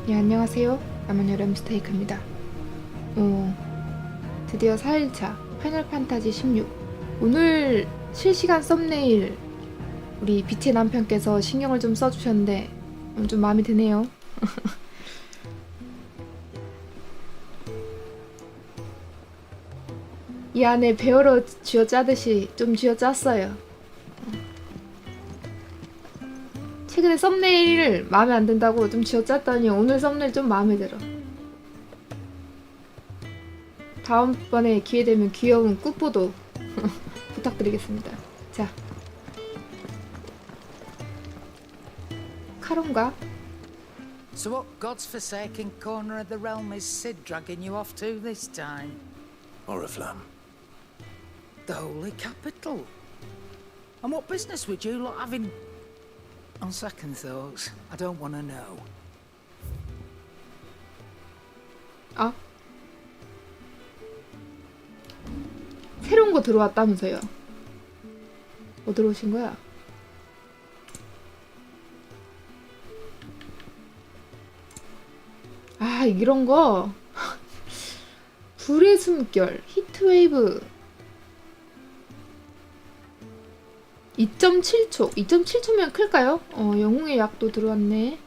예, 안녕하세요. 야만녀의 램스테이크입니다. 드디어 4일차 파이널 판타지 16. 오늘 실시간 썸네일 우리 빛의 남편께서 신경을 좀 써주셨는데 좀 마음에 드네요. 이 안에 배우로 쥐어짜듯이 좀 쥐어짰어요. 최근에 썸네일 마음에 안 든다고 좀 쥐어짰더니 오늘 썸네일 좀 마음에 들어. 다음번에 기회되면 귀여운 꾹보도 부탁드리겠습니다. 자, 카론가? So what God's forsaken corner of the realm is Sid dragging you off to this time? Oriflamme. The holy capital. And what business would you lot having? On second thoughts, I don't want to know. 아? 새로운 거 들어왔다면서요. 뭐 들어오신 거야? 아, 이런 거. 불의 숨결, 히트웨이브. 2.7초. 2.7초면 클까요? 영웅의 약도 들어왔네.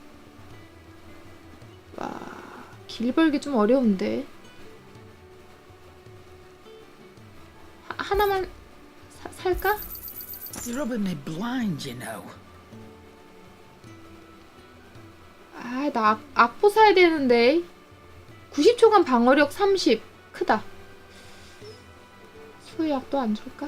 와, 길 벌기 좀 어려운데. 하나만 살까? You're rubbing me blind, you know. 아, 나 악보 사야 되는데. 90초간 방어력 30. 크다. 수약도 안 줄까?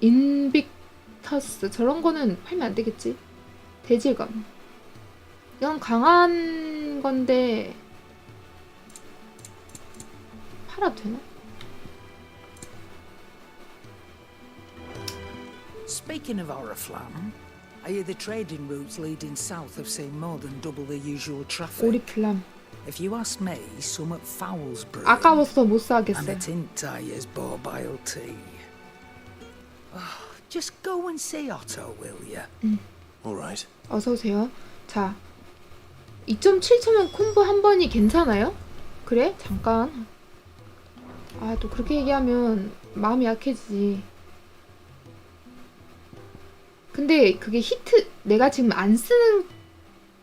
인빅터스. 저런 거는 팔면 안 되겠지. 대질감. 이건 강한 건데 팔아도 되나? Speaking of Oriflamme, I hear the trading routes leading south have seen more than double the usual traffic. 오리플람. If you ask me, some at Fowl's brewing. 아까워서 못 And 사겠어요. at Intire's Borbile tea. Oh, just go and see Otto, will you? All right. 어서 오세요. 자, 2.7초면 콤보 한 번이 괜찮아요? 그래? 잠깐. 아, 또 그렇게 얘기하면 마음이 약해지지. 근데 그게 히트, 내가 지금 안 쓰는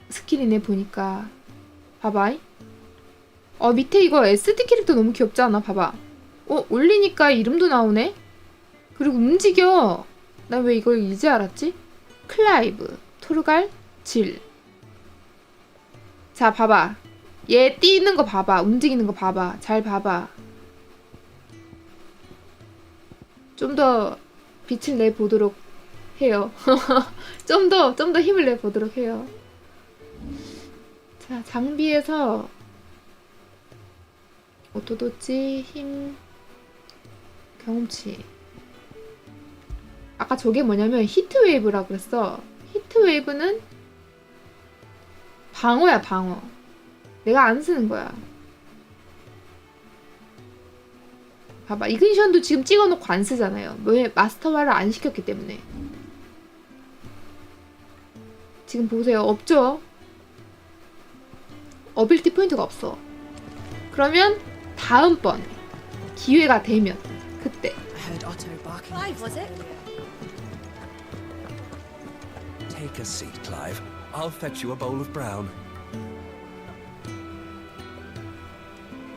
스킬이네 보니까. 봐봐. 밑에 이거 SD 캐릭터 너무 귀엽지 않아? 봐봐. 올리니까 이름도 나오네? 그리고 움직여. 나 왜 이걸 이제 알았지? 클라이브, 토르갈, 질. 자, 봐봐. 얘 뛰는 거 봐봐. 움직이는 거 봐봐. 잘 봐봐. 좀 더 빛을 내보도록 해요. 좀 더 힘을 내보도록 해요. 자, 장비에서 오토도치, 힘, 경험치. 아까 저게 뭐냐면 히트웨이브라고 그랬어. 히트웨이브는 방어야, 방어. 내가 안 쓰는 거야. 봐봐. 이그니션도 지금 찍어놓고 안 쓰잖아요. 왜? 마스터화를 안 시켰기 때문에. 지금 보세요. 없죠? 어빌티 포인트가 없어. 그러면 다음번 기회가 되면 그때. I heard Otto barking. Clive, was it? Take a seat, Clive. I'll fetch you a bowl of brown.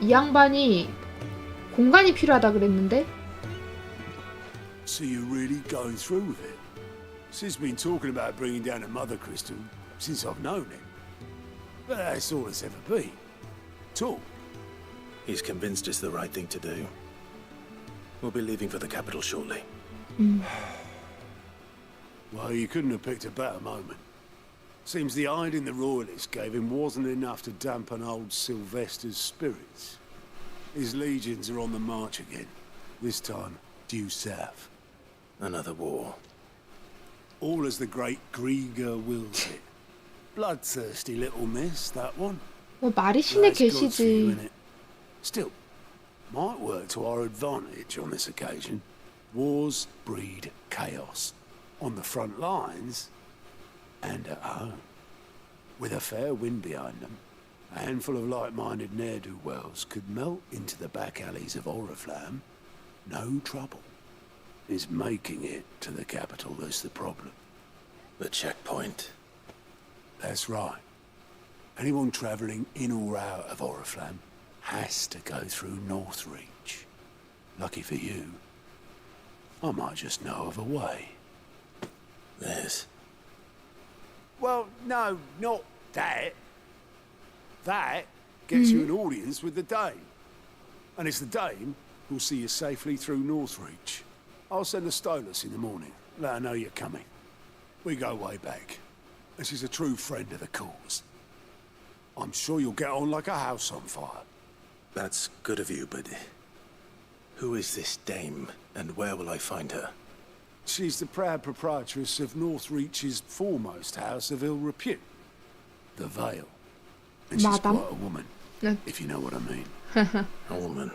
이 양반이 공간이 필요하다 그랬는데. So you're really going through with it? Sid's been talking about bringing down a mother crystal since I've known him. But that's all it's ever been. Talk. He's convinced it's the right thing to do. We'll be leaving for the capital shortly. Well, you couldn't have picked a better moment. Seems the hiding the royalists gave him wasn't enough to dampen old Sylvester's spirits. His legions are on the march again, this time due south. Another war. All as the great Grieger wills it. Bloodthirsty little miss, that one. 말이 신에 That's good for you, 계시지. innit? Still, might work to our advantage on this occasion. Wars breed chaos. On the front lines and at home. With a fair wind behind them, a handful of like-minded ne'er-do-wells could melt into the back alleys of Oriflamme. No trouble. It's making it to the capital that's the problem. The checkpoint. That's right. Anyone travelling in or out of Oriflamme has to go through Northreach. Lucky for you, I might just know of a way. This. Well, no, not that. That gets you an audience with the Dame. And it's the Dame who'll see you safely through Northreach. I'll send the Stolas in the morning. Let her know you're coming. We go way back. And she's a true friend of the cause. I'm sure you'll get on like a house on fire. That's good of you, but who is this dame, and where will I find her? She's the proud proprietress of Northreach's foremost house of ill repute, the Vale. And she's Madam? quite a woman, No. if you know what I mean. A woman.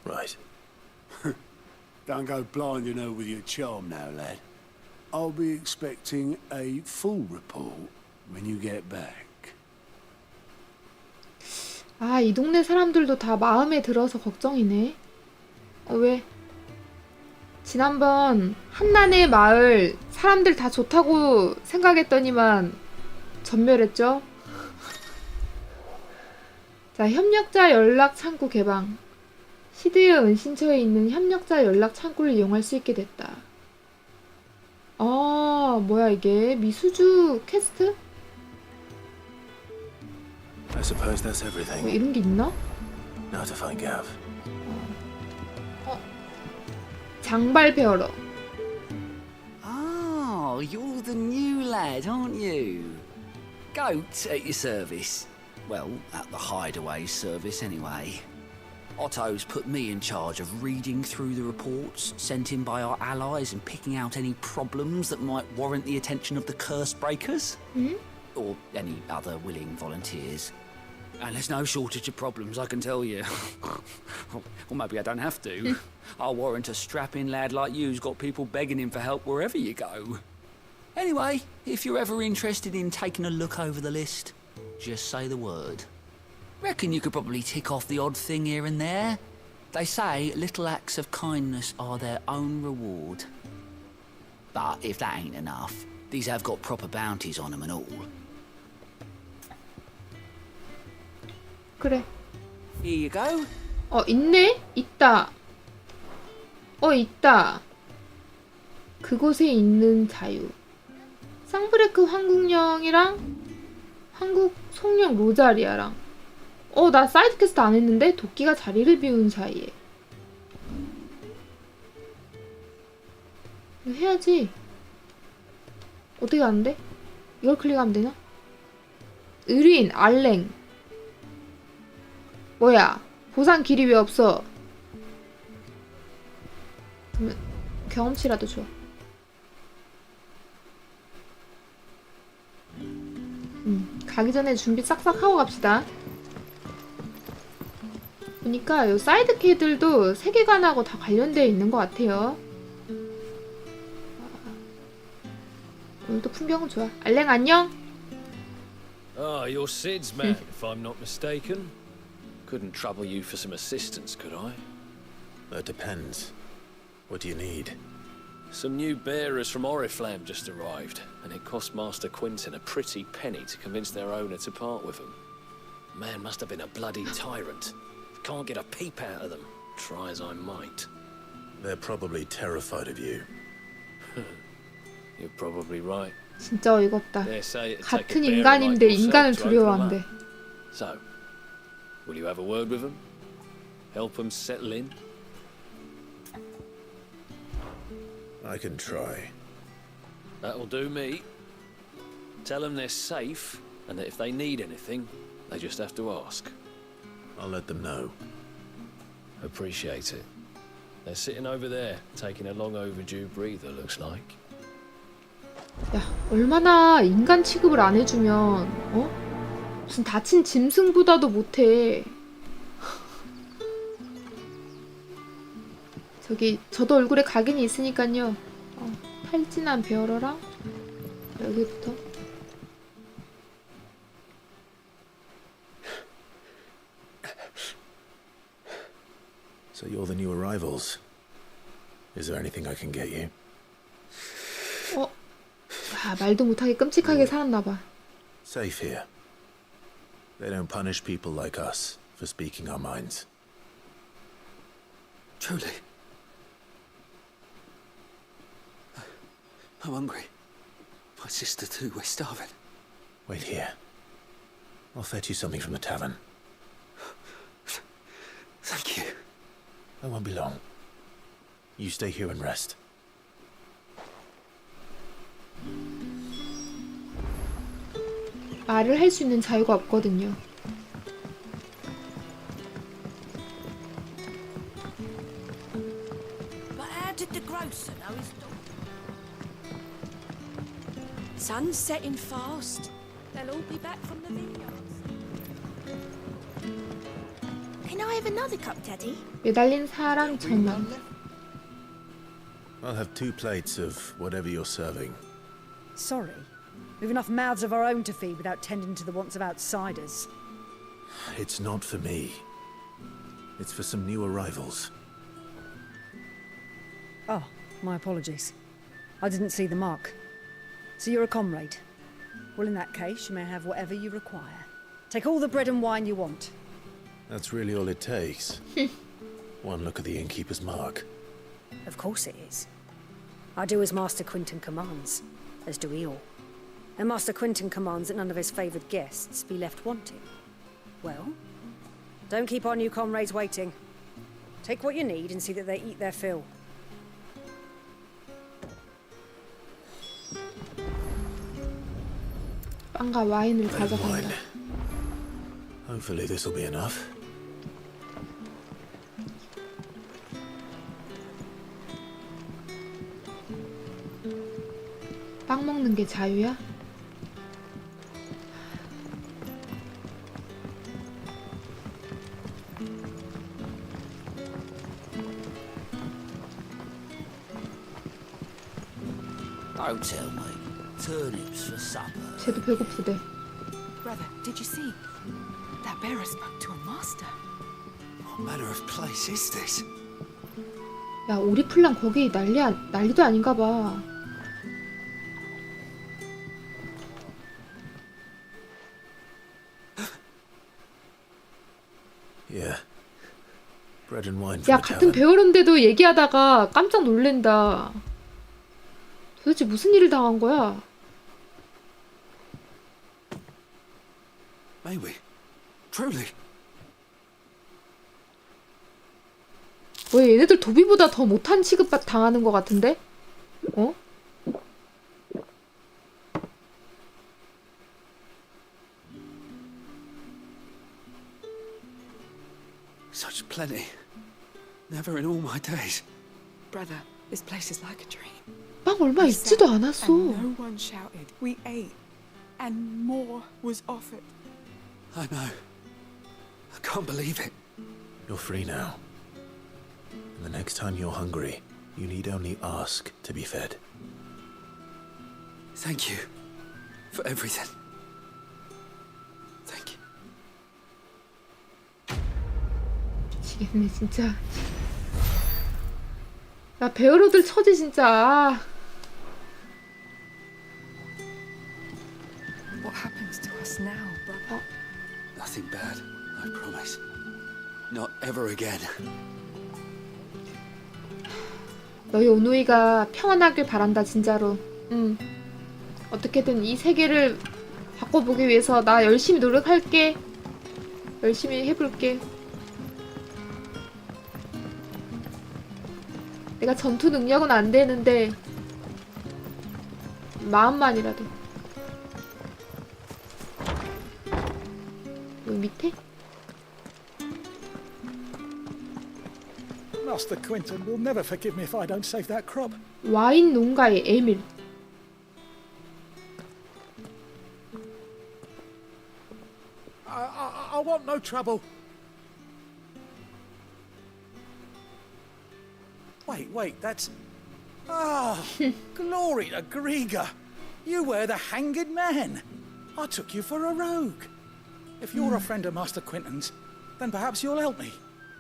Right. Don't go blinding her with your charm now, lad. I'll be expecting a full report when you get back. 아, 이 동네 사람들도 다 마음에 들어서 걱정이네. 왜? 지난번 한난의 마을 사람들 다 좋다고 생각했더니만 전멸했죠? 자, 협력자 연락 창구 개방. 시드의 은신처에 있는 협력자 연락 창구를 이용할 수 있게 됐다. 아, 뭐야 이게? 미수주 퀘스트? I suppose that's 뭐 everything. 이런 게 있나? Now to find Gav. 장발베어러. Oh, you're the new lad, aren't you? Goat at your service. Well, at the hideaway service anyway. Otto's put me in charge of reading through the reports sent in by our allies and picking out any problems that might warrant the attention of the curse breakers. Or any other willing volunteers. And there's no shortage of problems, I can tell you. Or maybe I don't have to. I'll warrant a strapping lad like you's got people begging him for help wherever you go. Anyway, if you're ever interested in taking a look over the list, just say the word. Reckon you could probably tick off the odd thing here and there. They say little acts of kindness are their own reward. But if that ain't enough, these have got proper bounties on them and all. 그래. Here you go. 있네? 있다. 있다. 그곳에 있는 자유. 쌍브레크 황궁령이랑 한국 송령 로자리아랑. 나 사이드 퀘스트 안 했는데? 도끼가 자리를 비운 사이에. 이거 해야지. 어떻게 하는데? 이걸 클릭하면 되나? 의뢰인 알랭. 뭐야? 보상 길이 왜 없어? 그러면 경험치라도 줘. 가기 전에 준비 싹싹 하고 갑시다. 보니까 요 사이드 퀘들도 세계관하고 다 관련되어 있는 것 같아요. 오늘도 풍경은 좋아. 알랭 안녕? Ah, you're Sid's man, if I'm not mistaken. Couldn't trouble you for some assistance, could I? That depends. What do you need? Some new bearers from Oriflamme just arrived, and it cost Master Quinton a pretty penny to convince their owner to part with them. Man must have been a bloody tyrant. Can't get a peep out of them, try as I might. They're probably terrified of you. You're probably right. 진짜 어이가 없다. Dare say it'd take a 같은 bearer 인간인데 like 인간을 yourself to open 'em 두려워한대. up. So, will you have a word with them? Help them settle in? I can try. That'll do me. Tell them they're safe, and that if they need anything, they just have to ask. I'll let them know. Appreciate it. They're sitting over there, taking a long overdue breather, looks like. 야, 얼마나 인간 취급을 안 해주면 무슨 다친 짐승보다도 못해. 저기 저도 얼굴에 각인이 있으니까요. 탈진한 베어러랑 여기부터. So you're the new arrivals. Is there anything I can get you? 말도 못하게 끔찍하게 살았나봐. Safe here. They don't punish people like us for speaking our minds. Truly. I'm hungry. My sister too, we're starving. Wait here. I'll fetch you something from the tavern. Thank you. I won't be long. You stay here and rest. 말을 할 수 있는 자유가 없거든요. But how did the grocer know his daughter? Sun's setting fast. They'll all be back from the vineyards. Can I have another cup, Daddy? 매달린 사랑 전망. I'll have 2 plates of whatever you're serving. Sorry. We've enough mouths of our own to feed without tending to the wants of outsiders. It's not for me. It's for some new arrivals. Oh, my apologies. I didn't see the mark. So you're a comrade. Well, in that case, you may have whatever you require. Take all the bread and wine you want. That's really all it takes. One look at the innkeeper's mark. Of course it is. I do as Master Quinton commands, as do we all. And Master Quinton commands that none of his favoured guests be left wanting. Well, don't keep our new comrades waiting. Take what you need and see that they eat their fill. 빵과 와인을 Wine. 가져간다. Hopefully this'll be enough. 빵 먹는 게 자유야? Don't tell me. Turnips for supper. 쟤도 배고프대. Brother, did you see? That bearer spoke to a master. What manner of place is this? 야, 오리플랑 거기 난리도 아닌가 봐. Yeah. Bread and wine for 야, the 같은 tavern. 배우는데도 얘기하다가 깜짝 놀랜다. 도대체 무슨 일을 당한 거야? May we? Truly? 왜 얘네들 도비보다 더 못한 취급 당하는 것 같은데? 어? Such plenty. Never in all my days. Brother, this place is like a dream. 빵 얼마 We 있지도 sat, 않았어. and no one shouted. We ate, and more was offered. I know. I can't believe it. You're free now. And the next time you're hungry, you need only ask to be fed. Thank you for everything. Thank you. 미치겠네 진짜. 나 배우로들 처지 진짜. What happens to us now, brother? Nothing bad, I promise. Not ever again. 너희 오누이가 평안하길 바란다 진짜로. 어떻게든 이 세계를 바꿔보기 위해서 나 열심히 노력할게. 열심히 해볼게. 내가 전투 능력은 안 되는데 마음만이라도. 여기 밑에? Master Quinton will never forgive me if I don't save that crop. 와인 농가의 에밀. I want no trouble. Wait, that's... Ah, glory to Grieger. You were the hanged man. I took you for a rogue. If you're a friend of Master Quentin's, then perhaps you'll help me.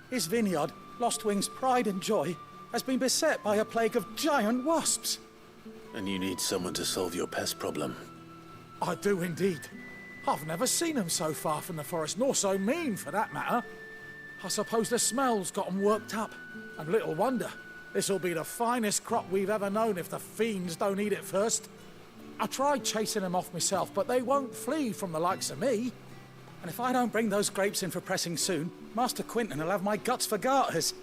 His vineyard, Lostwing's pride and joy, has been beset by a plague of giant wasps. And you need someone to solve your pest problem. I do indeed. I've never seen them so far from the forest, nor so mean for that matter. I suppose the smell's got them worked up. And little wonder. This'll be the finest crop we've ever known if the fiends don't eat it first. I tried chasing them off myself, but they won't flee from the likes of me. And if I don't bring those grapes in for pressing soon, Master Quentin will have my guts for garters.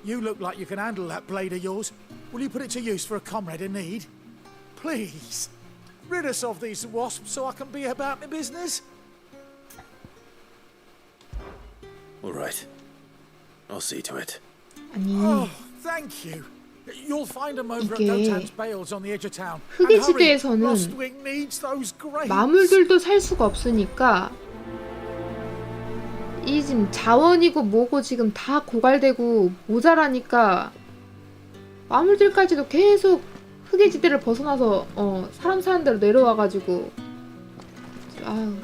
You look like you can handle that blade of yours. Will you put it to use for a comrade in need? Please, rid us of these wasps so I can be about my business. All right. I'll see to it. 아니, Oh, thank you. You'll find them over at 이게 Dotan's bales on the edge of town. 흑의 지대에서는 Lostwing needs those grapes. 마물들도 살 수가 없으니까 이 지금 자원이고 뭐고 지금 다 고갈되고 모자라니까 마물들까지도 계속 흑의 지대를 벗어나서 사람 사는 데로 내려와가지고 아유.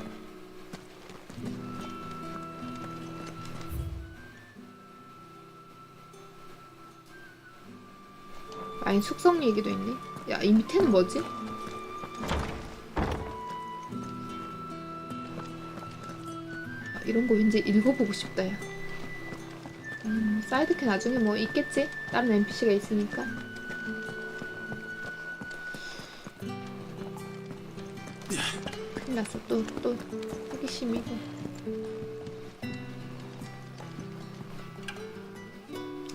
아니 숙성 얘기도 있네. 야, 이 밑에는 뭐지? 아, 이런 거 왠지 읽어보고 싶다, 야. 사이드캐 나중에 뭐 있겠지? 다른 NPC가 있으니까. 큰일 났어. 또 호기심이고.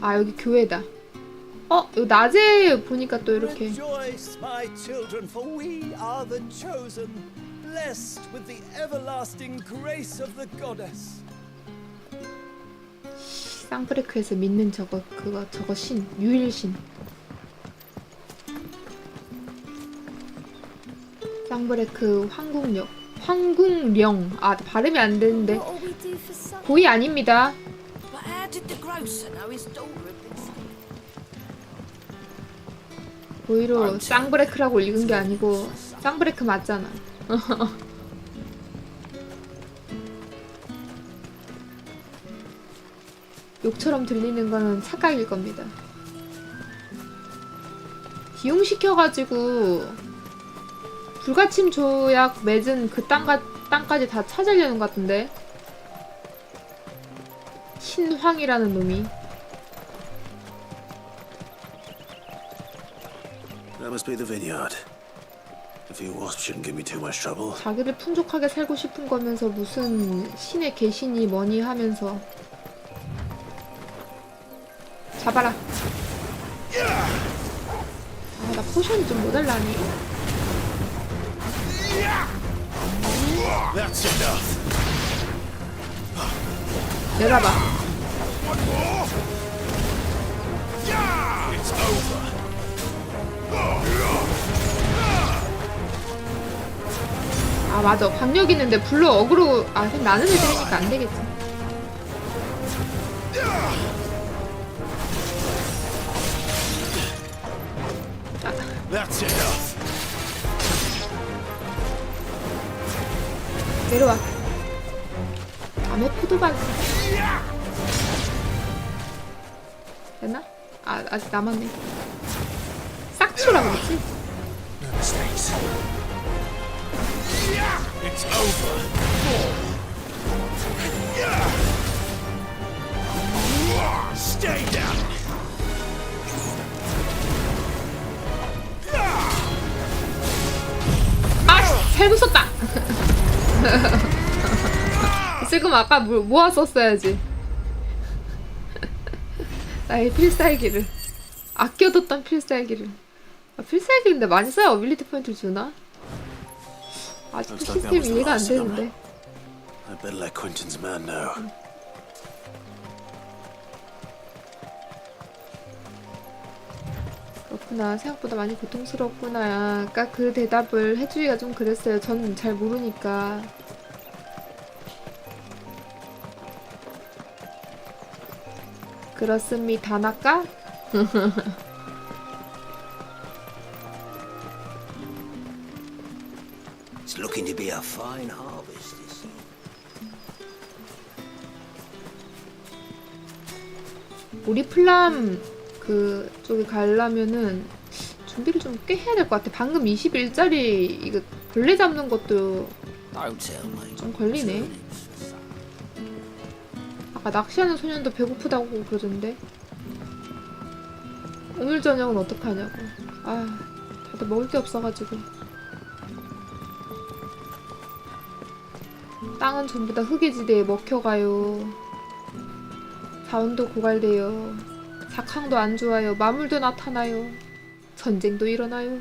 아, 여기 교회다. 여기 낮에 보니까 또 이렇게. Rejoice, my children, for we are the chosen, blessed with the everlasting grace of the goddess. 쌍브레크에서 믿는 저거 신, 유일신. 쌍브레크 황궁령. 아, 발음이 안 되는데. 고의 아닙니다. But how did the grocer know his daughter had been sick? 고의로 쌍브레크라고 읽은 게 아니고 쌍브레크 맞잖아. 욕처럼 들리는 거는 착각일 겁니다. 기용시켜가지고 불가침 조약 맺은 그 땅까지 다 찾으려는 것 같은데. 신황이라는 놈이. That must be the vineyard. A few wasps shouldn't give me too much trouble. 자기를 풍족하게 살고 싶은 거면서 무슨 신의 계신이 뭐니 하면서. 잡아라. 아, 나 포션이 좀 모자라네. That's enough. 내려봐. It's over. 아, 맞아. 박력 있는데 불로 어그로. 아, 그냥 나는 애들이니까 안 되겠지. That's enough. 내려와. 암의 포도발. 됐나? 아, 아직 남았네. 싹치우라고 그랬지? No mistakes. It's over. Stay down. 아, 잘못 썼다. 지금 아까 모았었어야지. 나의 필살기를. 아껴뒀던 필살기를. 아, 필살기인데 많이 써야 어빌리티 포인트를 주나? 아직도 시스템이 이해가 안 되는데. I better let Quentin's man know. 그렇구나. 생각보다 많이 고통스럽구나. 아까 그 대답을 해주기가 좀 그랬어요. 전 잘 모르니까. 그렇습니다. 나까? It's looking to be a fine harvest this year. 우리 플람 그쪽에 가려면은 준비를 좀 꽤 해야 될 것 같아. 방금 20일짜리 이거 벌레 잡는 것도 좀 걸리네. 아까 낚시하는 소년도 배고프다고 그러던데. 오늘 저녁은 어떡하냐고. 아, 다들 먹을 게 없어가지고. 땅은 전부 다 흑의지대에 먹혀가요. 자원도 고갈돼요. 작황도 안 좋아요. 마물도 나타나요. 전쟁도 일어나요.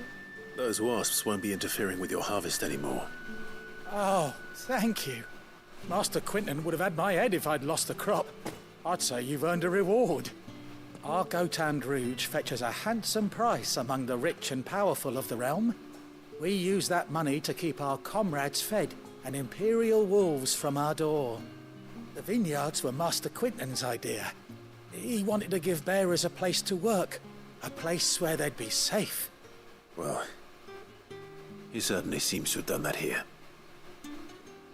Those wasps won't be interfering with your harvest anymore. Oh, thank you. Master Quinton would have had my head if I'd lost the crop. I'd say you've earned a reward. Our Gotand Rouge fetches a handsome price among the rich and powerful of the realm. We use that money to keep our comrades fed and imperial wolves from our door. The vineyards were Master Quinton's idea. He wanted to give bearers a place to work, a place where they'd be safe. Well, he certainly seems to have done that here.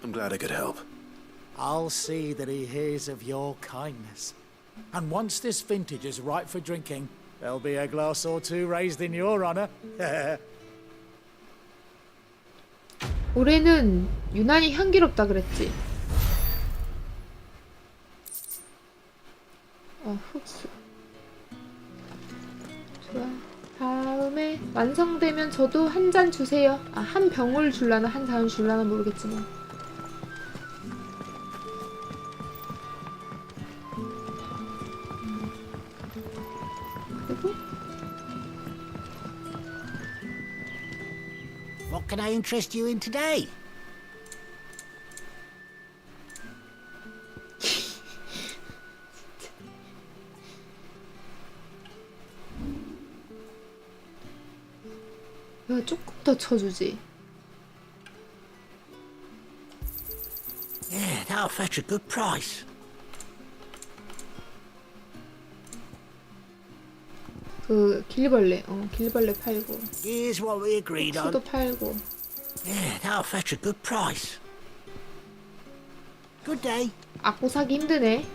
I'm glad I could help. I'll see that he hears of your kindness. And once this vintage is ripe for drinking, there'll be a glass or two raised in your honor. 올해는 유난히 향기롭다 그랬지. 흑수. 좋아. 다음에 완성되면 저도 한 잔 주세요. 아, 한 병을 줄라나 한 잔을 줄라나 모르겠지만. 그리고 What can I interest you in today? 야, 조금 더 쳐주지. Yeah, that'll fetch a good price. 그 길벌레, 길벌레 팔고. Here's what we agreed on. 수도 팔고. Yeah, that'll fetch a good price. Good day. 악보 사기 힘드네.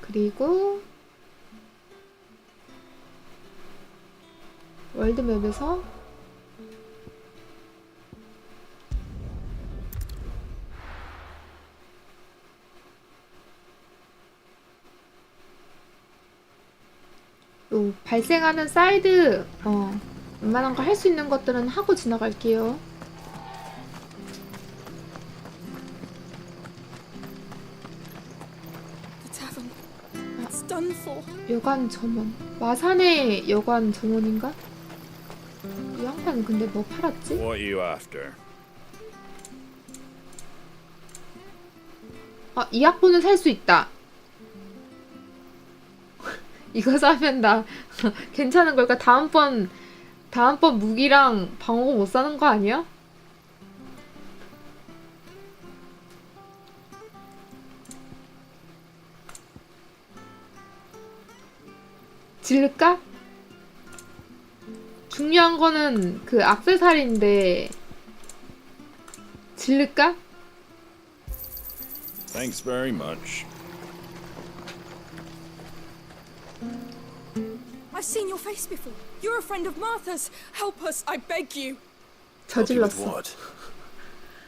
그리고 월드맵에서 요 발생하는 사이드 웬만한 거 할 수 있는 것들은 하고 지나갈게요. The tavern. It's done for. 여관 점원. 마산의 여관 점원인가? 이 양반은 근데 뭐 팔았지? What are you after? 아, 이 악보는 살 수 있다. 이거 사면 나 괜찮은 걸까? 다음번 무기랑 방어구 못 사는 거 아니야? 질를까? 중요한 거는 그 액세서리인데 질를까? Thanks very much. I've seen your face before. You're a friend of Martha's. Help us, I beg you. 저질렀어.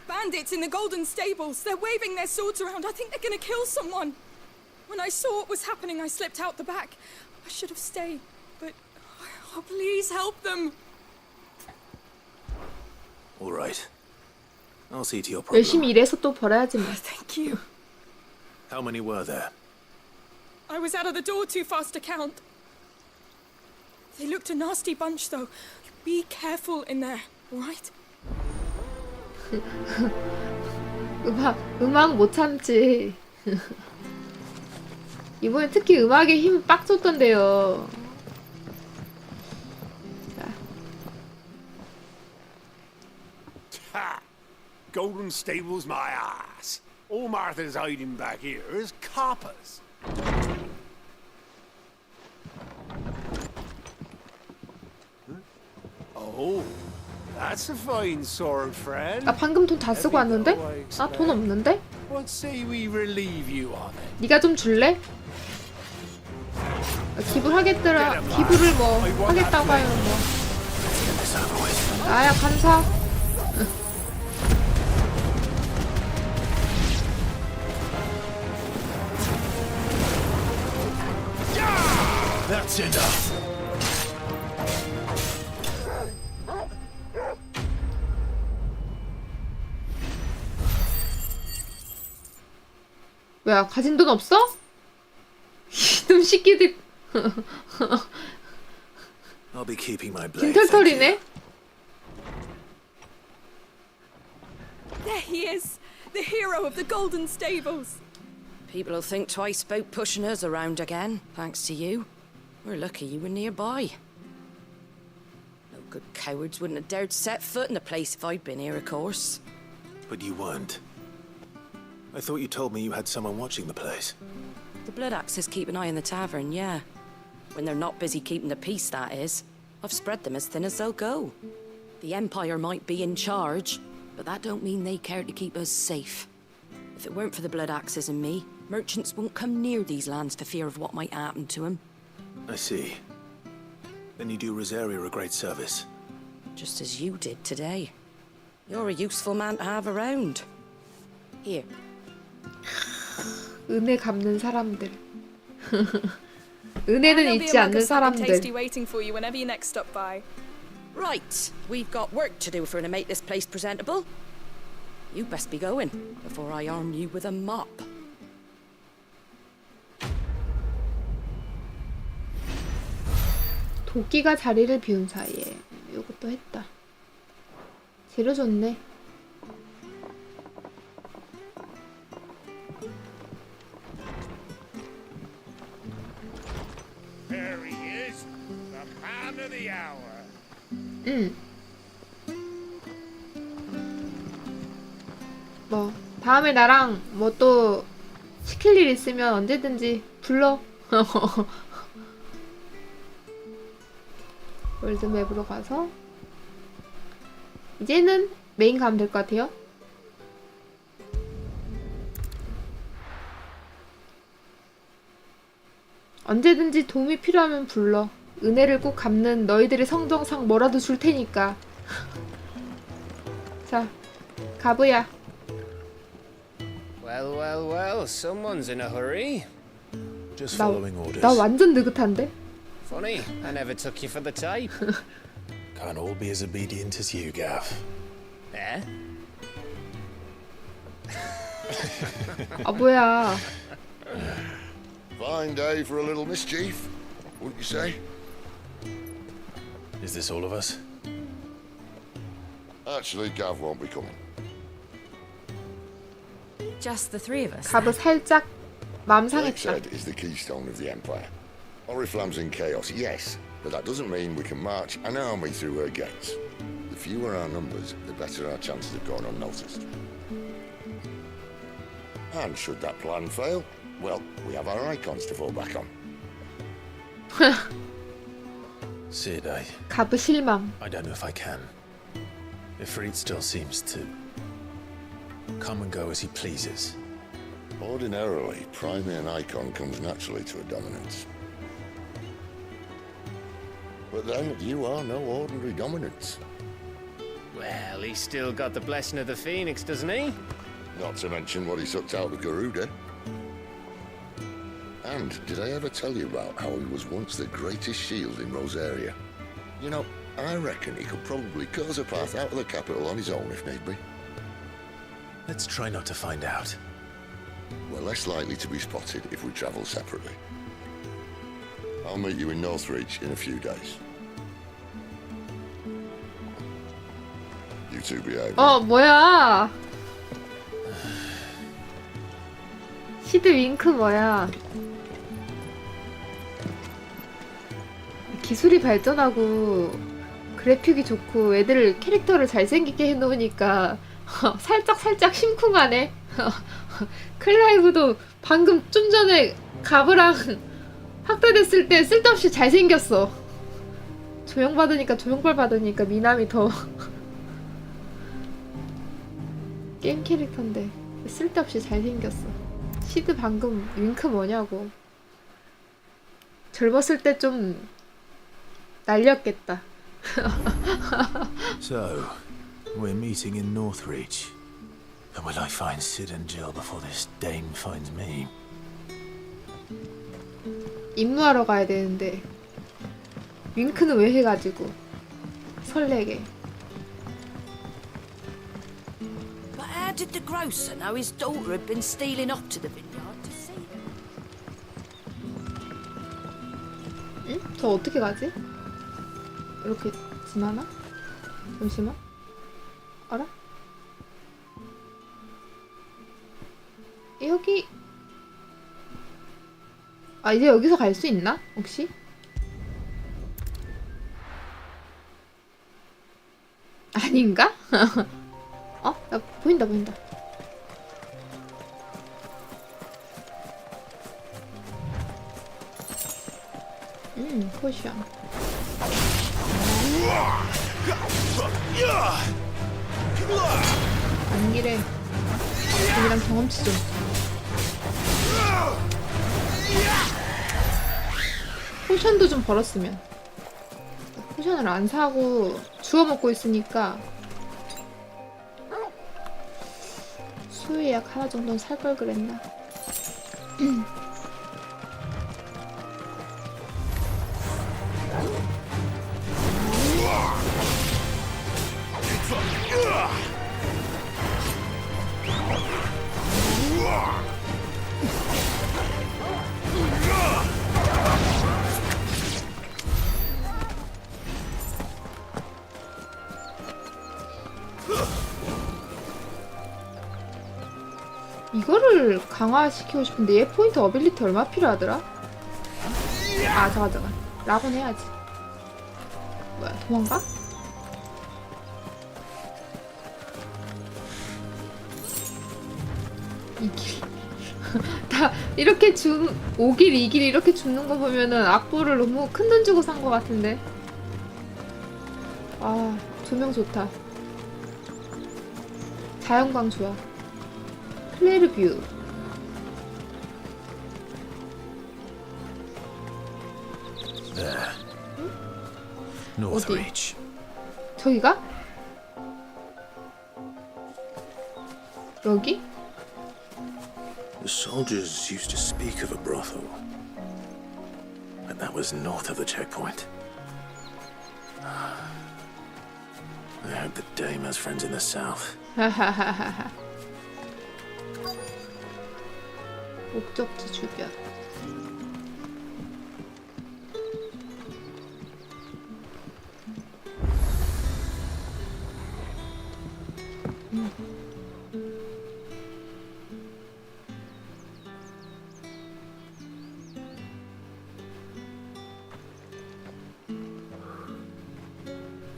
Bandits in the Golden Stables. They're waving their swords around. I think they're gonna kill someone. When I saw what was happening, I slipped out the back. I should have stayed, but oh, please help them. All right. I'll see to your problem. 열심히 일해서 또 벌어야지 뭐. Thank you. How many were there? I was out of the door too fast to count. They looked a nasty bunch, though. Be careful in there, all right? 음악 못 참지. 이번에 특히 음악에 힘 빡 줬던데요. Ha! Golden Stables, my ass. All Martha's hiding back here is coppers. Oh, that's a fine sword, friend. 나 방금 돈 다 쓰고 왔는데? 나 돈 없는데? What say we relieve you on it? 네가 좀 줄래? 기부를 하겠더라. 기부를 뭐 하겠다고 하면 뭐. 나야 감사. That's enough. 뭐야, 가진 돈 없어? 이놈 새끼들. I'll be keeping my blade. 빈털털이네. There he is, the hero of the Golden Stables. People'll think twice about pushing us around again, thanks to you. We're lucky you were nearby. No good cowards wouldn't have dared set foot in the place if I'd been here, of course. But you weren't. I thought you told me you had someone watching the place. The Blood Axes keep an eye on the tavern, yeah. When they're not busy keeping the peace, that is. I've spread them as thin as they'll go. The Empire might be in charge, but that don't mean they care to keep us safe. If it weren't for the Blood Axes and me, merchants won't come near these lands for fear of what might happen to them. I see. Then you do Rosaria a great service. Just as you did today. You're a useful man to have around. Here. 은혜 갚는 사람들. 은혜는 잊지 않는 사람들. Tasty waiting for you whenever you next stop by. Right, we've got work to do if we're to make this place presentable. You best be going before I arm you with a mop. 도끼가 자리를 비운 사이에 이것도 했다. 재료 좋네. There he is, the man of the hour. 뭐 다음에 나랑 뭐 또 시킬 일 있으면 언제든지 불러. 월드맵으로 가서 이제는 메인 가면 될 것 같아요. 언제든지 도움이 필요하면 불러. 은혜를 꼭 갚는 너희들의 성정상 뭐라도 줄 테니까. 자, 가부야. Well, well, well, someone's in a hurry. Just following orders. 나 완전 느긋한데? Funny, I never took you for the type. Can't all be as obedient as you, Gav. Eh? 아 뭐야? Fine day for a little mischief, wouldn't you say? Is this all of us? Actually, Gav won't be coming. Just the three of us. 가부 살짝 마음 Like 상했다. said, is the keystone of the Empire. Oriflamme's in chaos, yes, but that doesn't mean we can march an army through her gates. The fewer our numbers, the better our chances of going unnoticed. And should that plan fail, well, we have our icons to fall back on. Sid, 가부 실망. I don't know if I can. Ifrit still seems to come and go as he pleases. Ordinarily, priming an icon comes naturally to a dominance. But then, you are no ordinary dominance. Well, he's still got the blessing of the Phoenix, doesn't he? Not to mention what he sucked out of Garuda. And did I ever tell you about how he was once the greatest shield in Rosaria? You know, I reckon he could probably cut us a path out of the capital on his own if need be. Let's try not to find out. We're less likely to be spotted if we travel separately. I'll meet you in Northreach in a few days. You two behave. 뭐야? 시드 윙크 뭐야? 기술이 발전하고 그래픽이 좋고 애들 캐릭터를 잘생기게 해놓으니까 살짝 심쿵하네. 클라이브도 방금 좀 전에 가브랑 학대됐을 때 쓸데없이 잘생겼어. 조명벌 받으니까 미남이 더 게임 캐릭터인데 쓸데없이 잘생겼어. 시드 방금 윙크 뭐냐고. 젊었을 때 좀 날렸겠다. So, we're meeting in Northreach. And will I find Sid and Jill before this dame finds me? 임무하러 가야 되는데 윙크는 왜 해가지고 설레게. But how did the grocer know his daughter had been stealing off to the vineyard to see her? 응? 저 어떻게 가지? 이렇게 지나나? 잠시만. 알아? 여기 이제 여기서 갈 수 있나? 혹시? 아닌가? 나 보인다. 포션. 안기래. 우리랑 경험치 좀. 포션도 좀 벌었으면. 포션을 안 사고 주워 먹고 있으니까 수의 약 하나 정도는 살 걸 그랬나? 이거를 강화시키고 싶은데 얘 포인트 어빌리티 얼마 필요하더라? 잠깐 라곤 해야지. 뭐야, 도망가? 이 길. 다 이렇게 오길 2길 이렇게 죽는 거 보면은 악보를 너무 큰 돈 주고 산 거 같은데. 조명 좋다. 자연광 좋아. 클레르 뷰. There. Northreach. 저기가? 여기? The soldiers used to speak of a brothel. But that was north of the checkpoint. I hope the dame has friends in the south. 하하하하. 목적지 주변.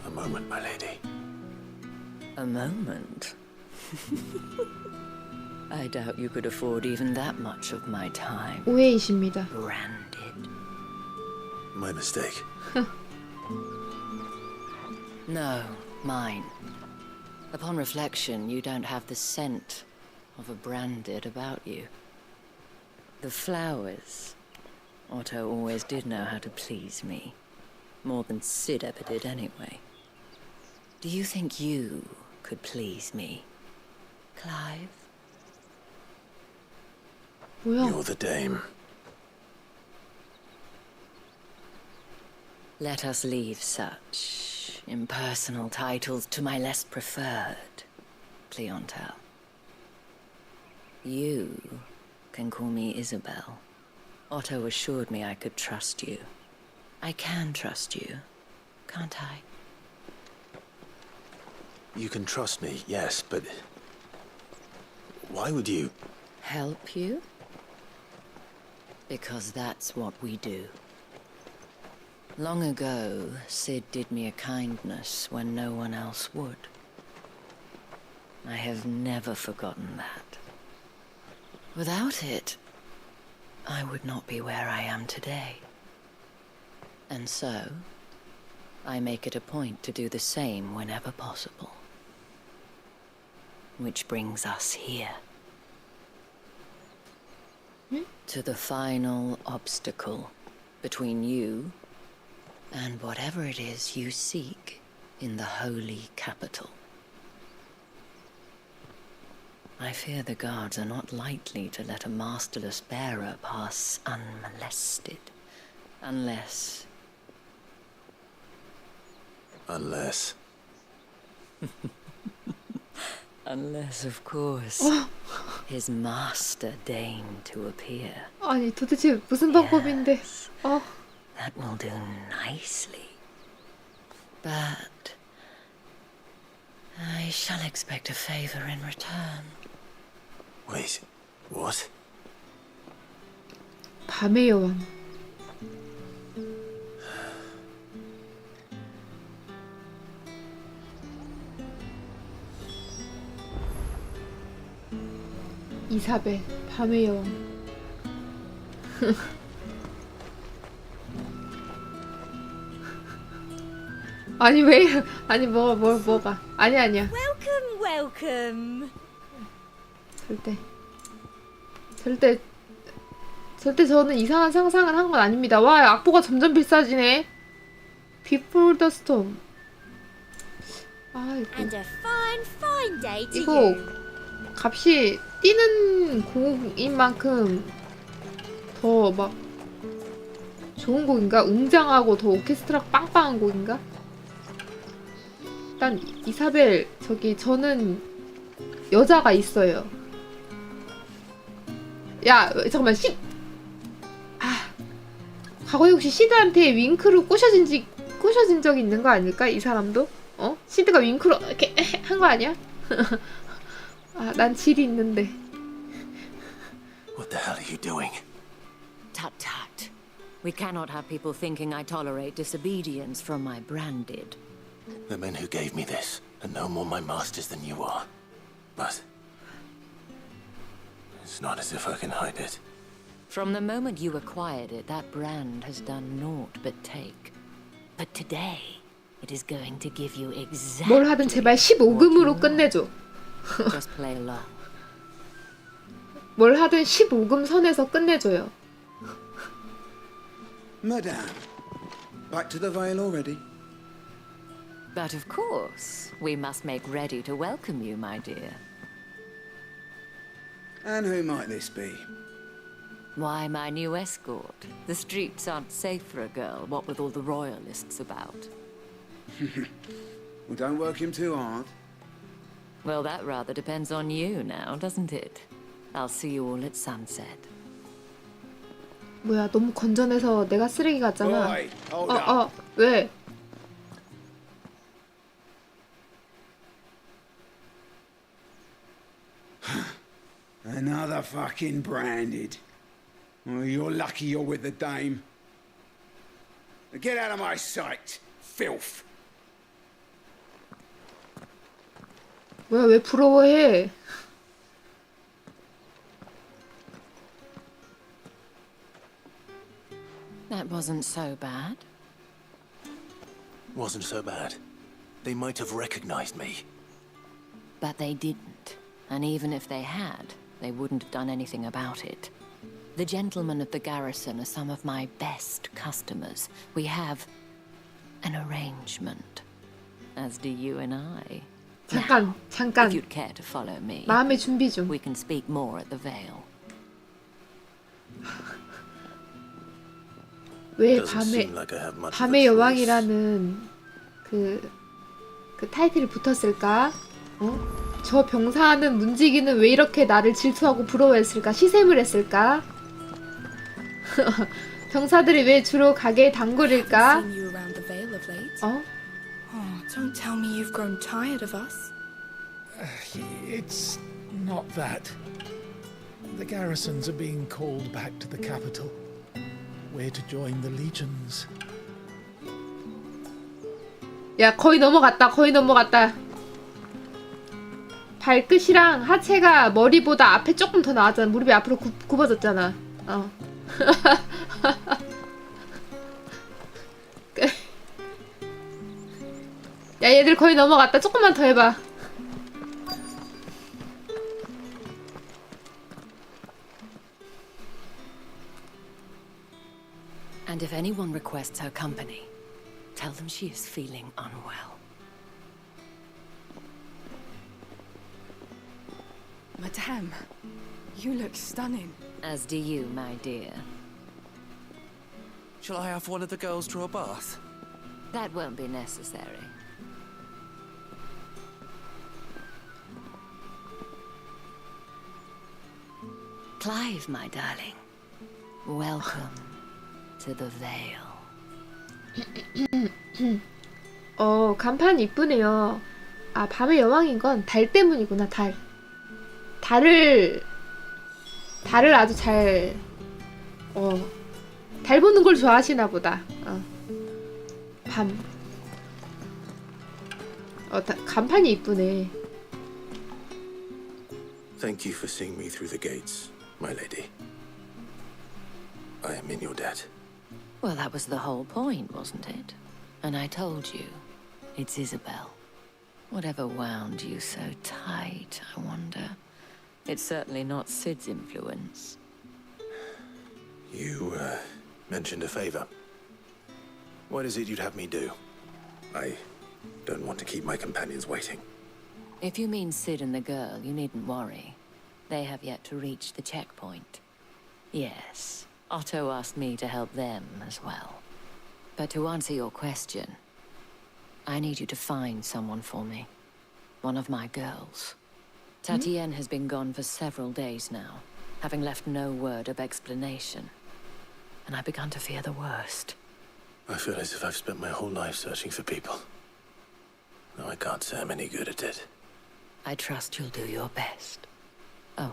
A moment, my lady. A moment? I doubt you could afford even that much of my time. 오해이십니다. Branded. My mistake. No, mine. Upon reflection, you don't have the scent of a branded about you. The flowers. Otto always did know how to please me. More than Sid ever did anyway. Do you think you could please me, Clive? 뭐야? You're the dame. Let us leave such impersonal titles to my less preferred clientele. You can call me Isabel. Otto assured me I could trust you. I can trust you, can't I? You can trust me, yes, but why would you? Help you? Because that's what we do. Long ago, Sid did me a kindness when no one else would. I have never forgotten that. Without it, I would not be where I am today. And so, I make it a point to do the same whenever possible. Which brings us here. To the final obstacle between you and whatever it is you seek in the holy capital. I fear the guards are not likely to let a masterless bearer pass unmolested. Unless... Unless... Unless, of course, his master deigned to appear. 아니 도대체 무슨 방법인데? That will do nicely. But I shall expect a favor in return. Wait, what? 밤의 여왕. 이사벨, 밤의 여왕. 아니 왜? 아니 뭐가? 아니야. Welcome, welcome. 절대 저는 이상한 상상을 한 건 아닙니다. 와, 악보가 점점 비싸지네. Before the storm. 아, And a fine, fine day to 이거 you. 값이 뛰는 곡인 만큼 더 막 좋은 곡인가? 웅장하고 더 오케스트라 빵빵한 곡인가? 일단 이사벨 저는 여자가 있어요. 야 잠깐만 과거에 혹시 시드한테 윙크로 꼬셔진 적이 있는 거 아닐까? 이 사람도? 시드가 윙크로 이렇게 한 거 아니야? 난 질이 있는데. What the hell are you doing? Tut tut. We cannot have people thinking I tolerate disobedience from my branded. The men who gave me this are no more my masters than you are. But it's not as if I can hide it. From the moment you acquired it, that brand has done naught but take. But today, it is going to give you exactly. 뭘 하든 제발 15금으로 끝내줘. Just play along. 뭘 하든 15금 선에서 끝내줘요. Madame, back to the Vale already? But of course, we must make ready to welcome you, my dear. And who might this be? Why, my new escort. The streets aren't safe for a girl, what with all the royalists about. Well, don't work him too hard. Well, that rather depends on you now, doesn't it? I'll see you all at sunset. 뭐야, 너무 건전해서 내가 쓰레기 같잖아. Boy, hold up. 왜? Another fucking branded. Well, you're lucky you're with the dame. Get out of my sight, filth. 뭐야, 왜 부러워해? That wasn't so bad. Wasn't so bad. They might have recognized me. But they didn't. And even if they had, they wouldn't have done anything about it. The gentlemen of the garrison are some of my best customers. We have an arrangement, as do you and I. 잠깐. If you'd care to follow me, 마음의 준비 좀. we can speak more at the Vale. 왜 Doesn't seem like I have much of a 밤의 choice. 여왕이라는 그 타이틀이 붙었을까? 저 병사하는 문지기는 왜 이렇게 나를 질투하고 부러워했을까? 시샘을 했을까? 병사들이 왜 주로 가게의 단골일까? Seen you around the Vale of late. Oh, don't tell me you've grown tired of us. It's not that. The garrisons are being called back to the capital. We're to join the legions. 야, 거의 넘어갔다. 발끝이랑 하체가 머리보다 앞에 조금 더 나왔잖아. 무릎이 앞으로 굽어졌잖아. 어. 야, 얘들 거의 넘어갔다. 조금만 더 해봐. And if anyone requests her company, tell them she is feeling unwell. Madame, you look stunning. As do you, my dear. Shall I have one of the girls draw a bath? That won't be necessary. Clive, my darling. Welcome to the Vale. 간판 이쁘네요. 아, 밤의 여왕인 건 달 때문이구나, 달. 달을 아주 잘, 달 보는 걸 좋아하시나 보다. 밤. 간판이 이쁘네. Thank you for seeing me through the gates, my lady. I am in your debt. Well, that was the whole point, wasn't it? And I told you, it's Isabel. Whatever wound you so tight, I wonder. It's certainly not Sid's influence. You, mentioned a favor. What is it you'd have me do? I don't want to keep my companions waiting. If you mean Sid and the girl, you needn't worry. They have yet to reach the checkpoint. Yes, Otto asked me to help them as well. But to answer your question, I need you to find someone for me. One of my girls. Tatienne has been gone for several days now, having left no word of explanation. And I began to fear the worst. I feel as if I've spent my whole life searching for people. No, I can't say I'm any good at it. I trust you'll do your best. Oh,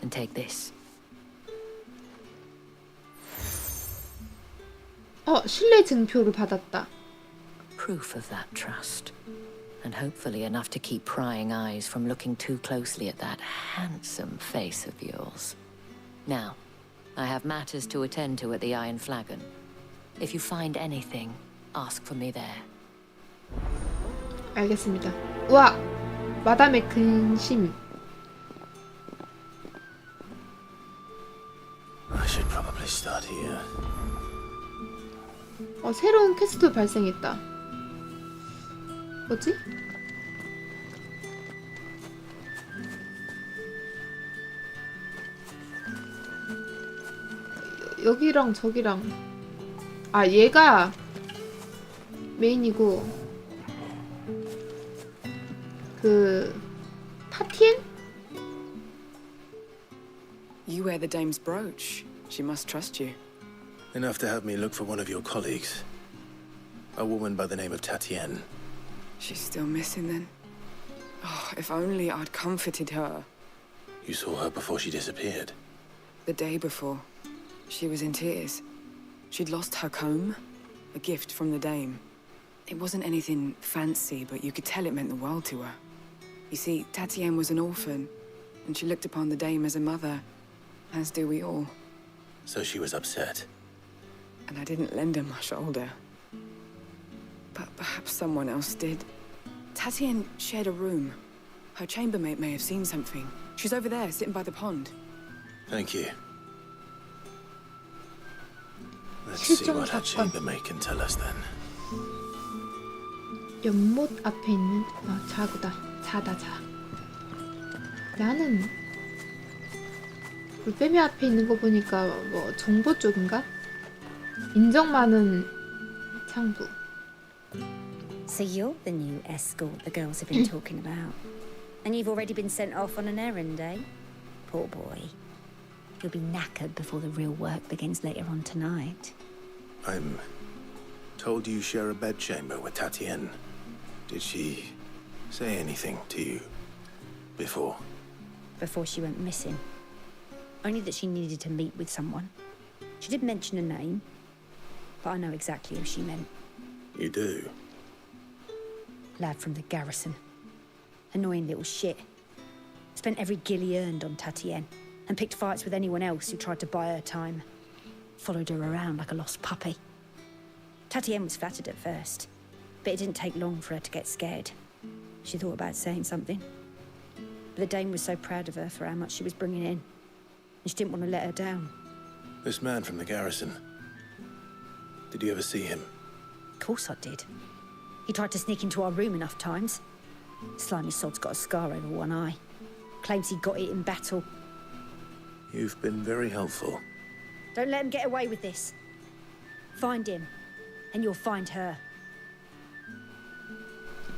and take this. 신뢰 증표를 받았다. Proof of that trust. And hopefully enough to keep prying eyes from looking too closely at that handsome face of yours. Now, I have matters to attend to at the Iron Flagon. If you find anything, ask for me there. 알겠습니다. 우와! 마담의 근심. I should probably start here. 새로운 퀘스트 발생했다. 뭐지? 여기랑 저기랑. 얘가 메인이고 타티엔? You wear the dame's brooch. She must trust you. Enough to have me look for one of your colleagues. A woman by the name of Tatienne. She's still missing then. Oh, if only I'd comforted her. You saw her before she disappeared? The day before. She was in tears. She'd lost her comb, a gift from the dame. It wasn't anything fancy, but you could tell it meant the world to her. You see, Tatienne was an orphan, and she looked upon the dame as a mother, as do we all. So she was upset. And I didn't lend her my shoulder. But perhaps someone else did. Tatienne shared a room. Her chambermaid may have seen something. She's over there, sitting by the pond. Thank you. Let's see what her chambermaid can tell us then. 연못 앞에 있는 자다. 나는 물빼미 앞에 있는 거 보니까 뭐 정보 쪽인가? 인정 많은 창부. So you're the new escort the girls have been talking about. And you've already been sent off on an errand, eh? Poor boy. You'll be knackered before the real work begins later on tonight. I'm told you share a bedchamber with Tatienne. Did she say anything to you before? Before she went missing. Only that she needed to meet with someone. She did mention a name, but I know exactly who she meant. You do? Lad from the garrison. Annoying little shit. Spent every guil he earned on Tatienne, and picked fights with anyone else who tried to buy her time. Followed her around like a lost puppy. Tatienne was flattered at first, but it didn't take long for her to get scared. She thought about saying something. But the Dame was so proud of her for how much she was bringing in, and she didn't want to let her down. This man from the garrison. Did you ever see him? Of course I did. He tried to sneak into our room enough times. Slimy sod's got a scar over one eye. Claims he got it in battle. You've been very helpful. Don't let him get away with this. Find him, and you'll find her.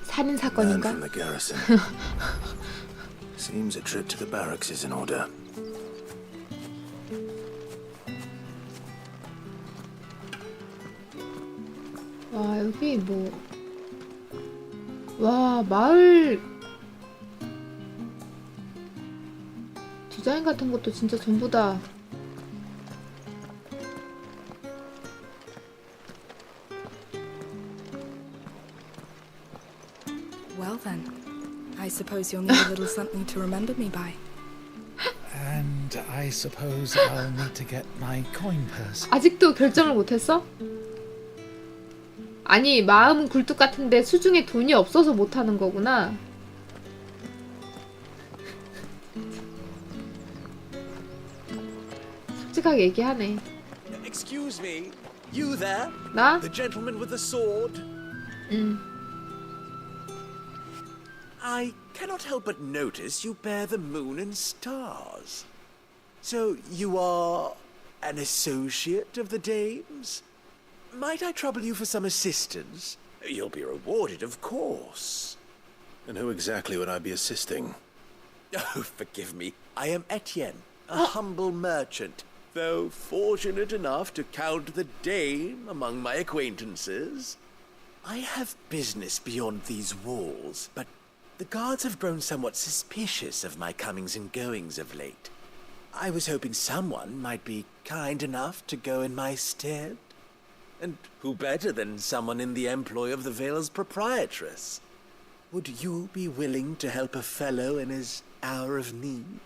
살인 Man 사건인가? from the garrison. Seems a trip to the barracks is in order. 와, 여기 뭐. 와, 마을 디자인 같은 것도 진짜 전부 다. Well then, I suppose you'll need a little something to remember me by. And I suppose I'll need to get my coin purse. 아직도 결정을 못했어? 아니, 마음은 굴뚝 같은데 수중에 돈이 없어서 못하는 거구나. 솔직하게 얘기하네. Excuse me, you there? 나? The gentleman with the sword? I cannot help but notice you bear the moon and stars. So you are an associate of the Dame's? Might I trouble you for some assistance? You'll be rewarded, of course. And who exactly would I be assisting? Oh, forgive me. I am Etienne, a humble merchant, though fortunate enough to count the Dame among my acquaintances. I have business beyond these walls, but the guards have grown somewhat suspicious of my comings and goings of late. I was hoping someone might be kind enough to go in my stead. And who better than someone in the employ of the Vale's proprietress? Would you be willing to help a fellow in his hour of need?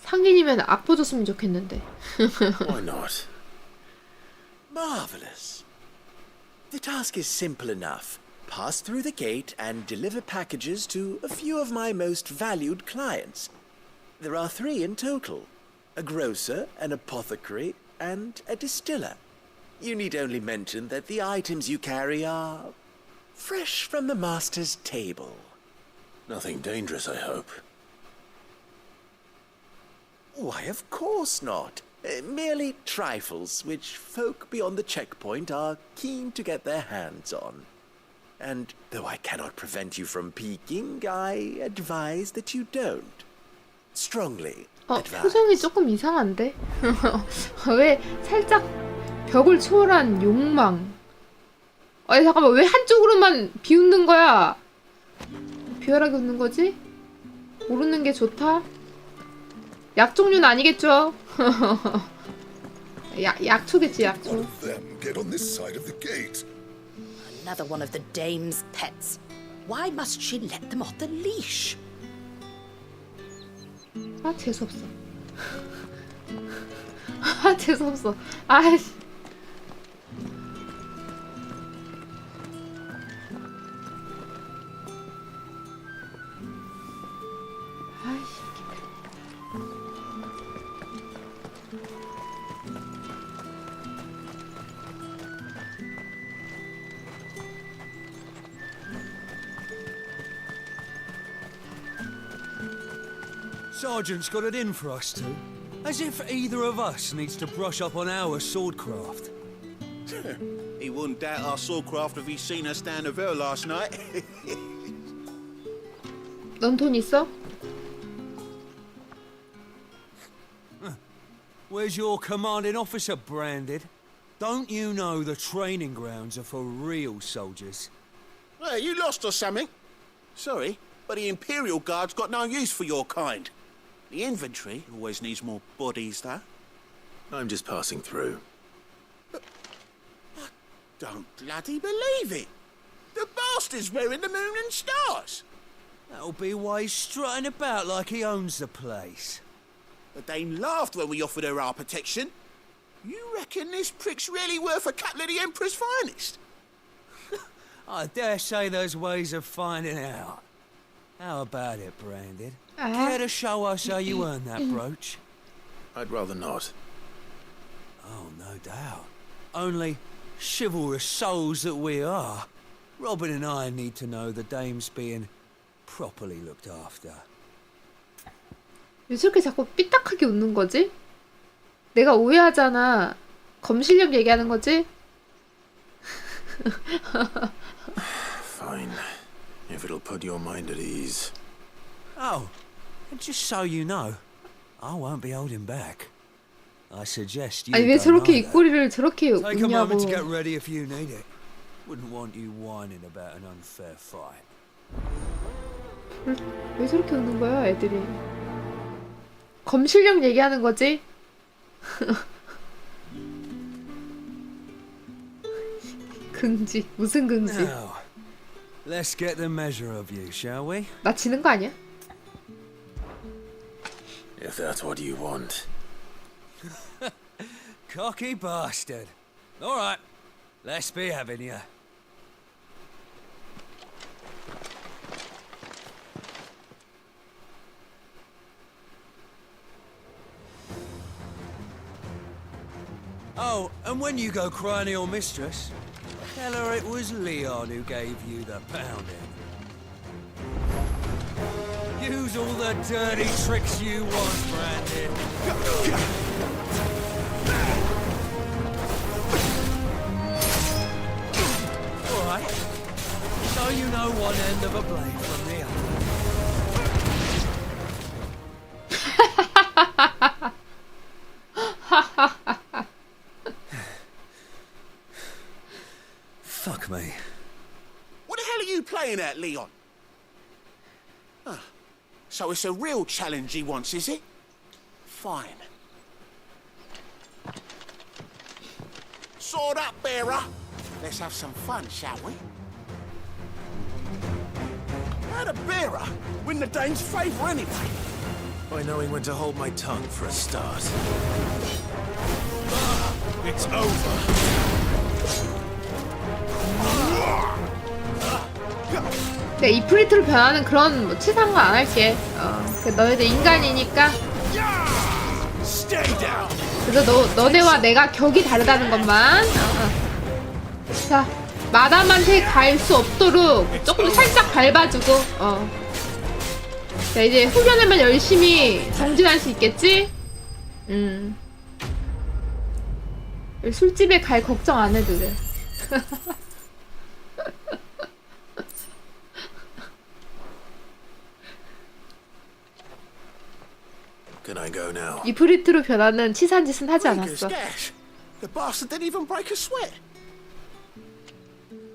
상인이면 악보 줬으면 좋겠는데. Why not? Marvelous. The task is simple enough. Pass through the gate and deliver packages to a few of my most valued clients. There are 3 in total. A grocer, an apothecary, and a distiller. You need only mention that the items you carry are fresh from the master's table. Nothing dangerous, I hope. Why, of course not. Merely trifles which folk beyond the checkpoint are keen to get their hands on. And though I cannot prevent you from peeking, I advise that you don't. Strongly advise. 표정이 조금 이상한데? 왜 살짝 벽을 초월한 욕망. 아니 잠깐만, 왜 한쪽으로만 비웃는 거야? 비열하게 웃는 거지? 모르는 게 좋다? 약 종류는 아니겠죠? 약초겠지, 약초. One of them get on this side of the gate. Another one of the Dame's pets. Why must she let them off the leash? 아, 재수없어. 아, 재수없어. 아이씨. Sergeant's got it in for us two. As if either of us needs to brush up on our swordcraft. He wouldn't doubt our swordcraft if he'd seen us down the Vale last night. 넌 돈 있어? Where's your commanding officer branded? Don't you know the training grounds are for real soldiers? Well, you lost or something? Sorry, but the Imperial Guard's got no use for your kind. The infantry always needs more bodies, though. I'm just passing through. But I don't bloody believe it. The bastard's wearing the moon and stars. That'll be why he's strutting about like he owns the place. The dame laughed when we offered her our protection. You reckon this prick's really worth a couple of the Emperor's finest? I dare say there's ways of finding out. How about it, Branded? Care to show us how you earned that brooch? I'd rather not. Oh, no doubt. Only, chivalrous souls that we are, Robin and I need to know the dame's being properly looked after. 왜 저렇게 자꾸 삐딱하게 웃는 거지? 내가 오해하잖아. 검실력 얘기하는 거지? Fine. If it'll put your mind at ease. Oh, and just so you know, I won't be holding back. I suggest you 아니 왜 don't 저렇게 either. 입꼬리를 저렇게 Take a moment to 웃냐고. get ready if you need it. Wouldn't want you whining about an unfair fight. 왜 저렇게 웃는 거야, 애들이? 검실력 얘기하는 거지? 긍지. 무슨 긍지? Now, let's get the measure of you, shall we? 나 지는 거 아니야? If that's what you want. Cocky bastard. All right, let's be having you. Oh, and when you go crying to your mistress, tell her it was Leon who gave you the pounding. Use all the dirty tricks you want, Brandon. All right, so you know one end of a blade from the other. Fuck me. What the hell are you playing at, Leon? Ah, so it's a real challenge he wants, is it? Fine. Sword up, bearer. Let's have some fun, shall we? How'd a bearer win the dame's favour anyway? By knowing when to hold my tongue for a start. It's over. 내가 이프리트로 변하는 그런 뭐 치사한 거 안 할게. 너희들 인간이니까. 그래서 너네와 내가 격이 다르다는 것만. 자, 마담한테 갈 수 없도록 조금 살짝 밟아주고. 자, 이제 후련하면 열심히 정진할 수 있겠지? 술집에 갈 걱정 안 해도 돼. Can I go now? 이프리트로 변하는 치사한 짓은 하지 않았어. The bastard didn't even break a sweat.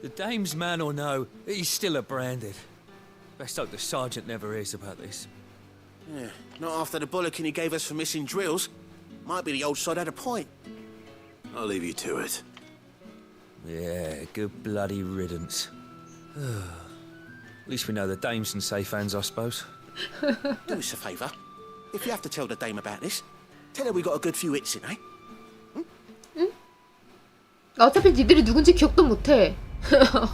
The dame's man or no, he's still a Branded. Best hope the sergeant never hears about this. Yeah, not after the bollocking he gave us for missing drills. Might be the old sod had a point. I'll leave you to it. Yeah, good bloody riddance. At least we know the dame's in safe hands, I suppose. Do us a favour. If you have to tell the dame about this, tell her we got a good few hits in, eh? 응? 어차피 니들이 누군지 기억도 못해. The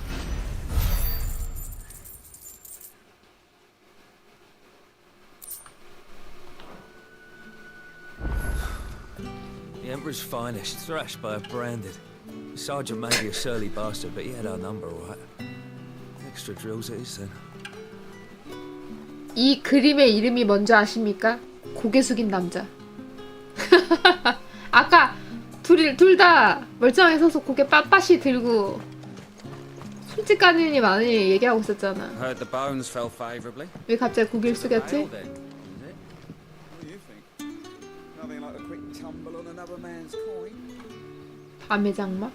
Emperor's finest, thrashed by a Branded. The sergeant may be a surly bastard, but he had our number, all right. Extra drills it is, then. 이 그림의 이름이 뭔지 아십니까? 고개 숙인 남자. 아까 둘 다 멀쩡하게 서서 고개 빳빳이 들고 술집가님이 많이 얘기하고 있었잖아. Heard the bones fell favorably. 왜 갑자기 고개를 숙였지? Nothing like a quick tumble on another man's coin. 밤의 장막?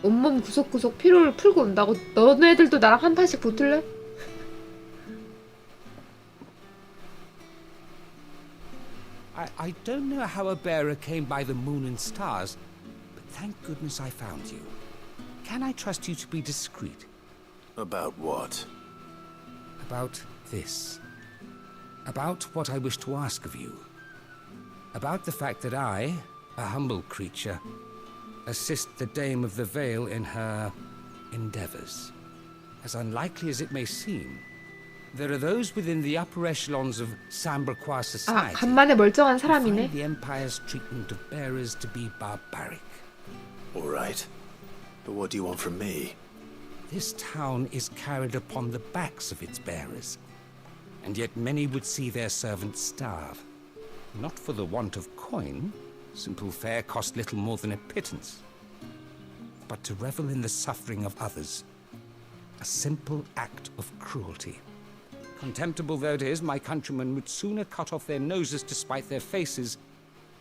온몸 구석구석 피로를 풀고 온다고? 너네들도 나랑 한 판씩 붙을래? I don't know how a bearer came by the moon and stars, but thank goodness I found you. Can I trust you to be discreet? About what? About this. About what I wish to ask of you. About the fact that I, a humble creature, assist the Dame of the Vale in her endeavors. As unlikely as it may seem, there are those within the upper echelons of Samberquois society 간만에 멀쩡한 who 사람이네. find the Empire's treatment of bearers to be barbaric. All right. But what do you want from me? This town is carried upon the backs of its bearers, and yet many would see their servants starve. Not for the want of coin, simple fare cost little more than a pittance, but to revel in the suffering of others, a simple act of cruelty. Contemptible though it is, my countrymen would sooner cut off their noses to spite their faces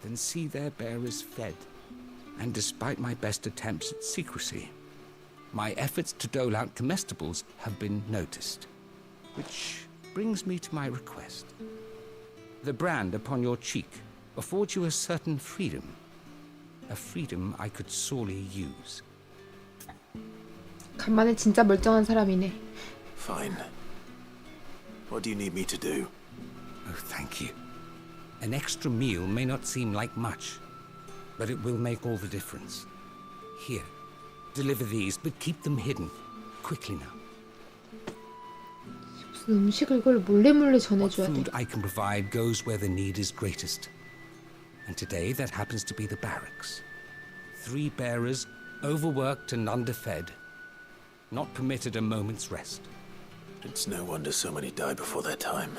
than see their bearers fed. And despite my best attempts at secrecy, my efforts to dole out comestibles have been noticed. Which brings me to my request. The brand upon your cheek affords you a certain freedom. A freedom I could sorely use. 간만에 진짜 멀쩡한 사람이네. Fine. What do you need me to do? Oh, thank you. An extra meal may not seem like much, but it will make all the difference. Here, deliver these, but keep them hidden. Quickly now. 무슨 음식을 이걸 몰래 What 전해줘야 돼. food I can provide goes where the need is greatest. And today that happens to be the barracks. 3 bearers, overworked and underfed, not permitted a moment's rest. It's no wonder so many die before their time.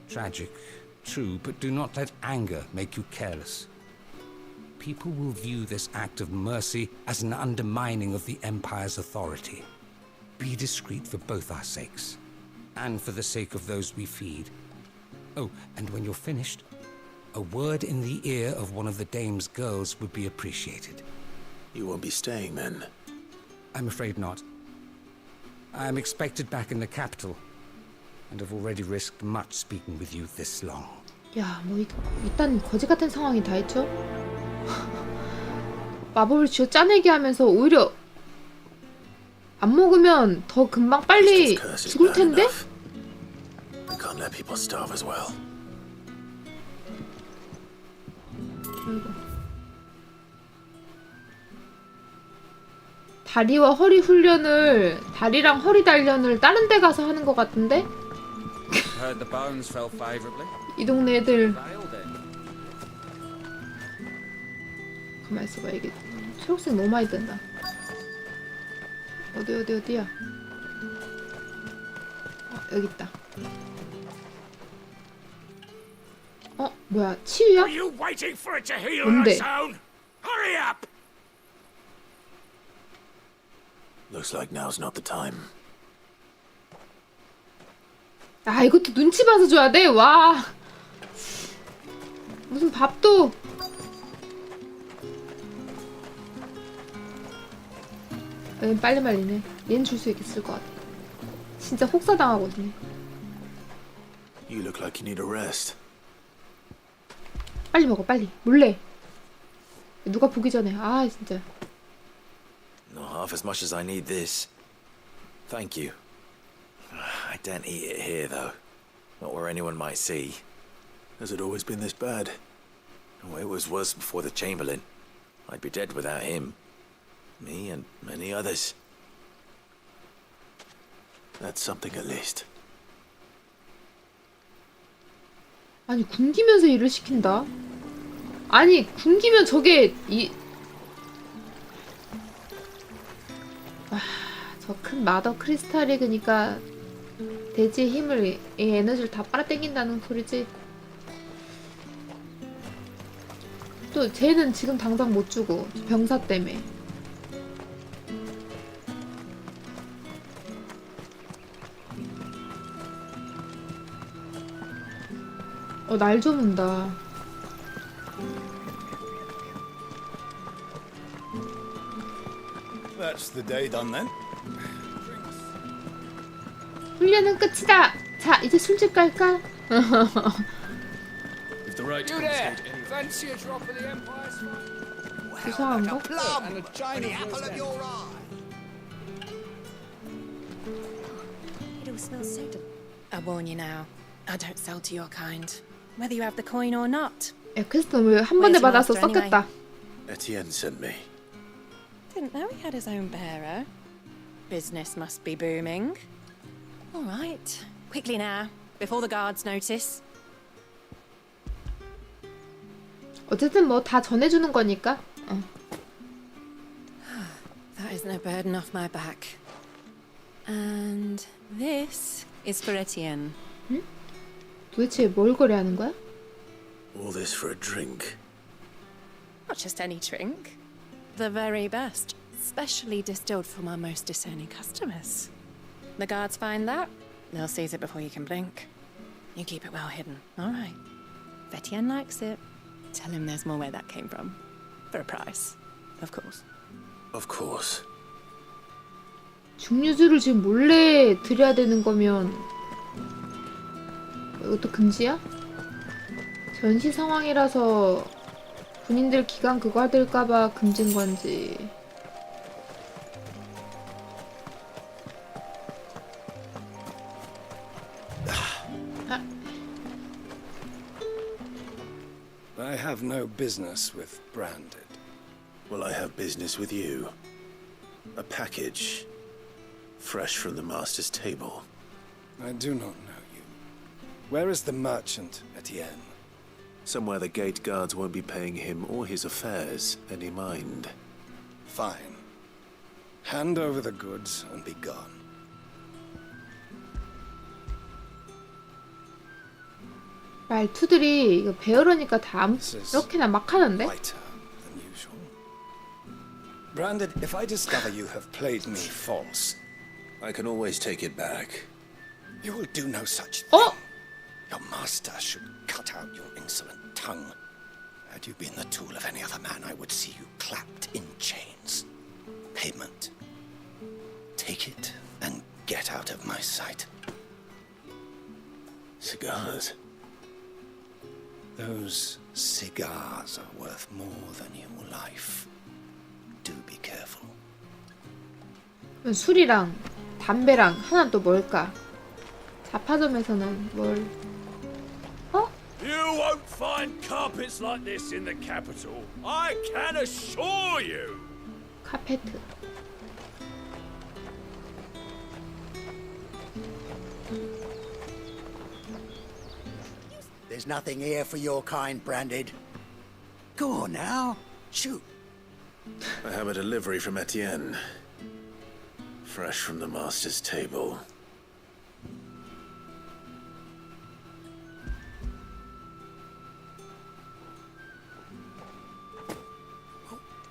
Tragic, true, but do not let anger make you careless. People will view this act of mercy as an undermining of the Empire's authority. Be discreet for both our sakes, and for the sake of those we feed. Oh, and when you're finished, a word in the ear of one of the Dame's girls would be appreciated. You won't be staying then? I'm afraid not. I'm expected back in the capital, and have already risked much speaking with you this long. 야, 뭐 일단 거지 같은 상황이 다 했죠. 마법을 쥐어 짜내게 하면서 오히려 안 먹으면 더 금방 빨리 죽을 텐데? We can't let people starve as well. 다리와 허리 훈련을 다리랑 허리 단련을 다른 데 가서 하는 것 같은데? Heard the bones fell favorably. 이 동네 애들 Failed it. 가만 있어봐. 이게 초록색 너무 많이 뜬다. 어디야? 여기 있다. 뭐야? 치유야? Are you waiting for it to heal 뭔데? its own? Hurry up! Looks like now's not the time. 아, 이것도 눈치 봐서 줘야 돼? 와. 무슨 밥도. 얘는 빨리 말리네. 얘는 줄 수 있을 것 같아. 진짜 혹사당하거든요. You look like you need a rest. 빨리 먹어, 빨리. 몰래. 누가 보기 전에. 아, 진짜. Not half as much as I need this. Thank you. I daren't eat it here, though. Not where anyone might see. Has it always been this bad? Oh, it was worse before the Chamberlain. I'd be dead without him. Me and many others. That's something at least. 아니, 굶기면서 일을 시킨다. 아니, 굶기면 저게 저 큰 마더 크리스탈이 그니까 대지의 힘을 이 에너지를 다 빨아당긴다는 소리지. 또 쟤는 지금 당장 못 주고 병사 때문에. 날 좀 온다. That's the day done then. 훈련은 끝이다. 자, 이제 술집 갈까? If the right You there! Fancy a drop of the Empire's 이상한가? and a chain of It all smells so I warn you now. I don't sell to your kind, whether you have the coin or not. 야, 퀘스트를 한 번에 받아서 썼겠다. Etienne sent me. Didn't know he had his own bearer. Business must be booming. All right, quickly now, before the guards notice. 어쨌든 뭐 다 전해주는 거니까. That is no burden off my back. And this is for Etienne. 응? 도대체 뭘 거래하는 거야? All this for a drink. Not just any drink. The very best, specially distilled from our most discerning customers. The guards find that, they'll seize it before you can blink. You keep it well hidden, all right? If Etienne likes it, tell him there's more where that came from. For a price, of course. Of course. 중류주를 지금 몰래 들여야 되는 거면 이것도 금지야? 전시 상황이라서 군인들 기간 그거 할까봐 금지인 건지. I have no business with Branded. Well, I have business with you. A package. Fresh from the master's table. I do not know you. Where is the merchant, Etienne? Somewhere the gate guards won't be paying him or his affairs any mind. Fine. Hand over the goods and be gone. 말투들이 이거 배우려니까 다 이렇게나 막 하는데? Branded, if I discover you have played me false, I can always take it back. You will do no such thing. Oh! Your master should cut out your insolent tongue. Had you been the tool of any other man, I would see you clapped in chains. Payment. Take it and get out of my sight. Cigars. Those cigars are worth more than your life. Do be careful. 술이랑 담배랑 하나 또 뭘까? 자파점에서는 뭘? 어? You won't find carpets like this in the capital. I can assure you. 카페트. There's nothing here for your kind, Branded. Go on now, shoot. I have a delivery from Etienne. Fresh from the master's table.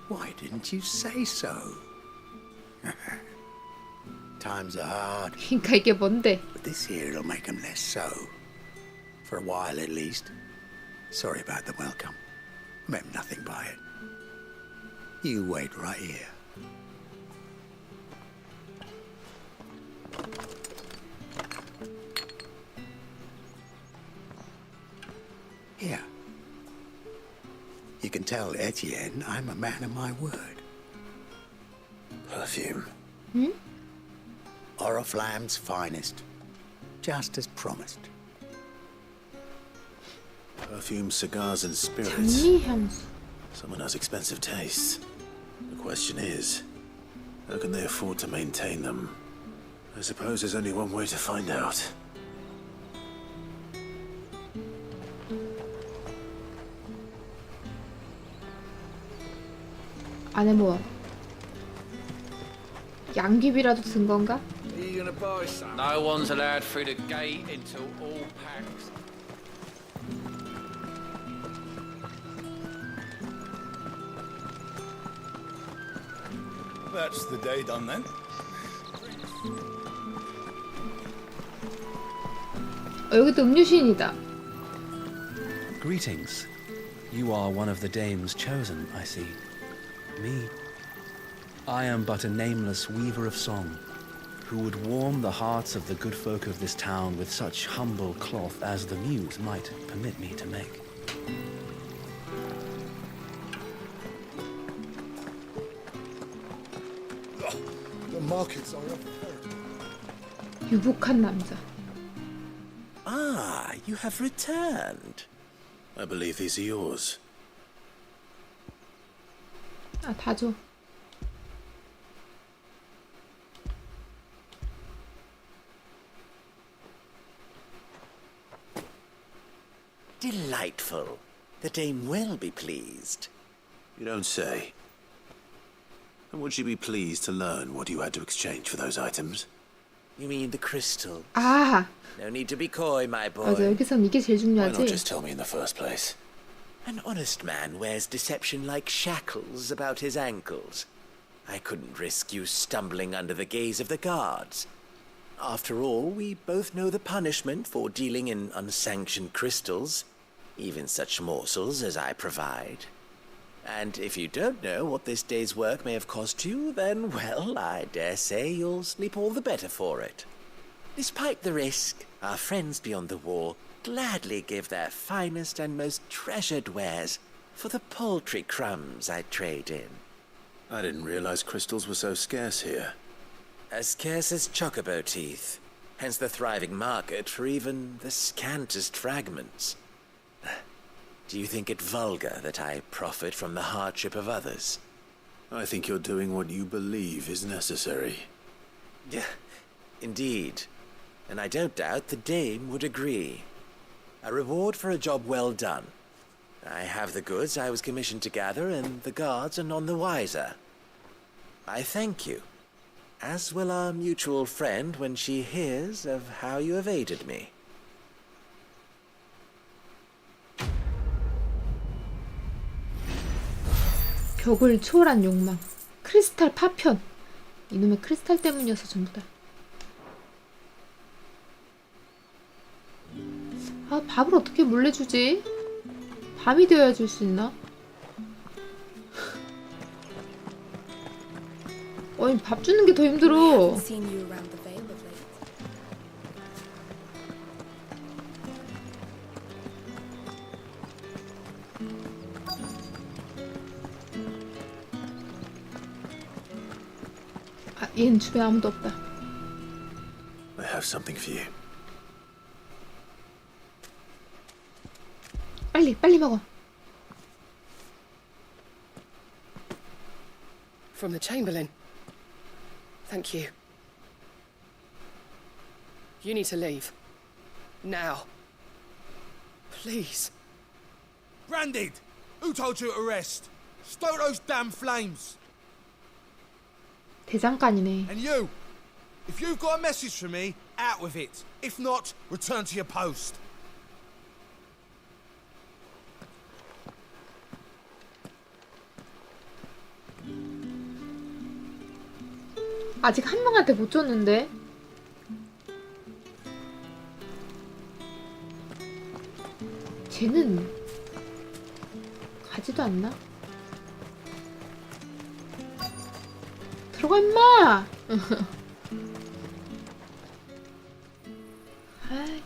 Why didn't you say so? Times are hard. 그러니까 이게 뭔데? But this here'll make them less so. For a while at least. Sorry about the welcome. Meant nothing by it. You wait right here. Here. You can tell Etienne I'm a man of my word. Perfume. Hmm? Oriflamme's finest. Just as promised. Perfume, cigars, and spirits. 장미향수. Someone has expensive tastes. The question is, how can they afford to maintain them? I suppose there's only one way to find out. 안에 뭐 양귀비라도 든 건가? Are you gonna buy some? No one's allowed through the gate until all packs. That's the day done then. 여기도 음료신이다. Greetings. You are one of the dames chosen, I see. Me? I am but a nameless weaver of song, who would warm the hearts of the good folk of this town with such humble cloth as the muse might permit me to make. The markets are up. 유복한 남자. You have returned. I believe these are yours. 아, 다 줘. Delightful. The dame will be pleased. You don't say. And would she be pleased to learn what you had to exchange for those items? You mean the crystal? 아, No need to be coy, my boy. 맞아. 여기선 이게 제일 Why not 중요하지. just tell me in the first place? An honest man wears deception like shackles about his ankles. I couldn't risk you stumbling under the gaze of the guards. After all, we both know the punishment for dealing in unsanctioned crystals, even such morsels as I provide. And if you don't know what this day's work may have cost you, then, well, I dare say you'll sleep all the better for it. Despite the risk, our friends beyond the wall gladly give their finest and most treasured wares for the paltry crumbs I trade in. I didn't realize crystals were so scarce here. As scarce as chocobo teeth, hence the thriving market for even the scantest fragments. Do you think it vulgar that I profit from the hardship of others? I think you're doing what you believe is necessary. Yeah, indeed. And I don't doubt the dame would agree. A reward for a job well done. I have the goods I was commissioned to gather, and the guards are none the wiser. I thank you, as will our mutual friend when she hears of how you have aided me. 벽을 초월한 욕망. 크리스탈 파편. 이놈의 크리스탈 때문이어서 전부 다. 아, 밥을 어떻게 몰래 주지? 밤이 되어야 줄 수 있나? 어이, 밥 주는 게 더 힘들어. 아, 얘는 주변에 아무도 없다. I have something for you. 빨리 먹어. From the Chamberlain. Thank you. You need to leave. Now. Please. Branded! Who told you to rest? Stoke those damn flames! 대장간이네. And you! If you've got a message for me, out with it. If not, return to your post. 아직 한 명한테 못 줬는데. 쟤는 가지도 않나? 들어가 임마! 아이,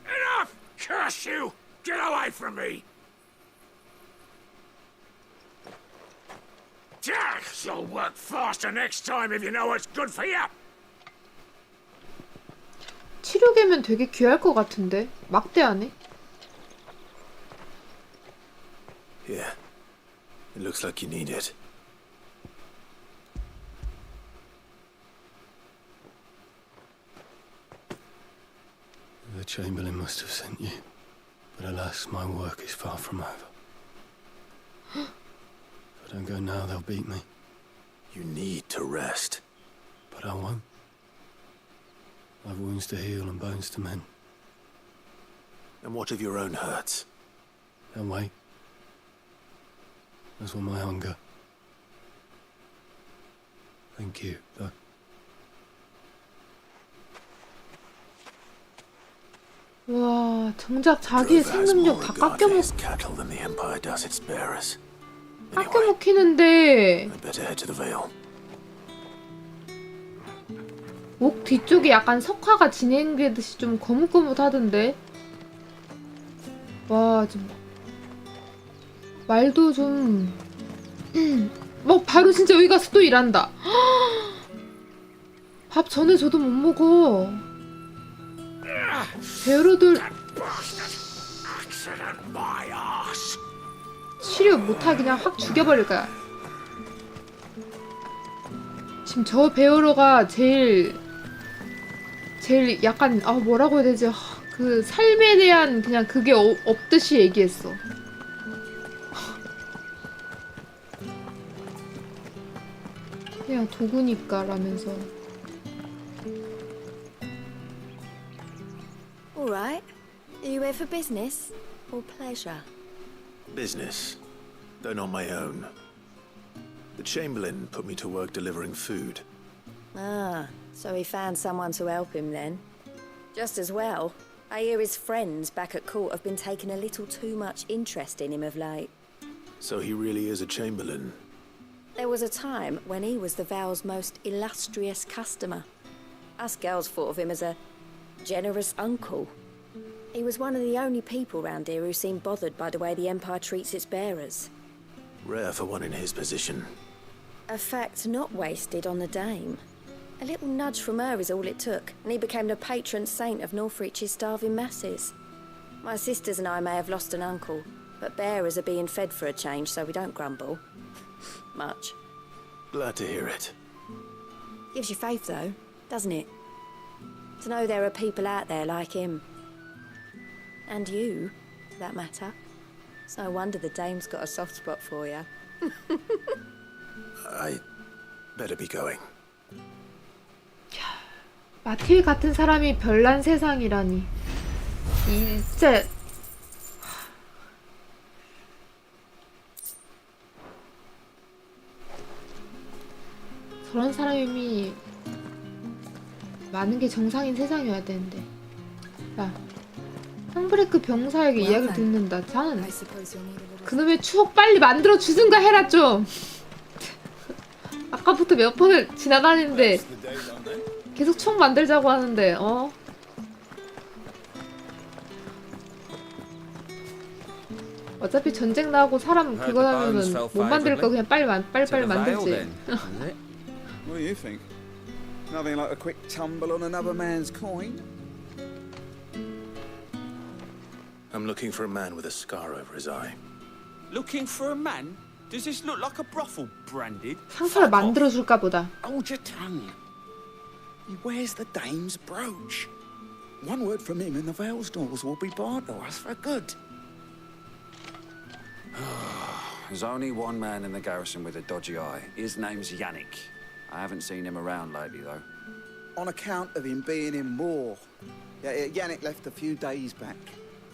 Enough! Curse you! Get away from me! You'll work faster next time if you know what's good for you. 치료계면 되게 귀할 것 같은데 막대하네. Yeah. It looks like you need it. The Chamberlain must have sent you. But alas, my work is far from over. If I don't go now, they'll beat me. You need to rest. But I won't. I've wounds to heal and bones to mend. And what of your own hurts? They'll wait. As will my hunger. Thank you, though. 와, 정작 자기의 생명력 다 깎여먹... cattle than the Empire does its bearers. 깎여먹히는데 I'd better head to the Vale. 목 뒤쪽에 약간 석화가 진행되듯이 좀 거뭇거뭇하던데. 와, 좀 말도 좀 뭐 바로 진짜 여기 가서 또 일한다. 밥 전에 줘도 못 먹어. 배우로들 Accident my ass. 치료 못하 그냥 확 죽여버릴 거야. 지금 저 배우로가 제일 약간 뭐라고 해야 되지? 그 삶에 대한 그냥 그게 없듯이 얘기했어. 그냥 도구니까 라면서. All right. Are you here for business or pleasure? Business, though not my own. The Chamberlain put me to work delivering food. Ah, so he found someone to help him then. Just as well. I hear his friends back at court have been taking a little too much interest in him of late. So he really is a Chamberlain. There was a time when he was the Vale's most illustrious customer. Us girls thought of him as a generous uncle. He was one of the only people round here who seemed bothered by the way the Empire treats its bearers. Rare for one in his position. A fact not wasted on the dame. A little nudge from her is all it took, and he became the patron saint of Northreach's starving masses. My sisters and I may have lost an uncle, but bearers are being fed for a change, so we don't grumble. Much. Glad to hear it. Gives you faith, though, doesn't it? To know there are people out there like him. And you, for that matter. It's no wonder the dame's got a soft spot for you. I better be going. 마틸 같은 사람이 별난 세상이라니. 진짜 저런 사람이 많은 게 정상인 세상이어야 되는데. 야, 황브레이크 병사에게 이야기를 듣는다. 자는 그놈의 추억 빨리 만들어 주든가 해라 좀. 아까부터 몇 번을 지나다니는데 계속 총 만들자고 하는데 어차피 전쟁 나고 사람 그거 하면은 못 만들 거 그냥 빨리 만들지. What do you think? Nothing like a quick tumble on another man's coin? I'm looking for a man with a scar over his eye. Looking for a man? Does this look like a brothel branded? 상사를 만들어 줄까 보다. Hold your tongue. He wears the dame's brooch. One word from him and the Vale's doors will be barred to us for good. There's only one man in the garrison with a dodgy eye. His name's Yannick. I haven't seen him around lately, though. On account of him being in war. Yeah, Yannick left a few days back.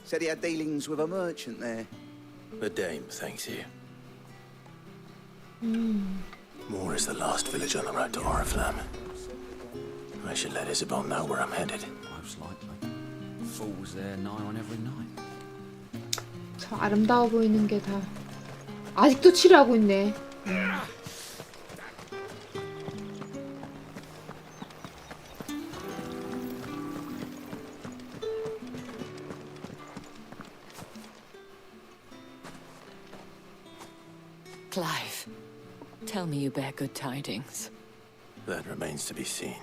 Said he had dealings with a merchant there. The dame thanks you. Moore is the last village on the road to Oriflamme. I should let Isabel know where I'm headed. Most likely. Falls there nigh on every night. 저 아름다워 보이는 게 다 아직도 치료하고 있네. Clive, tell me you bear good tidings. That remains to be seen.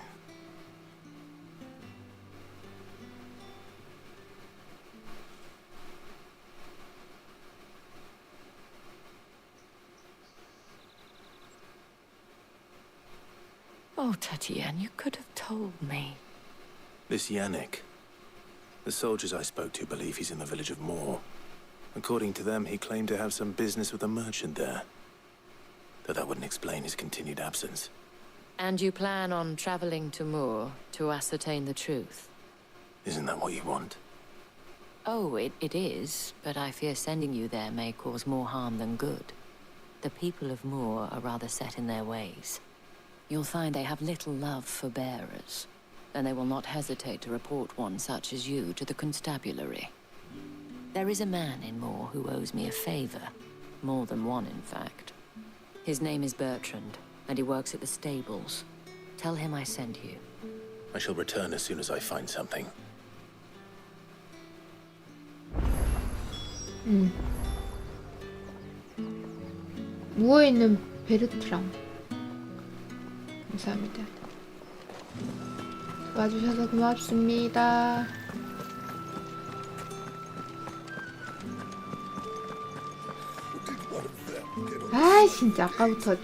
Oh, Tatiana, you could have told me. This Yannick. The soldiers I spoke to believe he's in the village of Moore. According to them, he claimed to have some business with a merchant there. Though that wouldn't explain his continued absence. And you plan on traveling to Moore to ascertain the truth? Isn't that what you want? Oh, it is, but I fear sending you there may cause more harm than good. The people of Moore are rather set in their ways. You'll find they have little love for bearers, and they will not hesitate to report one such as you to the constabulary. There is a man in Moore who owes me a favor. More than one, in fact. His name is Bertrand, and he works at the stables. Tell him I sent you. I shall return as soon as I find something. 무어에 있는 베르트랑 감사합니다. 도와주셔서 고맙습니다. 아 진짜 아까부터.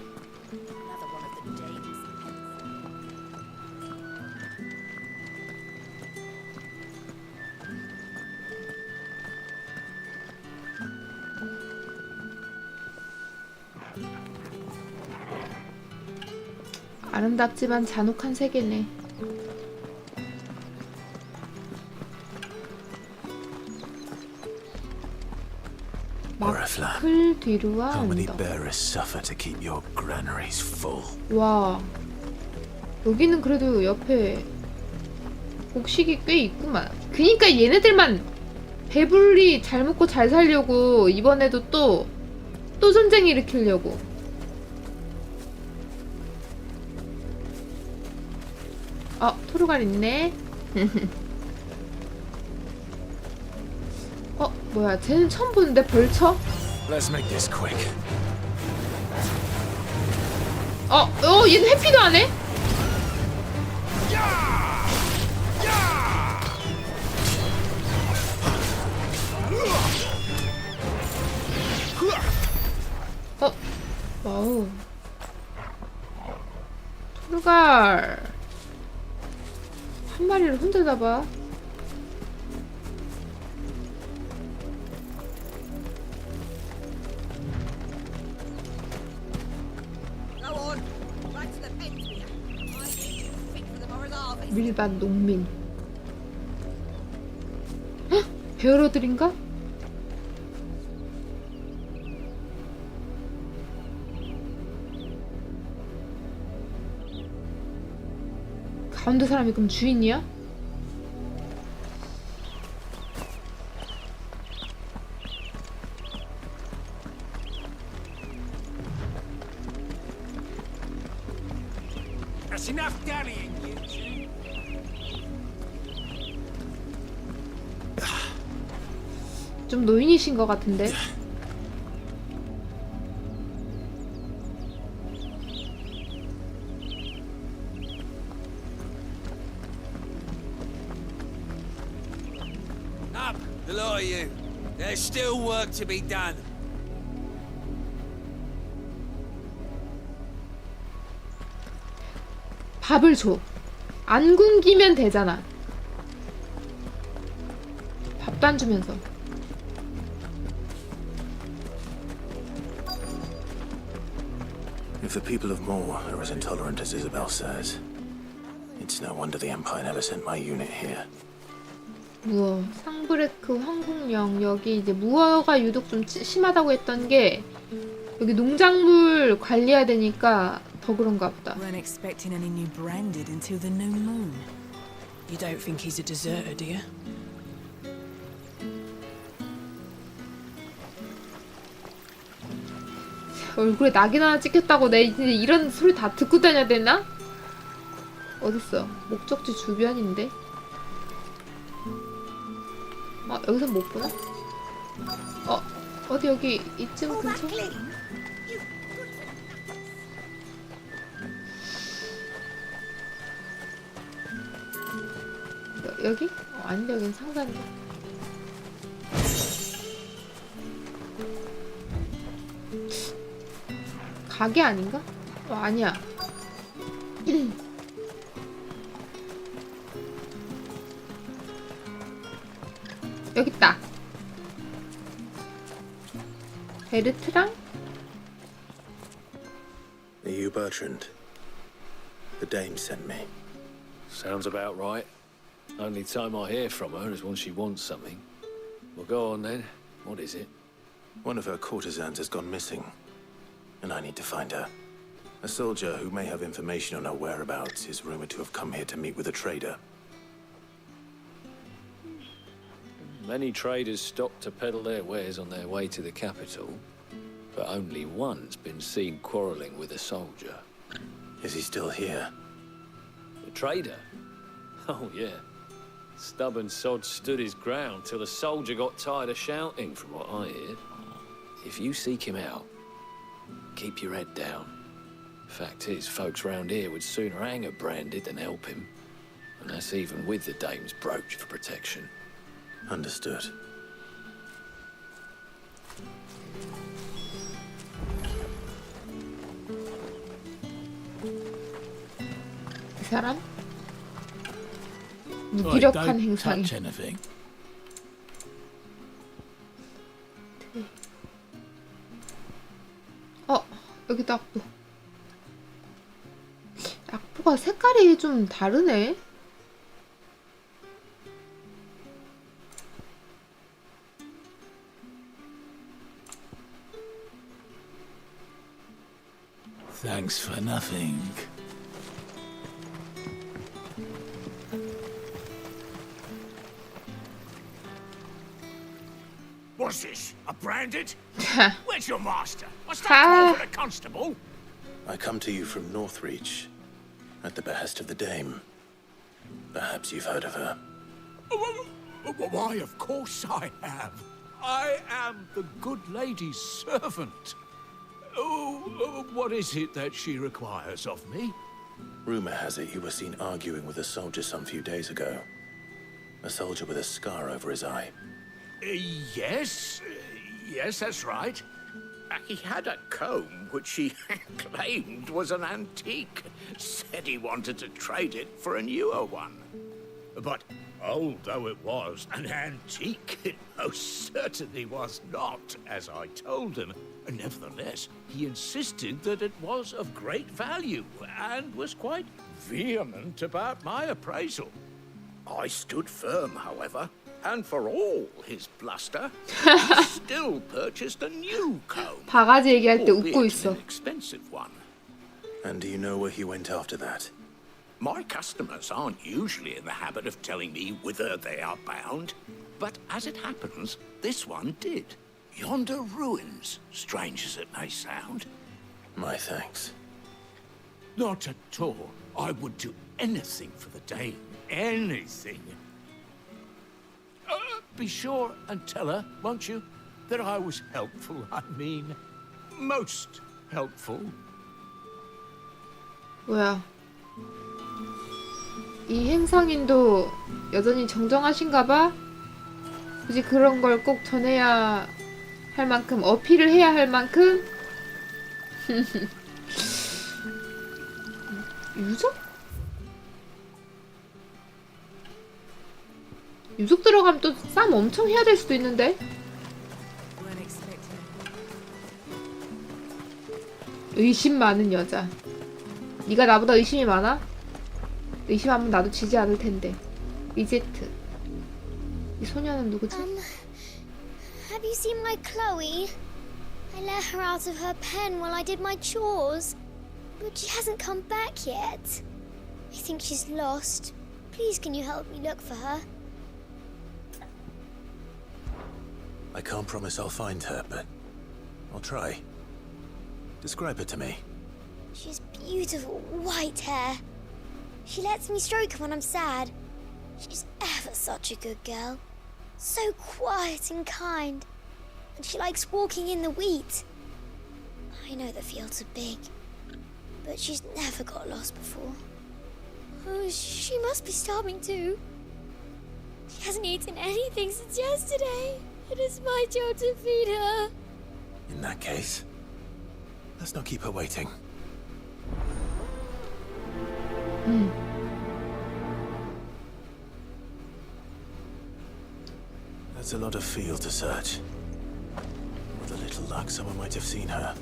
아름답지만 잔혹한 세계네. 막을 뒤로와 How many 언덕. bearers suffer to keep your granaries full? 와, 여기는 그래도 옆에 곡식이 꽤 있구만. 그니까 얘네들만 배불리 잘 먹고 잘 살려고 이번에도 또 전쟁 일으키려고. 토르갈 있네. 뭐야, 쟤는 처음 보는데 벌쳐? Let's make this quick. 얘는 회피도 안 해? 와우. 토르갈 한 마리를 혼자 잡아. 밀반 농민. 헉? 베어러들인가? 가운데 사람이 그럼 주인이야? That's enough dallying, you two. 좀 노인이신 것 같은데. Up, the lot of you. There's still work to be done. 밥을 줘. 안 굶기면 되잖아. 밥도 안 주면서. If the people of Moor are as intolerant as Isabel says, it's no wonder the Empire never sent my unit here. 무어, 상브레크, 황궁령. 여기 이제 무어가 유독 좀 심하다고 했던 게 여기 농작물 관리해야 되니까 더 그런가 보다. Weren't expecting any new branded until the new moon. You don't think he's a deserter, do you? 얼굴에 낙인 하나 찍혔다고 내 이제 이런 소리 다 듣고 다녀야 되나? 어딨어? 목적지 주변인데? 여기서 못 보나? 어디 여기 이쯤 근처? 여기? 아닌데 여긴 상자인데. 가게 아닌가? 아니야. 여기 있다. 베르트랑? Are you Bertrand? The dame sent me. Sounds about right. Only time I hear from her is when she wants something. Well, go on then. What is it? One of her courtesans has gone missing, and I need to find her. A soldier who may have information on her whereabouts is rumored to have come here to meet with a trader. Many traders stop to peddle their wares on their way to the capital, but only one's been seen quarrelling with a soldier. Is he still here? The trader? Oh, yeah. Stubborn sod stood his ground till the soldier got tired of shouting, from what I hear. If you seek him out, keep your head down. Fact is, folks round here would sooner hang a branded than help him. And that's even with the dame's brooch for protection. Understood. 사람? 무기력한 행상이. 여기도 악보. 악보가 색깔이 좀 다르네. Thanks for nothing. What's this? A branded? Where's your master? What's that call for the constable? I come to you from Northreach, at the behest of the dame. Perhaps you've heard of her. Why, of course I have. I am the good lady's servant. What is it that she requires of me? Rumor has it you were seen arguing with a soldier some few days ago. A soldier with a scar over his eye. Yes, that's right. He had a comb which he claimed was an antique. Said he wanted to trade it for a newer one. But old though it was, an antique it most certainly was not, as I told him. Nevertheless, he insisted that it was of great value and was quite vehement about my appraisal. I stood firm, however, and for all his bluster, he still purchased a new comb. 바가지 얘기할 때 웃고 있어. An expensive one. And do you know where he went after that? My customers aren't usually in the habit of telling me whither they are bound, but as it happens, this one did. Yonder ruins, strange as it may sound. My thanks. Not at all. I would do anything for the dame. Anything. Be sure and tell her, won't you, that I was helpful. I mean, most helpful. 뭐야? 이 행상인도 여전히 정정하신가봐? 굳이 그런 걸 꼭 전해야 할 만큼, 어필을 해야 할 만큼? 유적? 유적 들어가면 또 싸움 엄청 해야 될 수도 있는데? 의심 많은 여자. 네가 나보다 의심이 많아? 의심하면 나도 지지 않을 텐데. 리제트. 이 소녀는 누구지? Have you seen my Chloe? I let her out of her pen while I did my chores, but she hasn't come back yet. I think she's lost. Please, can you help me look for her? I can't promise I'll find her, but I'll try. Describe her to me. She has beautiful white hair. She lets me stroke her when I'm sad. She's ever such a good girl. So quiet and kind. And she likes walking in the wheat. I know the fields are big, but she's never got lost before. Oh, she must be starving too. She hasn't eaten anything since yesterday. It is my job to feed her. In that case, let's not keep her waiting. That's a lot of field to search. With a little luck, someone might have seen her.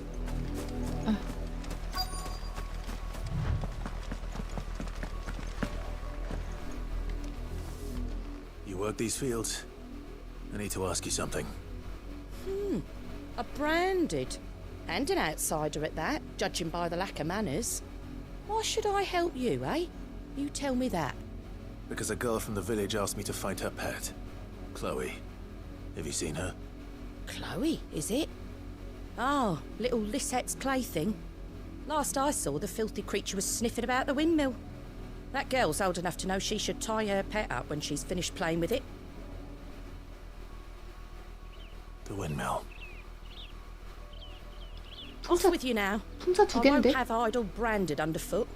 You work these fields? I need to ask you something. A branded. And an outsider at that, judging by the lack of manners. Why should I help you, eh? You tell me that. Because a girl from the village asked me to find her pet, Chloe. Have you seen her? Chloe, is it? Oh, little Lisette's plaything. Last I saw, the filthy creature was sniffing about the windmill. That girl's old enough to know she should tie her pet up when she's finished playing with it. The windmill. Off with you now. 풍차 두 I won't 갠데? have idle branded underfoot.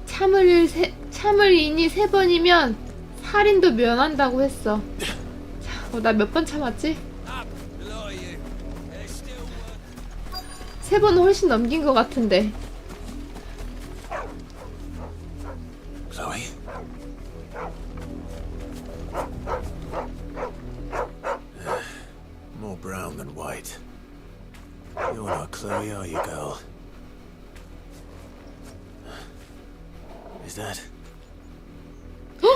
참을 인이 3번이면 살인도 면한다고 했어. 자, 나 몇 번 참았지? 3번은 훨씬 넘긴 것 같은데. Chloe? More brown than white. You're not Chloe, are you, girl? Is that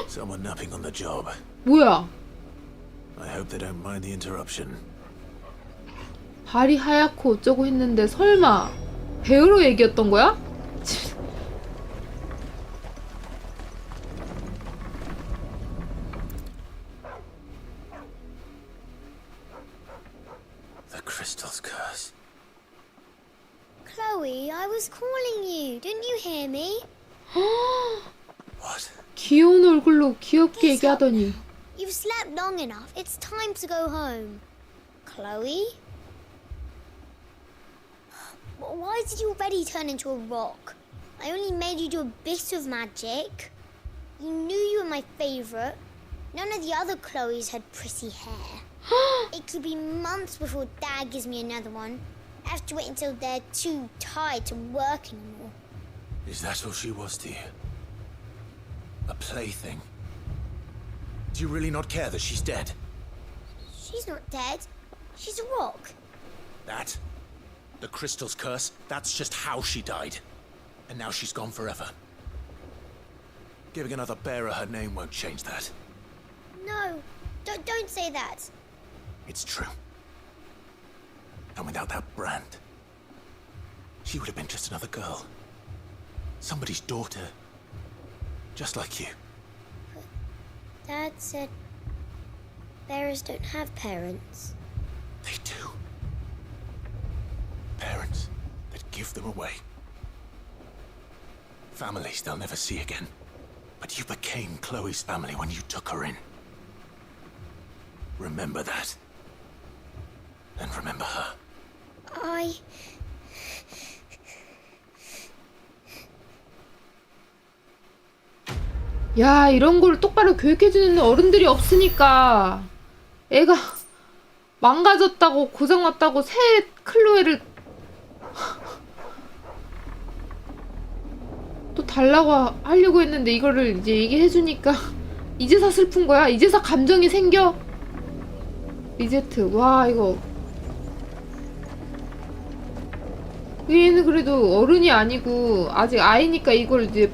someone napping on the job? 뭐야? I hope they don't mind the interruption. 발이 하얗고 어쩌고 했는데 설마 배우로 얘기였던 거야? The crystal's curse. Chloe, I was calling you. Didn't you hear me? What? 귀여운 얼굴로 귀엽게 얘기하더니. You've slept long enough. It's time to go home. Chloe? Why did you already turn into a rock? I only made you do a bit of magic. You knew you were my favorite. None of the other Chloes had pretty hair. It could be months before Dad gives me another one. I have to wait until they're too tired to work anymore. Is that all she was to you? A plaything? Do you really not care that she's dead? She's not dead. She's a rock. That? The crystal's curse? That's just how she died. And now she's gone forever. Giving another bearer her name won't change that. No, don't say that. It's true. And without that brand, she would have been just another girl. Somebody's daughter. Just like you. Dad said bearers don't have parents. They do. Parents that give them away. Families they'll never see again. But you became Chloe's family when you took her in. Remember that. And remember her. 야, 이런 걸 똑바로 교육해주는 어른들이 없으니까 애가 망가졌다고 고장났다고 새 클로에를 또 달라고 하려고 했는데 이거를 이제 얘기해주니까 이제서 슬픈 거야? 이제서 감정이 생겨? 리제트. 와, 이거 얘는 그래도 어른이 아니고 아직 아이니까 이걸 이제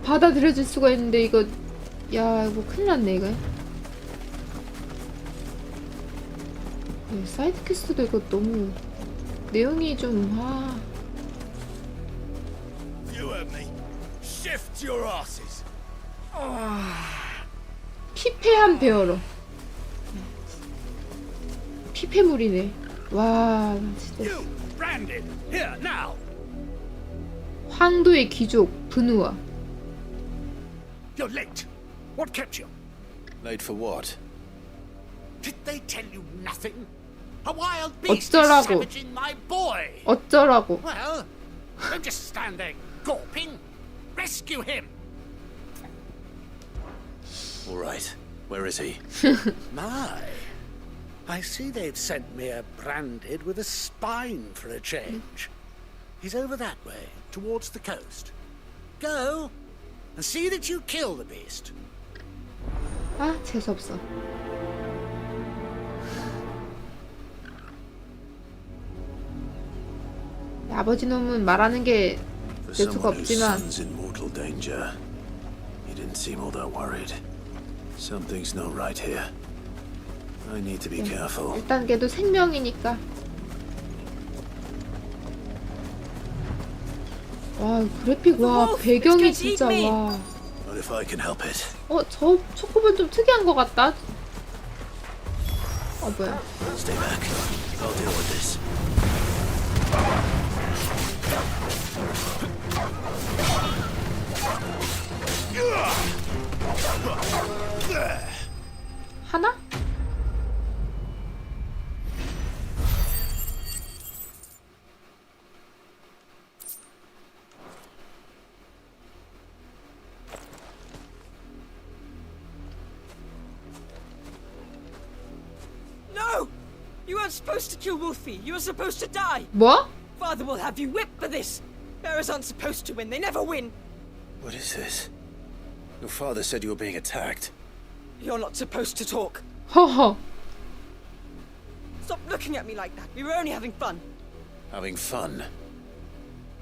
받아들여줄 수가 있는데 이거 야, 이거 큰일 났네 이거. 사이드 퀘스트도 이거 너무 내용이 좀 You heard me. Shift your asses. 피폐한 베어러. 피폐물이네. 와, 진짜. You branded here now. 황도의 귀족 분우와. You're late. What kept you? Late for what? Did they tell you nothing? A wild beast is 어쩌라고. savaging my boy. 어쩌라고. Well, don't just stand there gawping. Rescue him. All right. Where is he? My. I see they've sent me a branded with a spine for a change. He's over that way, towards the coast. Go and see that you kill the beast. 아, 재수없어. 아버지 놈은 말하는 게 For 재수가 someone whose 없지만 son's in mortal danger, he didn't seem all that worried. Something's not right here. I need to be careful. 일단 걔도 생명이니까. 와, 그래픽 와, 배경이 진짜 와. What if I can help it? 저 초코볼 좀 특이한 것 같다. 뭐야? Stay back. I'll deal with this. 하나? No! You weren't supposed to kill Wolfie. You were supposed to die. 뭐? Father will have you whipped for this. Bearers aren't supposed to win. They never win. What is this? Your father said you were being attacked. You're not supposed to talk. 허허. Stop looking at me like that. We were only having fun. Having fun?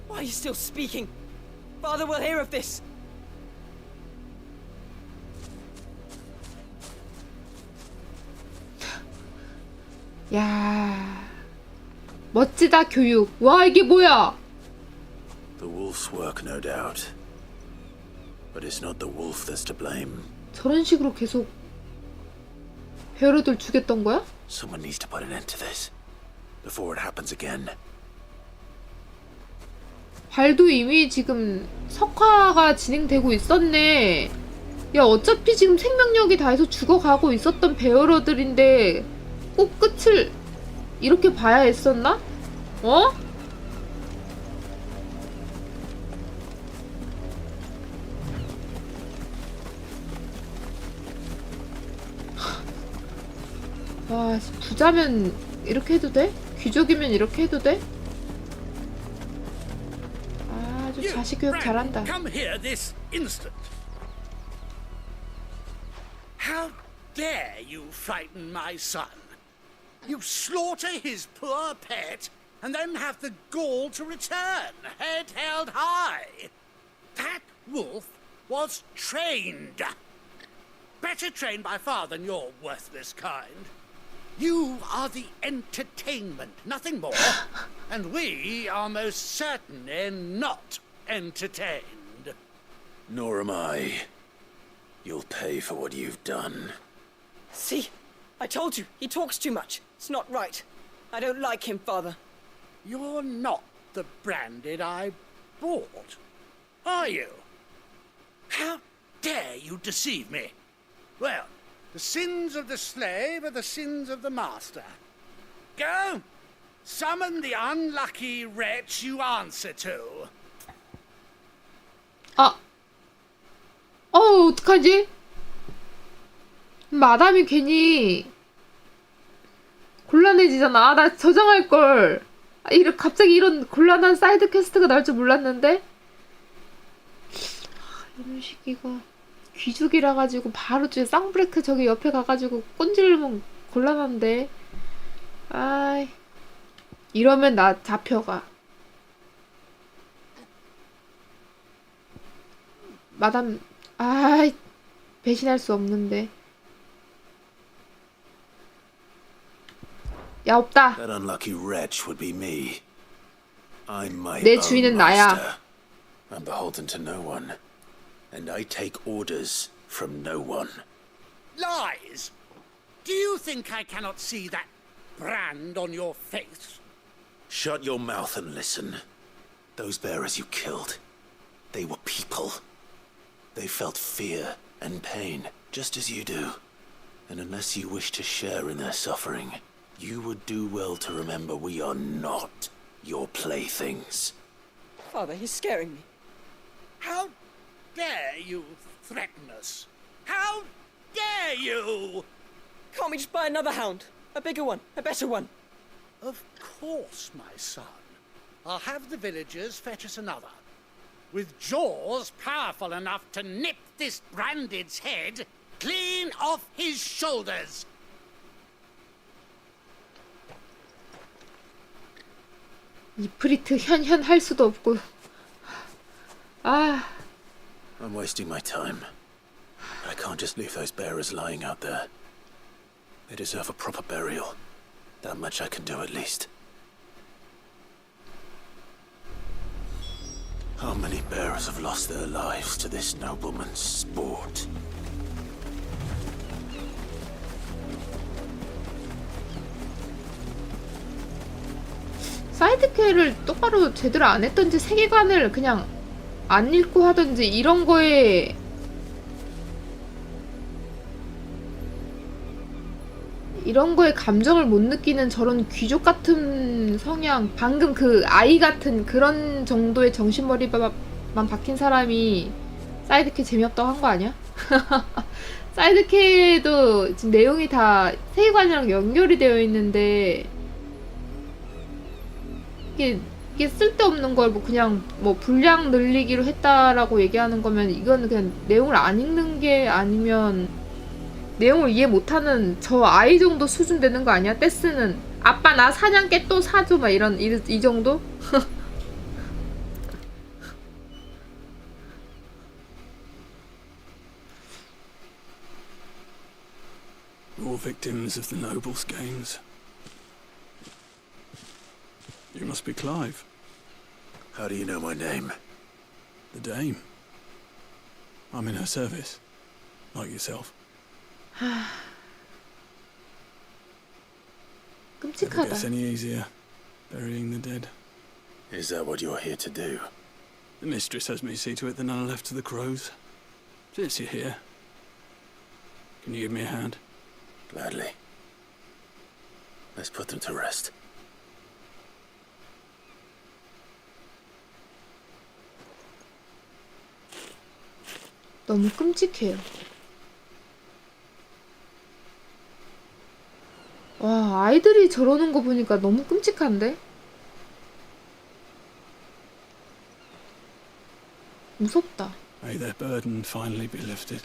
Why are you still speaking? Father will hear of this. 야, 멋지다 교육. 와, 이게 뭐야? The wolf's work, no doubt. But it's not the wolf that's to blame. 저런 식으로 계속 배우들 죽였던 거야? Someone needs to put an end to this before it happens again. 발도 이미 지금 석화가 진행되고 있었네. 야, 어차피 지금 생명력이 다해서 죽어가고 있었던 배우러들인데 꼭 끝을 이렇게 봐야 했었나? 어? 와, 부자면 이렇게 해도 돼? 귀족이면 이렇게 해도 돼? 아주 자식 교육 잘한다. Come here this instant. How dare you frighten my son? You slaughter his poor pet and then have the gall to return, head held high. That wolf was trained. Better trained by far than your worthless kind. You are the entertainment, nothing more. And we are most certainly not entertained. Nor am I. You'll pay for what you've done. See? I told you. He talks too much. It's not right. I don't like him, Father. You're not the branded I bought, are you? How dare you deceive me? Well, the sins of the slave are the sins of the master. Go! Summon the unlucky wretch you answer to. 아, 어떡하지? 마담이 괜히 곤란해지잖아. 아, 나 저장할걸. 아, 갑자기 이런 곤란한 사이드 퀘스트가 나올 줄 몰랐는데? 이런 식이가 귀족이라 가지고 바로 저 쌍브레이크 저기 옆에 가가지고 꼰질르면 곤란한데. 아이, 이러면 나 잡혀가. 마담, 아이, 배신할 수 없는데. 야, 없다. That unlucky wretch would be me. I'm my 내 own 주인은 master. 나야. I'm beholden to no one. And I take orders from no one. Lies! Do you think I cannot see that brand on your face? Shut your mouth and listen. Those bearers you killed, they were people. They felt fear and pain, just as you do. And unless you wish to share in their suffering, you would do well to remember we are not your playthings. Father, he's scaring me. How dare you threaten us? How dare you? Can't we just buy another hound? A bigger one, a better one. Of course, my son. I'll have the villagers fetch us another. With jaws powerful enough to nip this branded's head clean off his shoulders. 이프리트 현현 할 수도 없고. 아. I'm wasting my time. I can't just leave those bearers lying out there. They deserve a proper burial. That much I can do at least. How many bearers have lost their lives to this nobleman's sport? 사이드퀘를 똑바로 제대로 안 했던지 세계관을 그냥 안 읽고 하던지 이런 거에 감정을 못 느끼는 저런 귀족 같은 성향, 방금 그 아이 같은 그런 정도의 정신머리만 박힌 사람이 사이드퀘 재미없다고 한 거 아니야? 사이드캐도 지금 내용이 다 세계관이랑 연결이 되어 있는데 이게 쓸데없는 걸 뭐 그냥 뭐 분량 늘리기로 했다라고 얘기하는 거면 이거는 그냥 내용을 안 읽는 게 아니면 내용을 이해 못하는 저 아이 정도 수준 되는 거 아니야? 떼쓰는 아빠 나 사냥개 또 사줘 막 이 정도? All victims of the nobles' games. You must be Clive. How do you know my name? The Dame. I'm in her service. Like yourself. Never 끔찍하다. gets any easier, burying the dead. Is that what you're here to do? The mistress has me see to it that none are left to the crows. Since you're here, can you give me a hand? Gladly. Let's put them to rest. 너무 끔찍해요. 와, 아이들이 저러는 거 보니까 너무 끔찍한데? 무섭다. May their burden finally be lifted.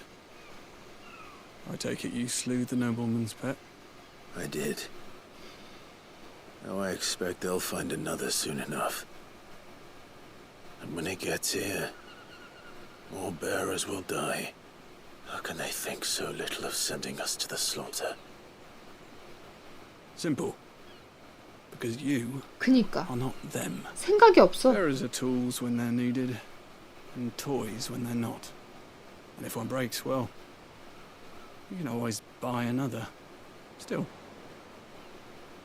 I take it you slew the nobleman's pet? I did. Now I expect they'll find another soon enough. And when it gets here, more bearers will die. How can they think so little of sending us to the slaughter? Simple. Because you 그니까. are not them. 생각이 없어. Bearers are tools when they're needed, and toys when they're not. And if one breaks, well, you can always buy another. Still,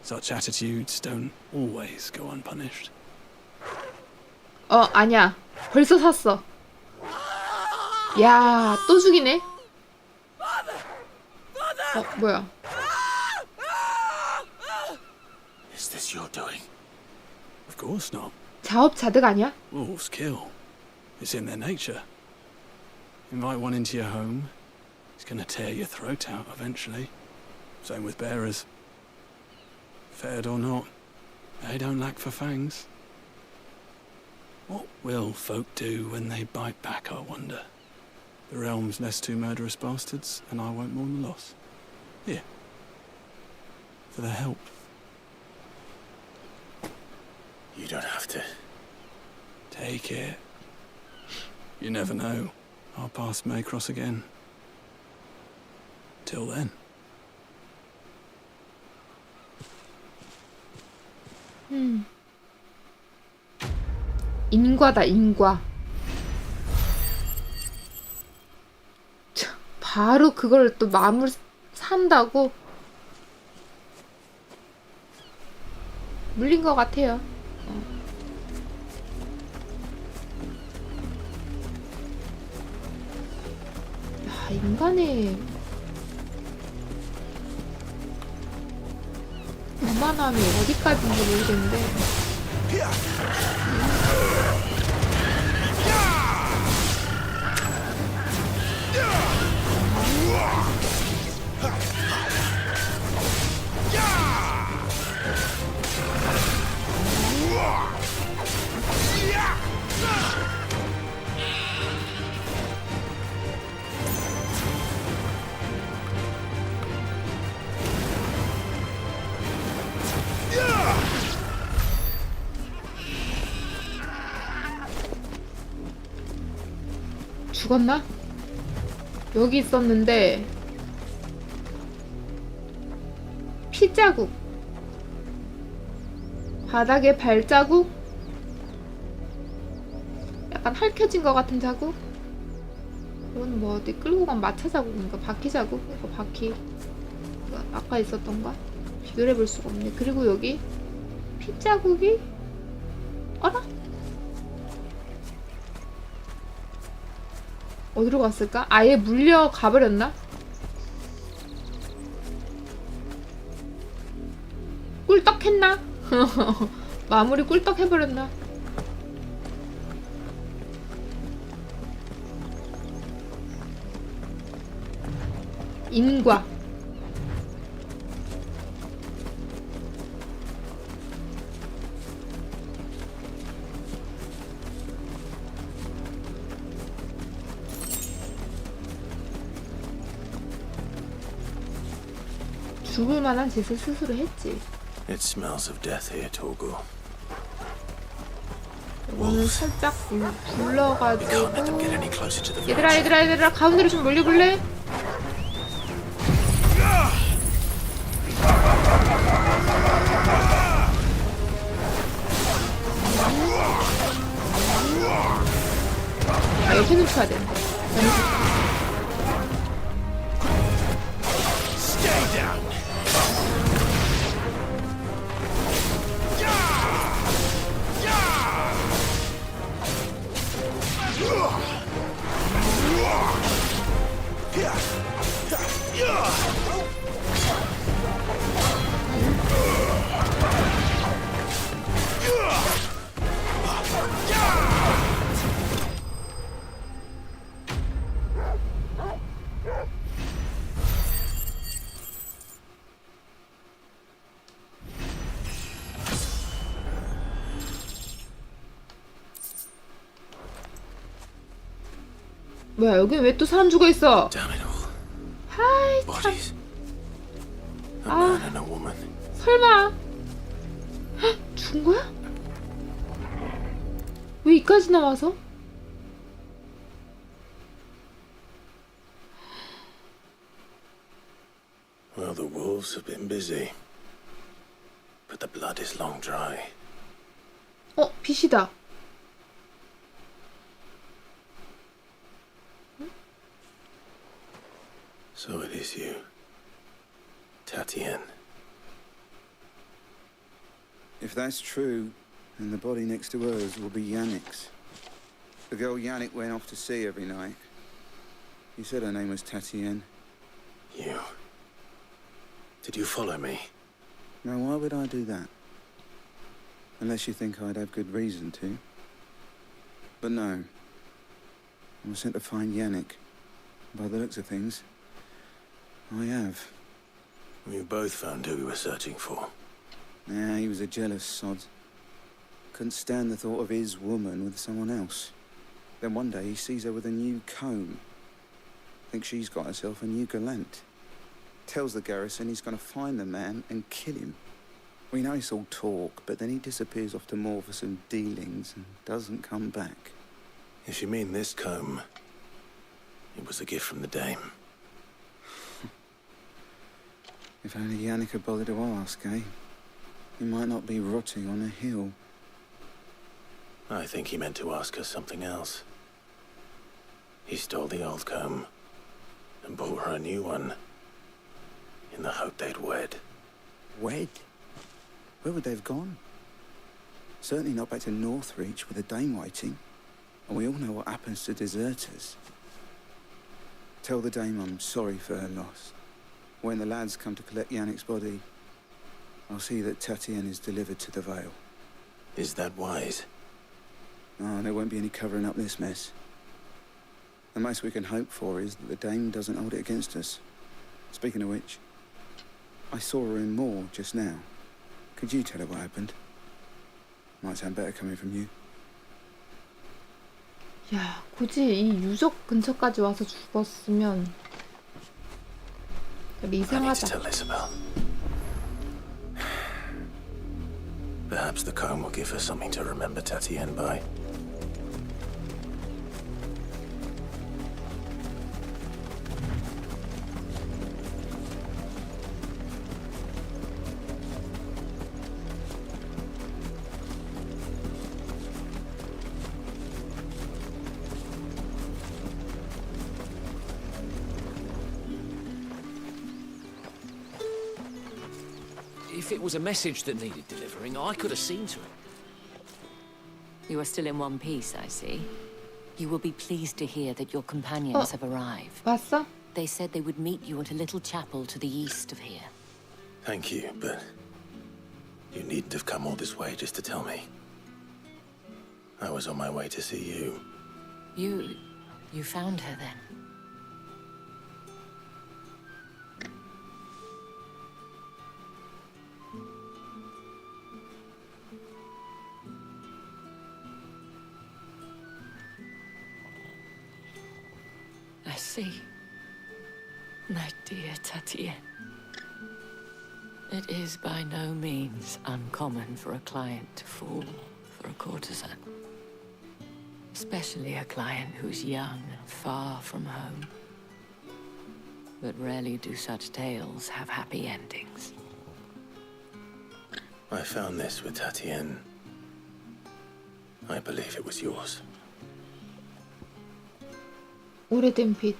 such attitudes don't always go unpunished. 아니야. 벌써 샀어. 야, 또 죽이네? 뭐야. Is this your doing? Of course not. 자업자득 아니야? Wolves kill. It's in their nature. Invite one into your home, he's gonna tear your throat out eventually. Same with bearers. Fed or not, they don't lack for fangs. What will folk do when they bite back, I wonder? The realm's less two murderous bastards, and I won't mourn the loss. Here. For their help. You don't have to. Take it. You never know. Our paths may cross again. Till then. 인과다, 인과. 참, 바로 그걸 또 마음을 산다고? 물린 것 같아요. 야, 인간의 오만함이 어디까지인지 모르겠는데. 죽었나? 여기 있었는데 피자국, 바닥에 발자국, 약간 핥혀진 것 같은 자국. 이건 뭐 어디 끌고 간 마차 자국인가? 바퀴 자국? 이거 바퀴. 이거 아까 있었던가? 비교를 해볼 수가 없네. 그리고 여기 피자국이 어라? 어디로 갔을까? 아예 물려 가버렸나? 꿀떡 했나? 마무리 꿀떡 해버렸나? 인과. 죽을 만한 짓을 스스로 했지. It smells of death here, Torgal. 오늘 살짝 불러가지고. Can't let them get any closer to the 얘들아 가운데로 좀 몰려볼래? 아, 옆에 놓쳐야 돼. Stay down. 뭐야, 여기 왜 또 사람 죽어 있어? 하이 참. 아, 설마 헉, 죽은 거야? 왜 이까지 나와서? Well, the wolves have been busy, but the blood is long dry. 빛이다. So it is you, Tatienne. If that's true, then the body next to hers will be Yannick's. The girl Yannick went off to see every night. You said her name was Tatienne. You. Did you follow me? Now, why would I do that? Unless you think I'd have good reason to. But no. I was sent to find Yannick. By the looks of things, I have. We both found who we were searching for. Yeah, he was a jealous sod. Couldn't stand the thought of his woman with someone else. Then one day he sees her with a new comb. Thinks she's got herself a new gallant. Tells the garrison he's going to find the man and kill him. We know it's all talk, but then he disappears off to Moor for some dealings and doesn't come back. If you mean this comb, it was a gift from the dame. If only Yannick had bothered to ask, eh? He might not be rotting on a hill. I think he meant to ask us something else. He stole the old comb and bought her a new one in the hope they'd wed. Wed? Where would they have gone? Certainly not back to Northreach with a dame waiting. And we all know what happens to deserters. Tell the dame I'm sorry for her loss. When the lads come to collect Yannick's body, I'll see that Tatienne is delivered to the Vale. Is that wise? Oh, there won't be any covering up this mess. The most we can hope for is that the dame doesn't hold it against us. Speaking of which, I saw her in Moor just now. Could you tell her what happened? Might sound better coming from you. 야, 굳이 이 유적 근처까지 와서 죽었으면 이상하다. Tell Isabel. Perhaps the comb will give her something to remember Tatienne by. If it was a message that needed delivering, I could have seen to it. You are still in one piece, I see. You will be pleased to hear that your companions have arrived. 봤어? They said they would meet you at a little chapel to the east of here. Thank you, but you needn't have come all this way just to tell me. I was on my way to see you. You found her then? see. My dear Tatienne. It is by no means uncommon for a client to fall for a courtesan. Especially a client who's young and far from home. But rarely do such tales have happy endings. I found this with Tatienne. I believe it was yours. 오래된 빛.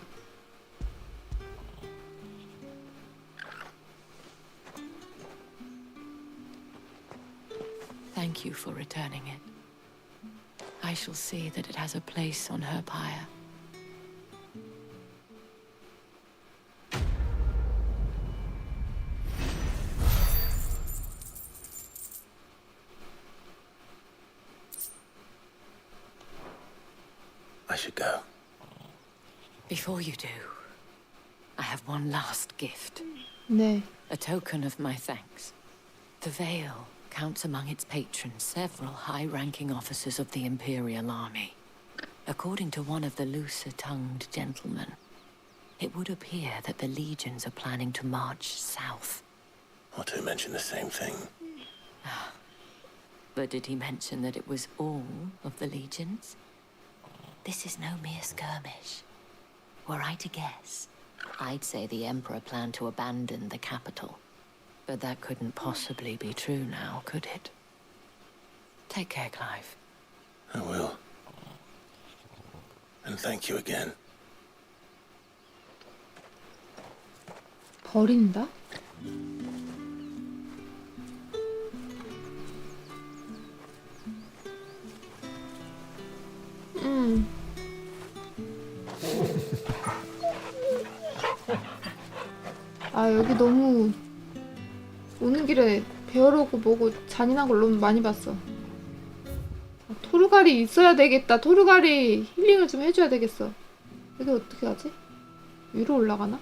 Thank you for returning it. I shall see that it has a place on her pyre. I should go. Before you do, I have one last gift. 네. A token of my thanks. The Veil counts among its patrons several high-ranking officers of the Imperial Army. According to one of the looser-tongued gentlemen, it would appear that the legions are planning to march south. Or to mention the same thing. But did he mention that it was all of the legions? This is no mere skirmish. Were I to guess, I'd say the Emperor planned to abandon the capital. But that couldn't possibly be true now, could it? Take care, Clive. I will. And thank you again. 버린다? 아, 여기 너무 오는 길에 배어로고 뭐고 잔인한 걸 너무 많이 봤어. 아, 토르갈이 있어야 되겠다. 토르갈이 힐링을 좀 해줘야 되겠어. 여기 어떻게 하지? 위로 올라가나?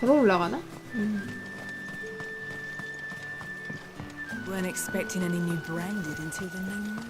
걸어 올라가나? Weren't expecting any new branded until the new moon.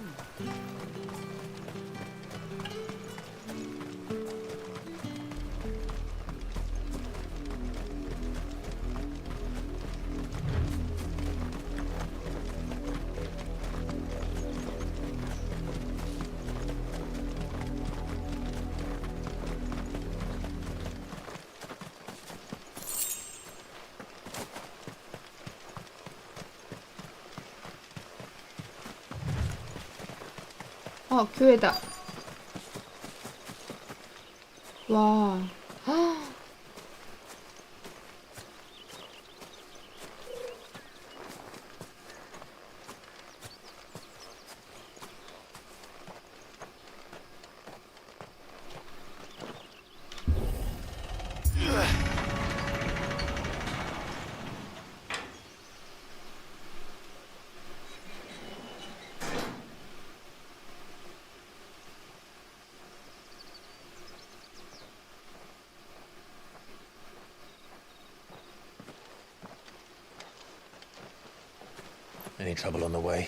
교회다. 와. Any trouble on the way?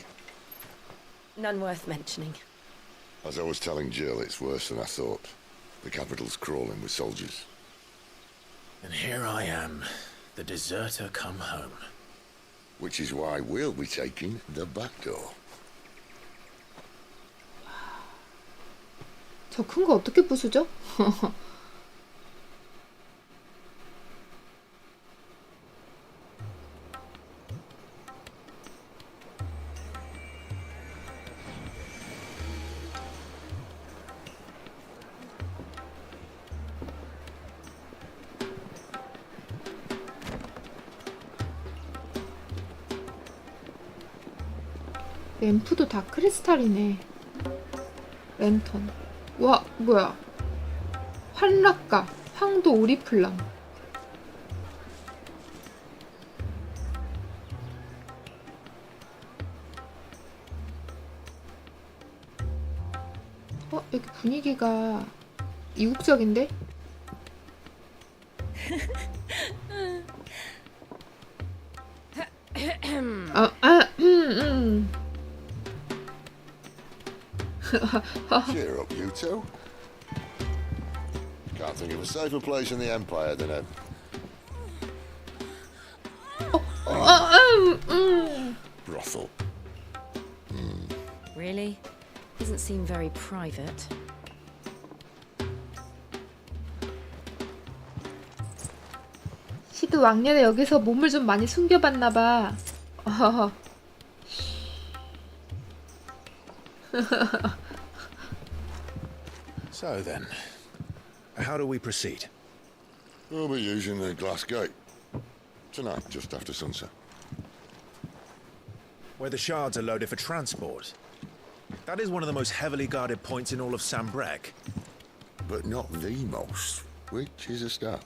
None worth mentioning. As I was telling Jill, it's worse than I thought. The capital's crawling with soldiers. And here I am, the deserter come home. Which is why we'll be taking the back door. 저 큰 거 어떻게 부수죠? 램프도 다 크리스탈이네. 랜턴. 와, 뭐야. 환락가, 황도 오리플랑. 여기 분위기가 이국적인데? Cheer up, you two. Can't think of a safer place in the Empire than a... brothel. Really? Doesn't seem very private. 시드 왕년에 여기서 몸을 좀 많이 숨겨봤나봐. So then, how do we proceed? We'll be using the glass gate. Tonight, just after sunset. Where the shards are loaded for transport. That is one of the most heavily guarded points in all of Sambrec. But not the most, which is a start.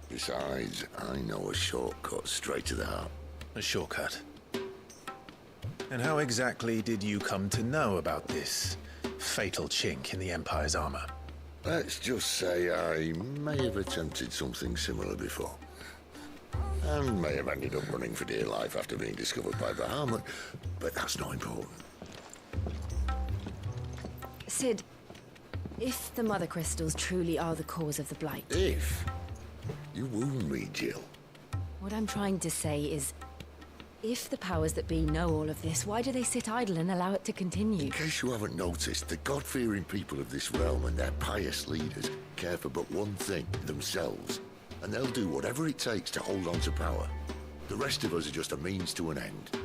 Besides, I know a shortcut straight to the heart. A shortcut? And how exactly did you come to know about this fatal chink in the Empire's armor? Let's just say I may have attempted something similar before. And may have ended up running for dear life after being discovered by Bahamut, but that's not important. Sid, if the Mother Crystals truly are the cause of the Blight... If? You wound me, Jill. What I'm trying to say is, if the powers that be know all of this, why do they sit idle and allow it to continue? In case you haven't noticed, the God-fearing people of this realm and their pious leaders care for but one thing, themselves. And they'll do whatever it takes to hold on to power. The rest of us are just a means to an end.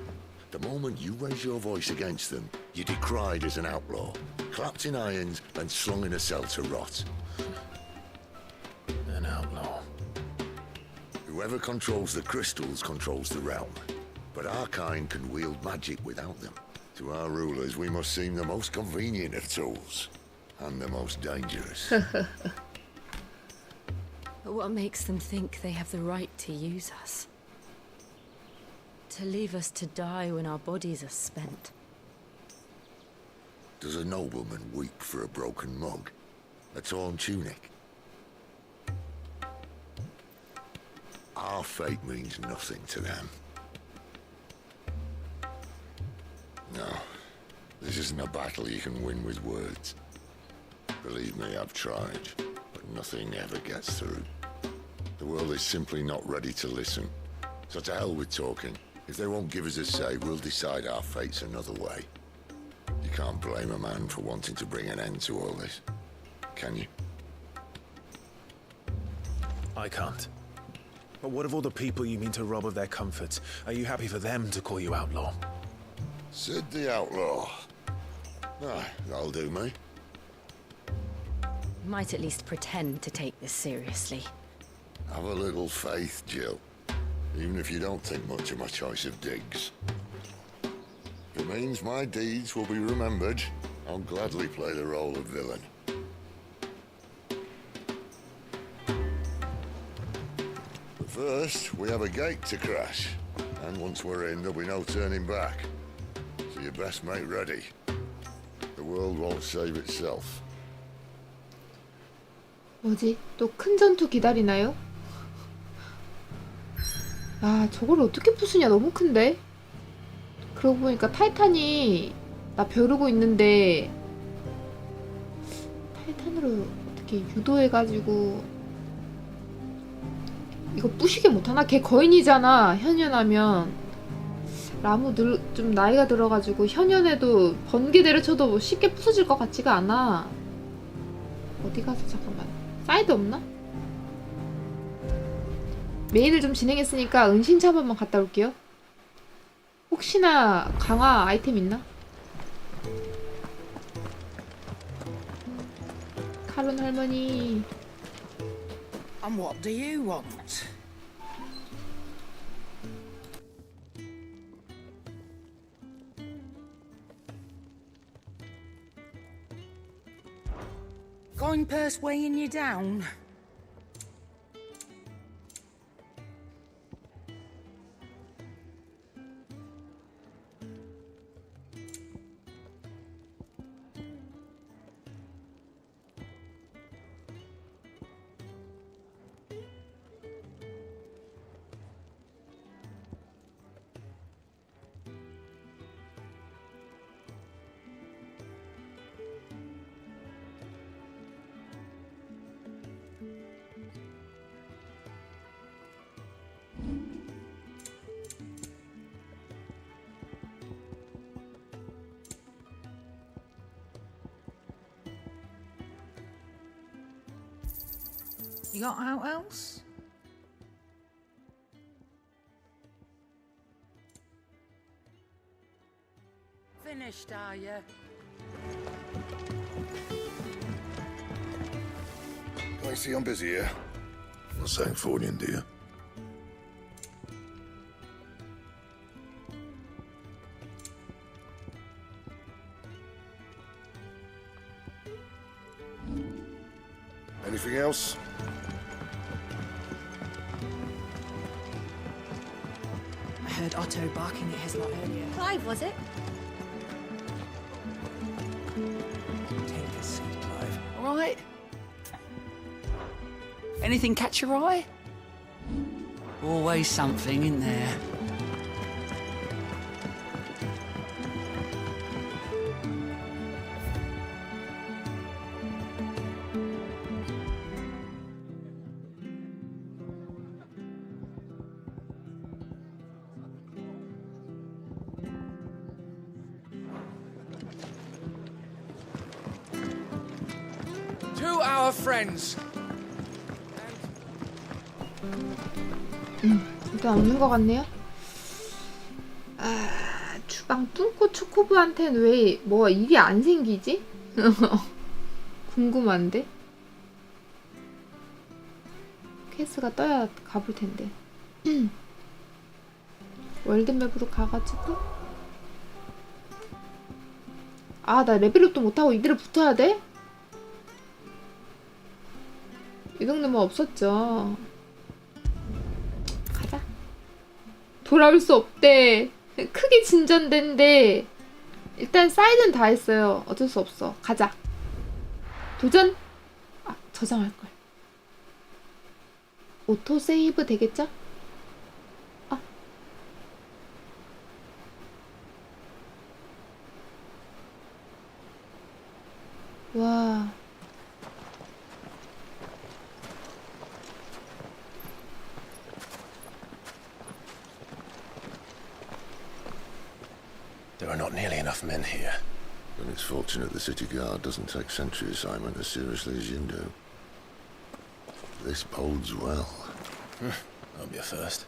The moment you raise your voice against them, you're decried as an outlaw, clapped in irons and slung in a cell to rot. An outlaw. Whoever controls the crystals controls the realm. But our kind can wield magic without them. To our rulers, we must seem the most convenient of tools. And the most dangerous. But what makes them think they have the right to use us? To leave us to die when our bodies are spent? Does a nobleman weep for a broken mug? A torn tunic? Our fate means nothing to them. No, this isn't a battle you can win with words. Believe me, I've tried, but nothing ever gets through. The world is simply not ready to listen. So to hell with talking. If they won't give us a say, we'll decide our fates another way. You can't blame a man for wanting to bring an end to all this, can you? I can't. But what of all the people you mean to rob of their comforts? Are you happy for them to call you outlaw? Sid the Outlaw. Ah, that'll do me. You might at least pretend to take this seriously. Have a little faith, Jill. Even if you don't think much of my choice of digs. If it means my deeds will be remembered, I'll gladly play the role of villain. But first, we have a gate to crash. And once we're in, there'll be no turning back. So you best make ready. The world won't save itself. 뭐지? 또 큰 전투 기다리나요? 아, 저걸 어떻게 부수냐? 너무 큰데? 그러고 보니까 타이탄이 나 벼르고 있는데 타이탄으로 어떻게 유도해가지고 이거 부시게 못하나? 걔 거인이잖아, 현연하면. 라무 좀 나이가 들어가지고 현연해도 번개대를 쳐도 뭐 쉽게 부서질 것 같지가 않아. 어디 가서 잠깐만. 사이드 없나? 메인을 좀 진행했으니까 은신처 한 번만 갔다 올게요. 혹시나 강화 아이템 있나? 카론 할머니. And what do you want? Coin purse weighing you down? You got out else? Finished, are you? I see I'm busy here. Not saying for you, do you? Anything else? I heard Otto barking at his lot earlier. Clive, was it? Take a seat, Clive. All right? Anything catch your eye? Always something, isn't there? To our friends. 일단 없는 것 같네요. 주방 뚫고 초코부한테는 왜 뭐 일이 안 생기지? 궁금한데. 퀘스트가 떠야 가볼 텐데. 월드맵으로 가가지고. 아, 나 레벨업도 못하고 이대로 붙어야 돼? 이 정도면 없었죠. 가자. 돌아올 수 없대. 크게 진전된대. 일단 사이드는 다 했어요. 어쩔 수 없어. 가자. 도전! 아, 저장할걸. 오토 세이브 되겠죠? 아. 와. There are not nearly enough men here. Then it's fortunate the city guard doesn't take sentry assignment as seriously as you do. This bodes well. Won't be a first.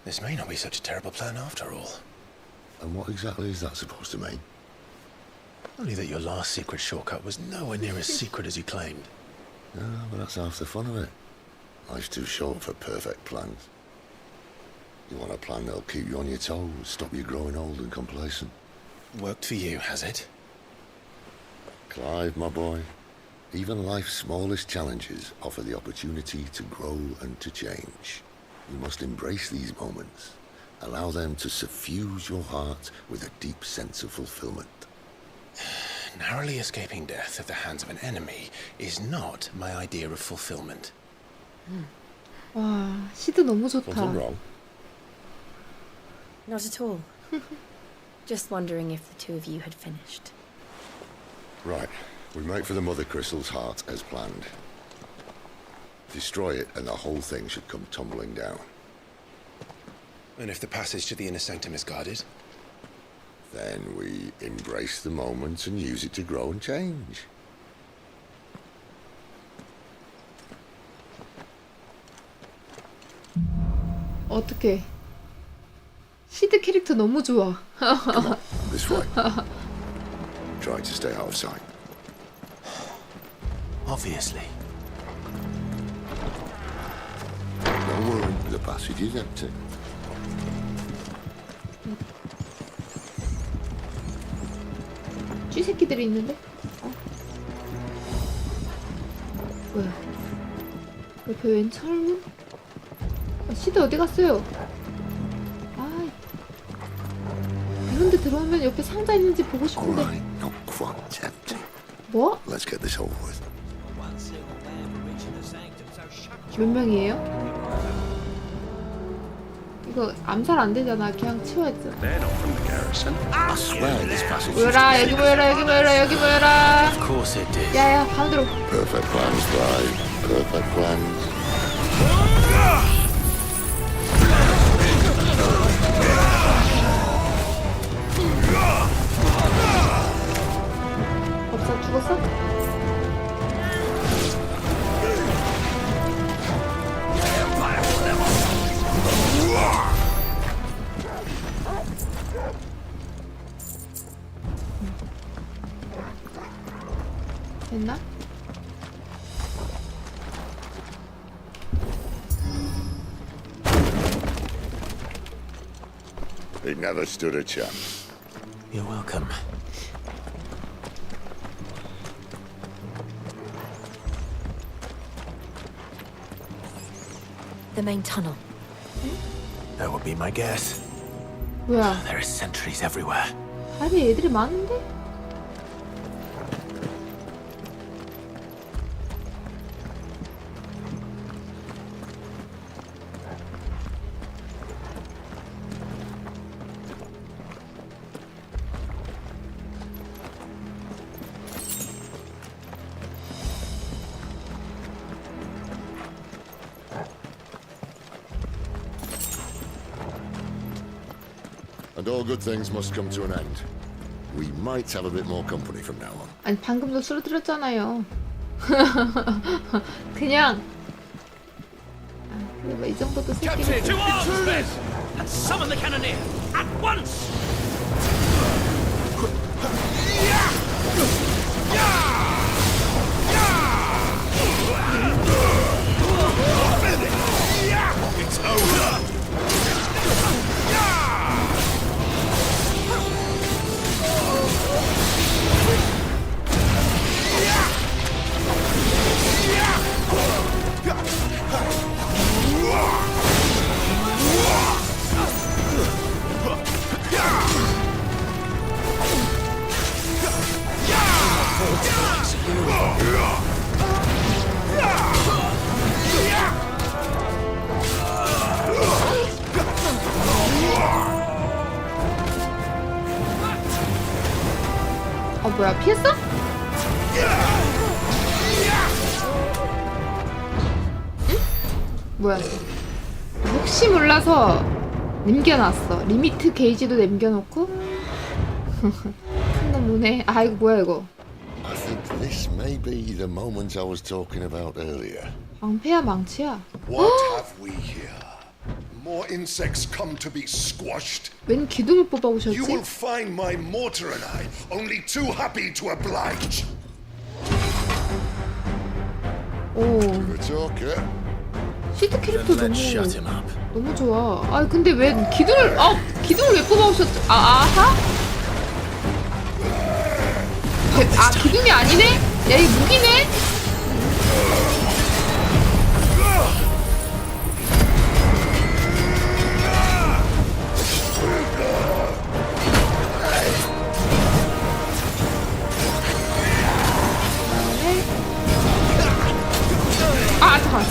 This may not be such a terrible plan after all. And what exactly is that supposed to mean? Only that your last secret shortcut was nowhere near as secret as you claimed. Yeah, but that's half the fun of it. Life's too short for perfect plans. You want a plan that'll keep you on your toes, stop you growing old and complacent. Worked for you, has it? Clive, my boy, even life's smallest challenges offer the opportunity to grow and to change. You must embrace these moments. Allow them to suffuse your heart with a deep sense of fulfillment. Narrowly escaping death at the hands of an enemy is not my idea of fulfillment. 와, 시드 너무 좋다. Something wrong? Not at all. Just wondering if the two of you had finished. Right. We make for the Mother Crystal's heart as planned. Destroy it and the whole thing should come tumbling down. And if the passage to the inner sanctum is guarded? Then we embrace the moment and use it to grow and change. 어떡해. 시드 캐릭터 너무 좋아. Come on, this way. Try to stay out of sight. Obviously. Don't worry, the passage is empty. 쥐새끼들이 있는데? 뭐야? 옆에 웬 철문? 시드 어디 갔어요? 아, 이런데 들어오면 옆에 상자 있는지 보고 싶은데. Not quite empty. 뭐? Let's get this over with. 몇 명이에요? 이거 암살 안 되잖아. 그냥 치워야죠. I swear this passage. 모여라, 여기 모여라, 여기 모여라, 여기 모여라. Of course it did. 야야, 가운데로. Perfect plans, Clive. Perfect plans. 법사 죽었어? 됐나? He never stood a chance. You're welcome. The main tunnel. That would be my guess. 뭐야? There are sentries everywhere. 아니 애들이 많은데? And all good things must come to an end. We might have a bit more company from now on. 아니 방금도 쓰러뜨렸잖아요. 그냥 근데 뭐 이 정도도 Captain, 새끼. to arms, men! And summon the cannoneer at once! It's over! 뭐야 피했어? 응? 뭐야 혹시 몰라서 남겨놨어. 리미트 게이지도 남겨놓고 큰놈 오네. 아 이거 뭐야 이거. I think this may be the moment I was talking about earlier. 방패야 망치야. What have we here? More insects come to be squashed. 웬 기둥을 뽑아오셨지? You will find my mortar and I only too happy to oblige. 오. 시트 캐릭터 너무 좋아. 아 근데 왜 기둥을 왜 뽑아오셨지? 아하? 아 기둥이 아니네? 야 이거 무기네? 아 잠깐만.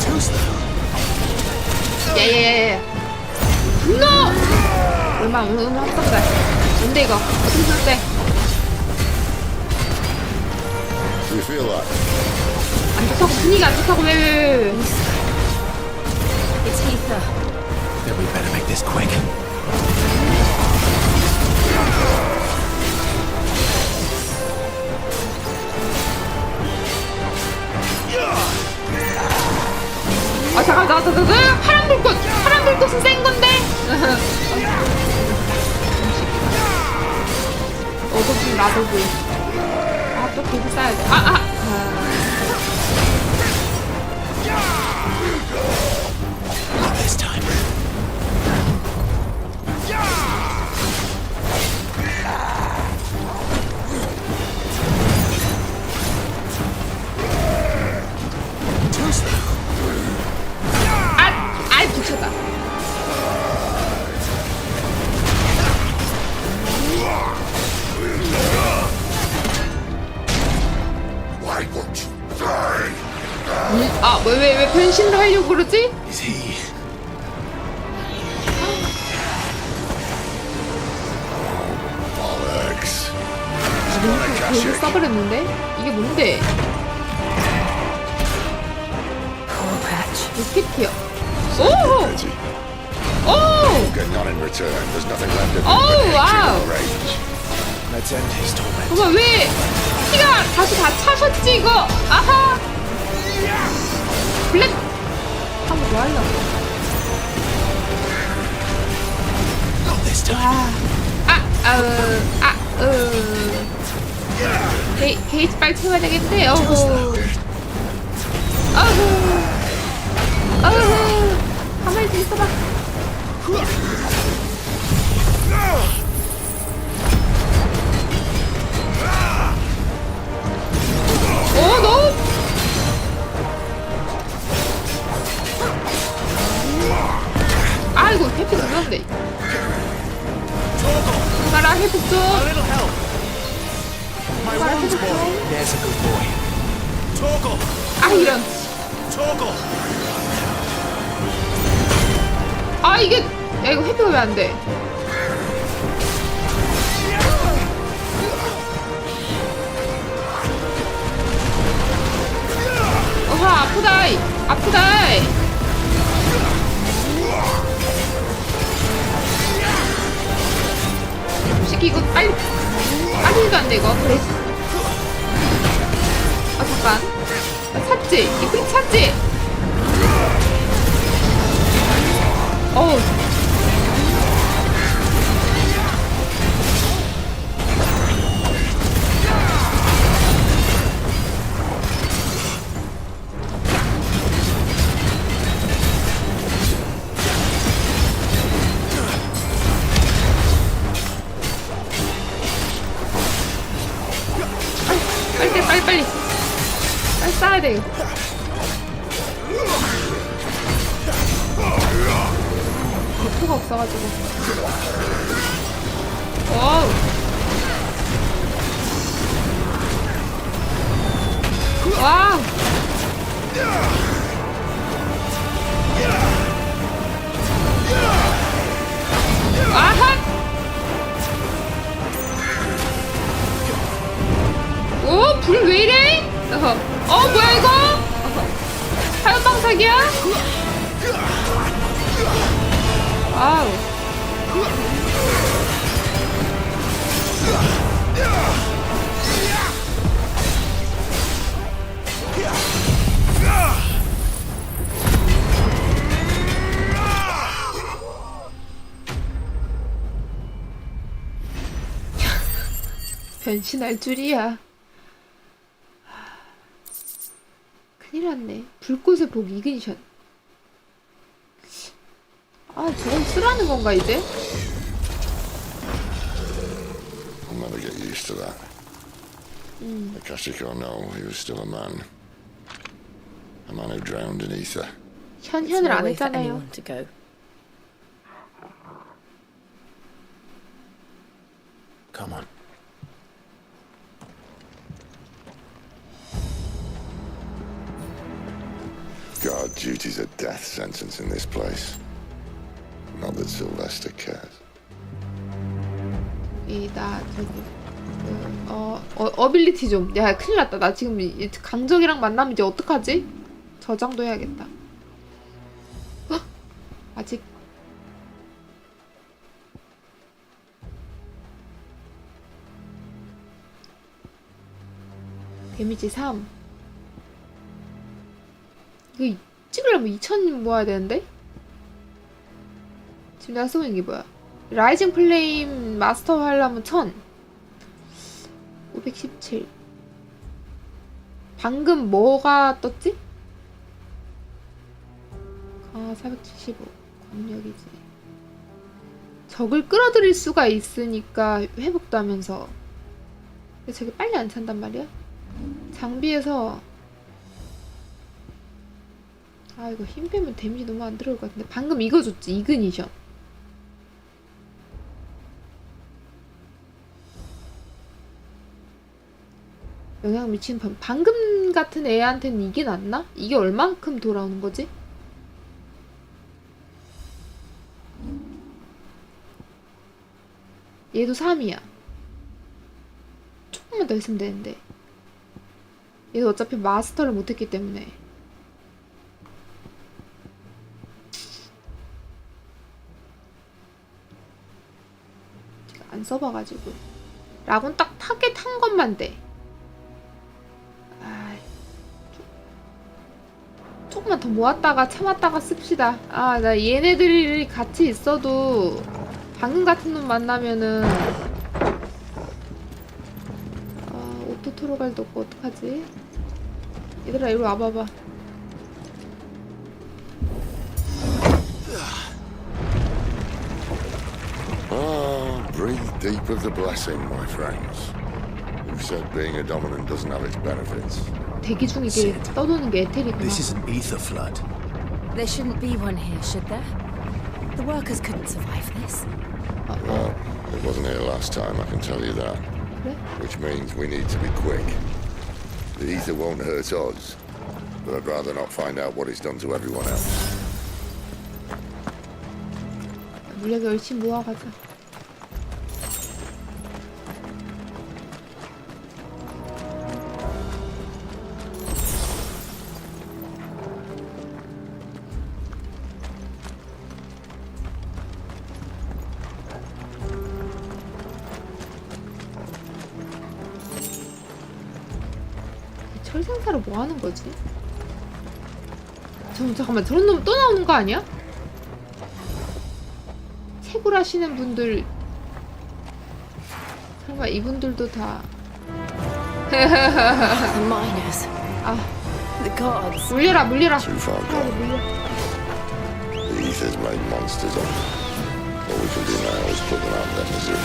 야야야야. 분노! 얼마 합성돼. 뭔데 이거? 어떻게 쓸 때? You feel that? 안 좋다고 분위기 안 좋다고 왜? It's ether. Then we better make this quick. 아 잠깐 나 파란 불꽃은 센 건데. 어도비 라도비. 아또 도구 써야 돼. Not this time. Too slow. 아이 붙였다. Why won't you die? 아 왜 변신을 하려고 그러지? Is he? 돌을 써버렸는데? 이게 뭔데? 로켓이요. 오! 오! 와우! 봐봐 왜 피가 다시 다 차셨지 이거? 아하! 블랙! 한번 뭐 하려고? 게이지 빨리 채워야 되겠는데. 어후. 가만히 좀 있어봐. 너무. 아이고, 해피 눌렀네. 가라, 회복 좀. 가라, 회복 좀. 아, 이런. 아, 이게. 야, 이거 회피가 왜 안 돼? 어하, 아프다이. 아프다이. 솔직히 이거 빨리 해도 안 돼, 이거. 그래. 아, 잠깐. 샀지? 이프리트 샀지? 어우. 빨리 싸야 돼. 버프가 없어가지고. 와우. 와우. 아하. 오, 불 왜 이래? 뭐야 이거? 화염방사기야? 와우. 변신할 줄이야. 큰일 났네. 불꽃의 복 이그니션. 아, 저건 쓰라는 건가, 이제? I'll never get used to that. Akashic or no, he was still a man. A man who drowned in ether. 현현을 안 했잖아요. Come on. God, duty's a death sentence in this place. Not that Sylvester cares. 나 저기 어빌리티 좀. 야, 큰일 났다. 나 지금 강적이랑 만나면 이제 어떡하지? 저장도 해야겠다. 아직 데미지 3. 이거 찍으려면 2000 모아야 되는데? 지금 내가 쓰고 있는 게 뭐야? 라이징 플레임 마스터 하려면 1000. 517. 방금 뭐가 떴지? 475. 광력이지. 적을 끌어들일 수가 있으니까 회복도 하면서. 근데 저게 빨리 안 찬단 말이야? 장비에서 이거 힘 빼면 데미지 너무 안 들어올 것 같은데. 방금 이거 줬지. 이그니션. 영향 미치는 방금 같은 애한테는 이게 낫나? 이게 얼만큼 돌아오는 거지? 얘도 3이야. 조금만 더 했으면 되는데. 얘도 어차피 마스터를 못했기 때문에. 제가 안 써봐가지고. 라곤 딱 타겟 한 것만 돼. 조금만 더 모았다가 참았다가 씁시다. 나 얘네들이 같이 있어도 방금 같은 놈 만나면은 오토 토로갈도 없고 어떡하지? 얘들아 이리 와봐봐. Ah, breathe deep of the blessing, my friends. Who said being a dominant doesn't have its benefits? 대기 중 이게 떠도는 게 에테리구나. This is an ether flood. There shouldn't be one here, should there? The workers couldn't survive this. Well, it wasn't here last time, I can tell you that. 그래? Which means we need to be quick. The ether won't hurt us, but I'd rather not find out what it's done to everyone else. 물약 열심히 모아가자. 철생사로 뭐 하는 거지? 잠깐만, 저런 놈 또 나오는 거 아니야? 채굴하시는 분들, 설마 이분들도 다. Miners. 아, The gods. 물려라, 물려라. Too far gone. 물려. The ether's made monsters of them. All we can do now is put them out of their misery.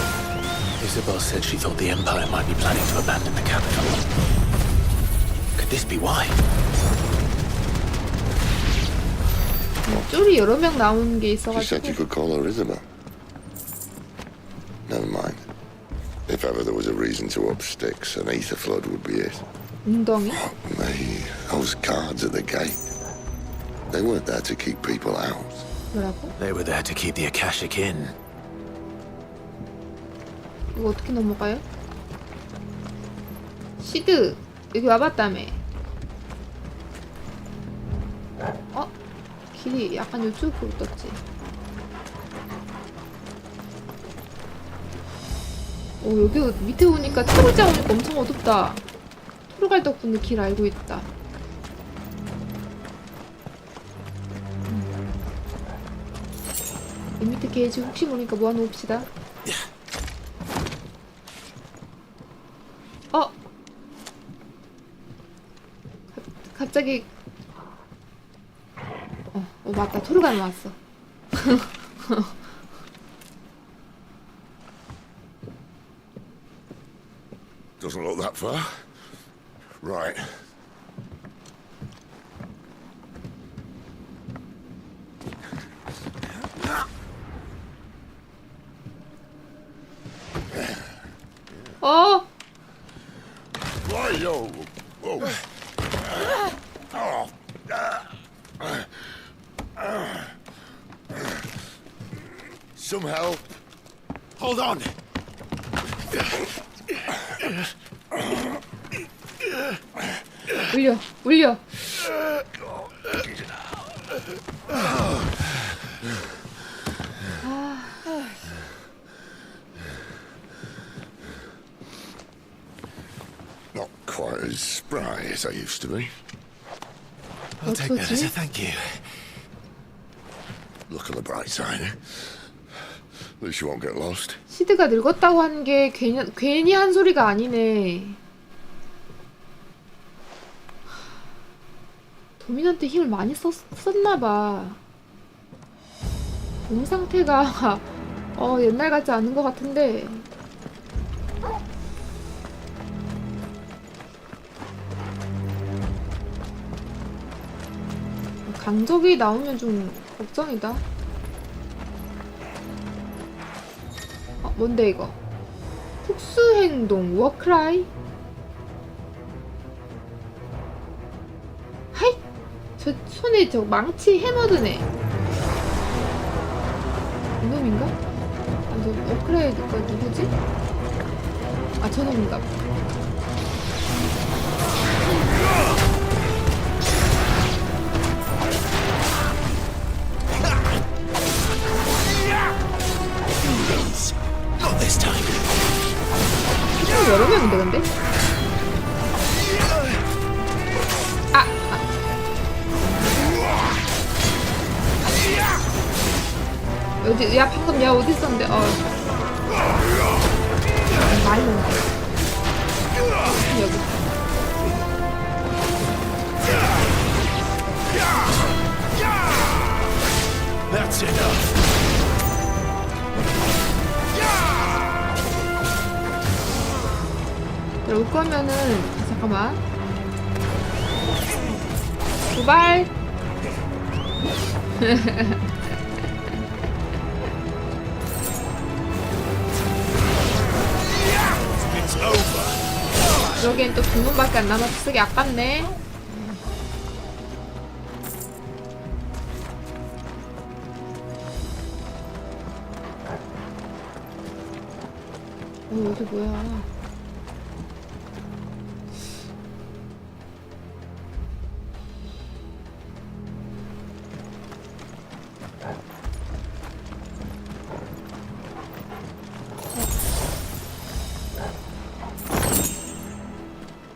Isabel said she thought the Empire might be planning to abandon the capital. Could this be why? 쫄이 여러 명 나오는 게 She said you 있어가지고. could call her Isabel. Never mind. If ever there was a reason to up sticks, an ether flood would be it. 웅덩이? Me, those guards at the gate. They weren't there to keep people out. 뭐라고? They were there to keep the Akashic in. 이거 어떻게 넘어가요? 시드 여기 와봤다며. 어? 길이 약간 이쪽으로 떴지. 오, 여기 밑에 오니까 토르자 오니까 엄청 어둡다. 토르갈 덕분에 길 알고 있다. 이 밑에 게이지 혹시 모르니까 모아놓읍시다. 갑자기 맞다. 토르가 나왔어. Doesn't look that far. Right. Right, yo. Whoa. Some help. Hold on. 울려, 울려. Not quite as spry as I used to be. I'll take that as a thank you. Look on the bright side. At least you won't get lost. 시드가 늙었다고 하는 게 괜히 한 소리가 아니네. 도미넌트 힘을 많이 썼나봐. 몸 상태가 옛날 같지 않은 것 같은데. 강적이 나오면 좀 걱정이다. 뭔데 이거? 특수행동 워크라이? 하이! 저 손에 저 망치 해머드네. 이놈인가? 저 워크라이 누구지? 저놈인가 봐. Not this time. 여러 명인데 근데? 어디? 야 방금 야 어디 있었는데? 많이 온다. 여기. 올 거면은 잠깐만. 도발. 여기엔 또 2문밖에 안 남아서 쓰기 아깝네. 여기 뭐야?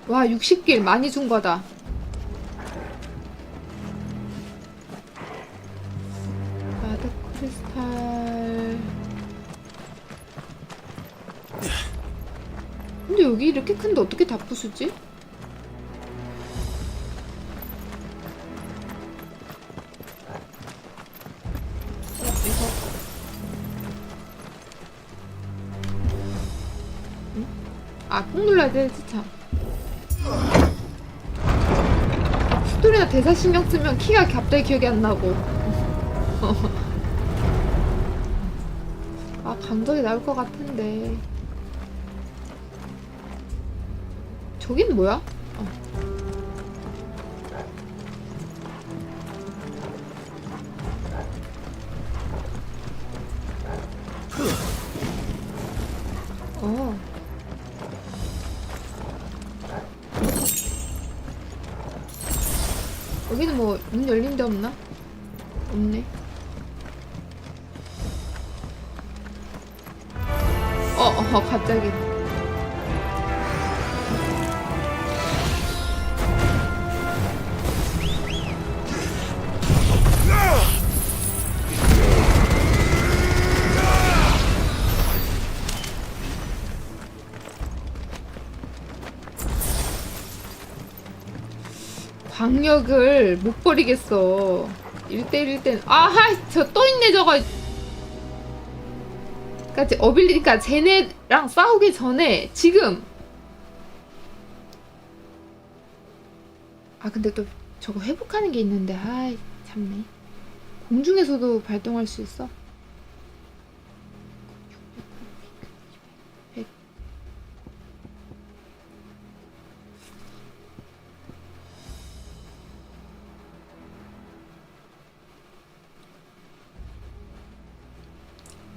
와, 60길 많이 준 거다. 마드 크리스탈. 근데 여기 이렇게 큰데 어떻게 다 부수지? 이거. 응? 아, 꾹 눌러야 되지 참. 스토리나 대사 신경 쓰면 키가 갑자기 기억이 안 나고. 아, 감정이 나올 것 같은데. 저긴 뭐야? 여기는 뭐 문 열린 데 없나? 없네. 갑자기. 광역을 못 버리겠어. 1대1일 땐 저 또 있네 저거. 그러니까 어빌리니까 쟤네랑 싸우기 전에 지금. 근데 또 저거 회복하는 게 있는데 참네. 공중에서도 발동할 수 있어?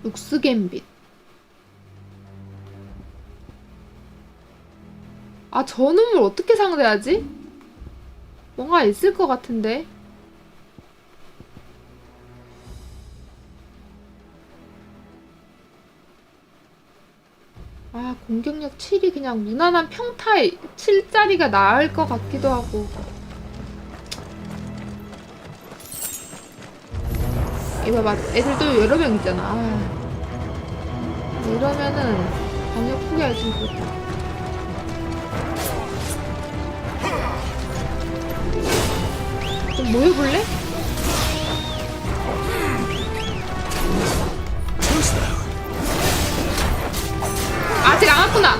룩스 갬빗. 저 놈을 어떻게 상대하지? 뭔가 있을 것 같은데. 공격력 7이 그냥 무난한 평타 7짜리가 나을 것 같기도 하고. 이거 봐, 애들도 여러 명 있잖아. 이러면은 강력 포기하기 좀 그렇다. 좀 모여볼래? 아직 안 왔구나.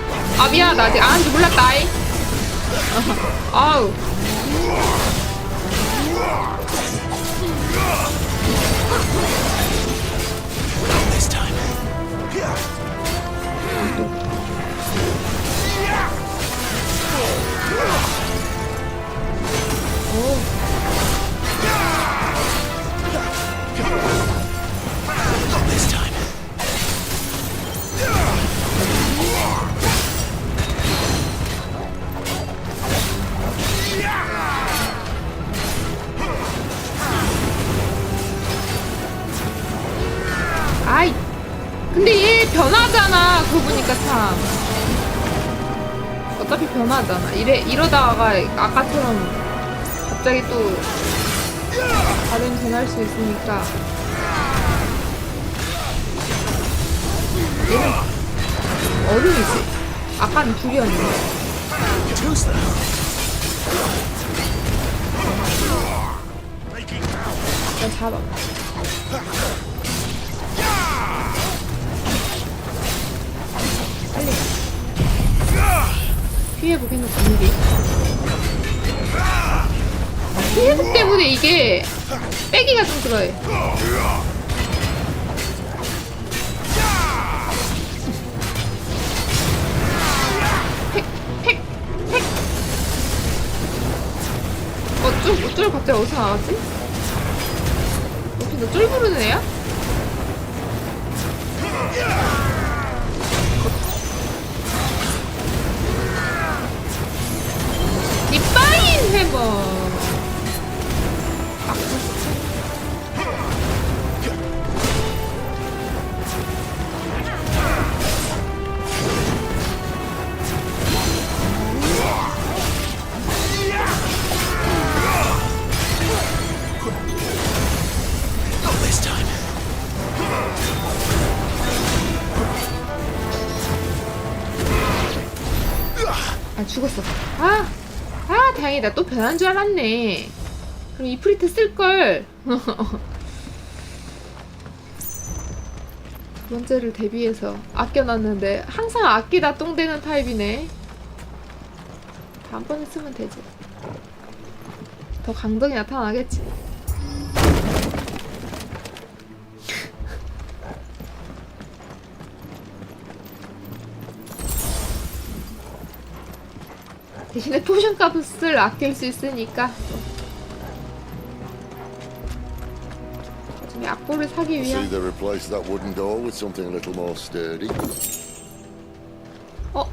미안하다. 아직 안 왔는지 몰랐다. 아우. This time. This time. 근데 얘 변하잖아. 그거 보니까 참. 어차피 변하잖아. 이러다가 아까처럼 갑자기 또 다른 변할 수 있으니까. 얘는 얼음이지. 아까는 불이었는데. 일단 잡아. 빨리. 피해보기는 분위기. 피해복 때문에 이게 빼기가 좀 그래. 어쩔 갑자기 어디서 나왔지? 혹시 너 쫄 부르는 애야? 디파인 해머. 아 죽었어. 다행이다. 또 변한 줄 알았네. 그럼 이프리트 쓸걸. 두 번째를 대비해서 아껴놨는데 항상 아끼다 똥되는 타입이네. 다음번에 쓰면 되지. 더 강덕이 나타나겠지. 대신에 포션 값을 아낄 수 있으니까 나중에 악보를 사기 위한.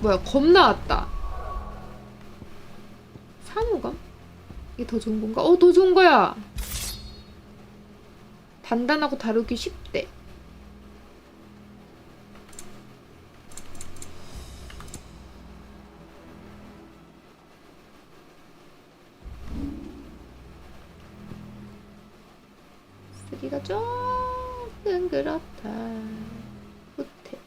뭐야, 검 나왔다. 산호감? 이게 더 좋은 건가? 더 좋은 거야. 단단하고 다루기 쉽대. 쓰기가 조금 그렇다. 후퇴.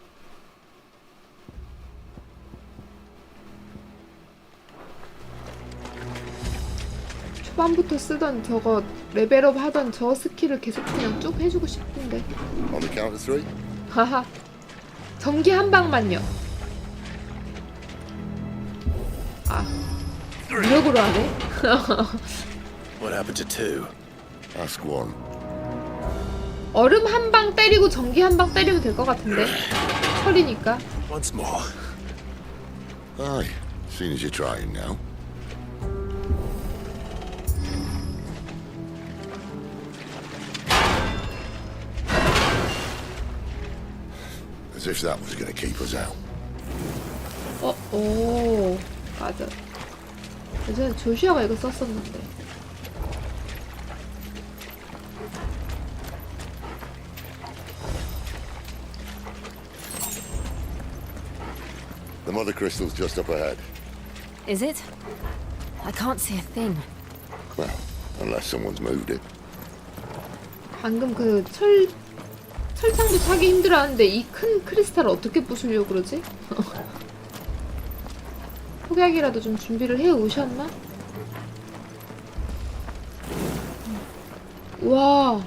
초반부터 쓰던 저거 레벨업 하던 저 스킬을 계속 그냥 쭉 해주고 싶은데. On the count of three? 하하. 전기 한 방만요. 무력으로 하네. What happened to two? Ask one. 얼음 한 방 때리고 전기 한 방 때리면 될 것 같은데. 철이니까. Once more. Aye, seeing as you're trying now. As if that was going to keep us out. 오, 맞아. 예전에 조슈아가 이거 썼었는데. The mother crystal's just up ahead. Is it? I can't see a thing. Well, unless someone's moved it. 방금 그 철창도 차기 힘들어하는데 이 큰 크리스탈을 어떻게 부수려고 그러지? 폭약이라도 좀 준비를 해 오셨나? 와.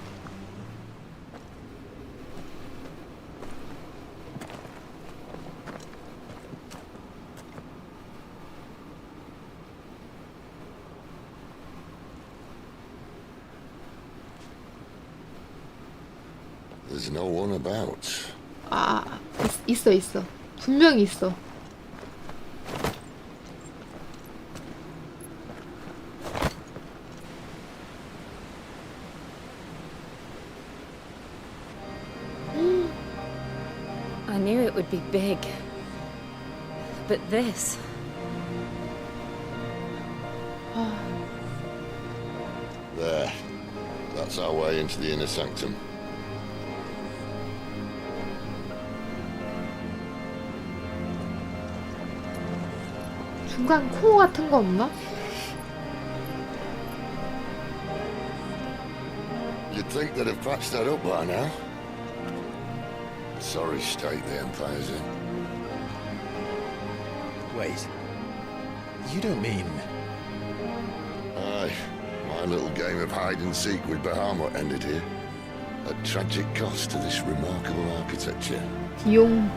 There's no one about. 있어. 분명히 있어. I knew it would be big. But this... There. That's our way into the inner sanctum. 중간 코어 같은 거 없나? You'd think they'd have patched that up by now. Sorry state the Empire's in. Wait. You don't mean... Aye. My little game of hide-and-seek with Bahamut ended here. A tragic cost to this remarkable architecture. 비용.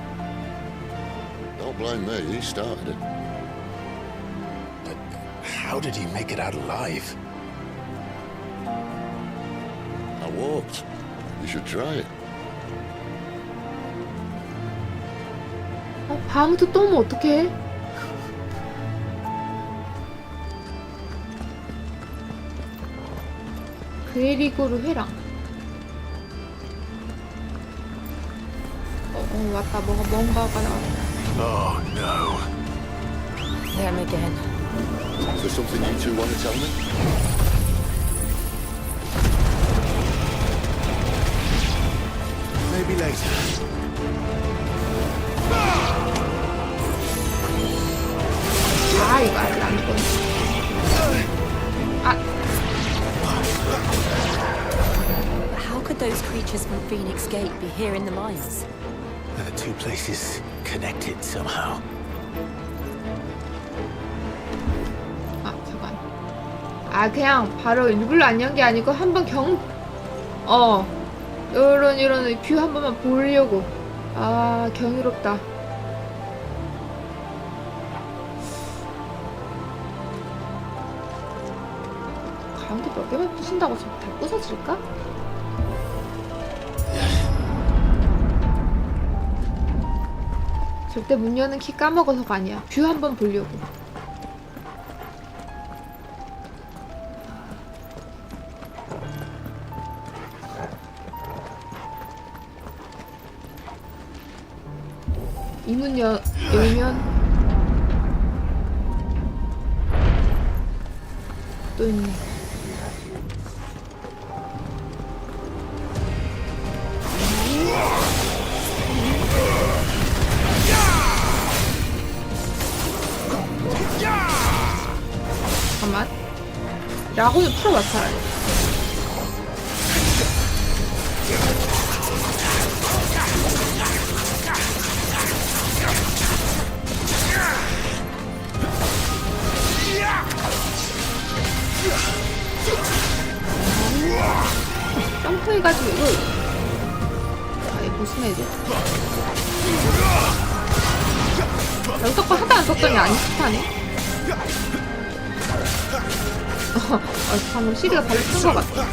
Don't blame me, you started it. How did he make it out alive? I walked. You should try it. 다음부터 또 오면 어떡해? 그레리고르 회랑. 왔다. 뭔가가 나왔다. Oh no. Them again. Is there something you two want to tell me? Maybe later. 이거 아직 안 죽었네. How could those creatures from Phoenix Gate be here in the mines? The two places connected somehow. 잠깐. 그냥 바로 일부러 안 연 게 아니고 한번 요런 뷰 한 번만 보려고. 경이롭다. 가운데 몇 개만 부순다고 다 부서질까? 절대 문 여는 키 까먹어서가 아니야. 뷰 한번 보려고. 이 문 열면 또 있네. 잠깐만. 라곤을 풀어봐 차라리. 점프해가지고 이거 이거 무슨 애지? 영덕과 하도 안 썼더니 안 좋다네. 방금 시리가 발로 쓴 것 같아.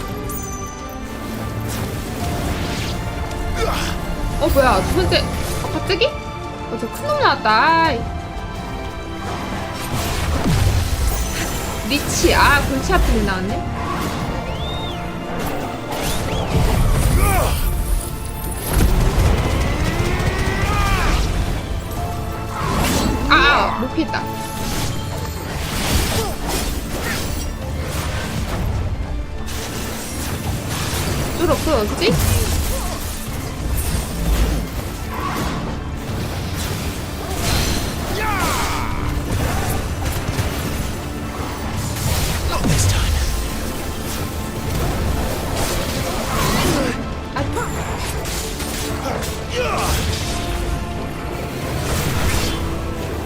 뭐야 두 번째. 갑자기? 저 큰 놈 나왔다. 리치. 골치 아픈 애 나왔네. 못 피했다. 뚫었고 어디지?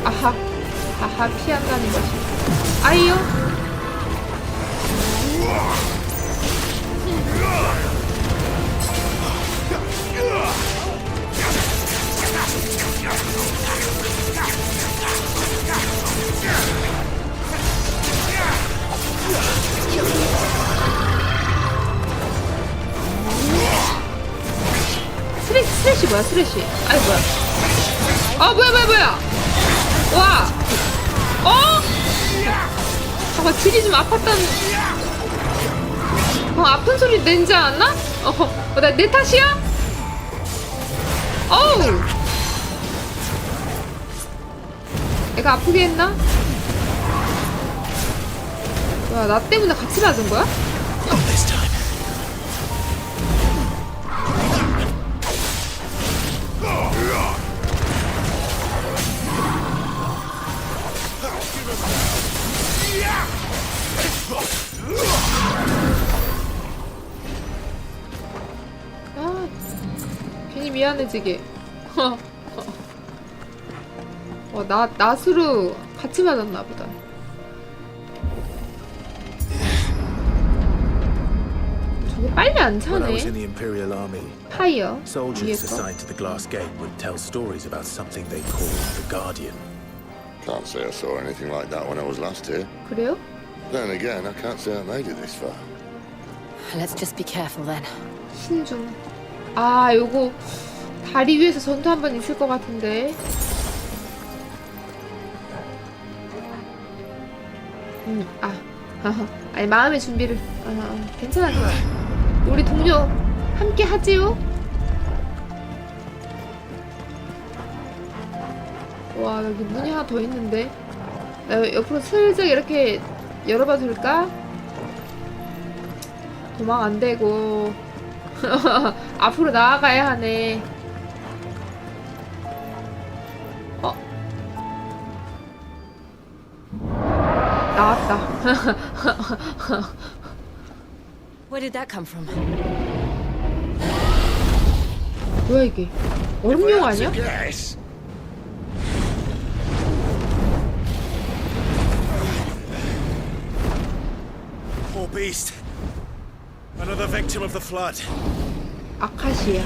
아하 피한다는 거지. 아이요. 스레시 뭐야 스레시. 아이 뭐야. 뭐야. 와. 잠깐 질이 좀 아팠다는. 아픈 소리 낸지 않았나? 내 탓이야? 어우. 애가 아프게 했나? 뭐야 나 때문에 같이 맞은 거야? 괜히 미안해지게. 낫으로 같이 맞았나 보다. 저게 빨리 안 When I was 차네. in the Imperial Army, 파이어. soldiers assigned to the Glass Gate would tell stories about something they called the Guardian. Can't say I saw anything like that when I was last here. 그래요? Then again, I can't say I made it this far. Let's just be careful then. 신중. 아, 요거 다리 위에서 전투 한번 있을 것 같은데. 아니 마음의 준비를. 괜찮아. 우리 동료 함께 하지요. 와, 여기 문이 하나 더 있는데. 나 옆으로 슬쩍 이렇게 열어봐도 될까? 도망 안 되고. 앞으로 나아가야 하네. 나왔다. Where did that come from? 뭐야 이게? 얼음용 아니야? Poor beast. Another victim of the flood. 아카시아.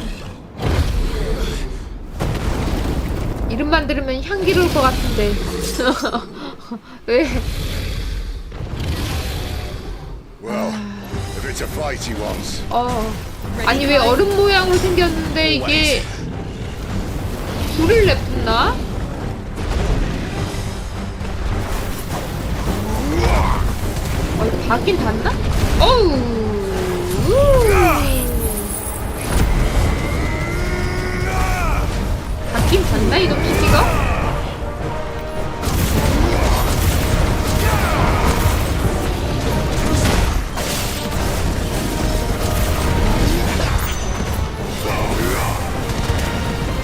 이름만 들으면 향기로울 것 같은데. 왜? Well, if it's a fight he wants. 아니 왜 얼음 모양으로 생겼는데 이게 불을 내뿜나? 이거 닿긴 닿나? 어우. 닿긴 닿나 이놈 새끼가?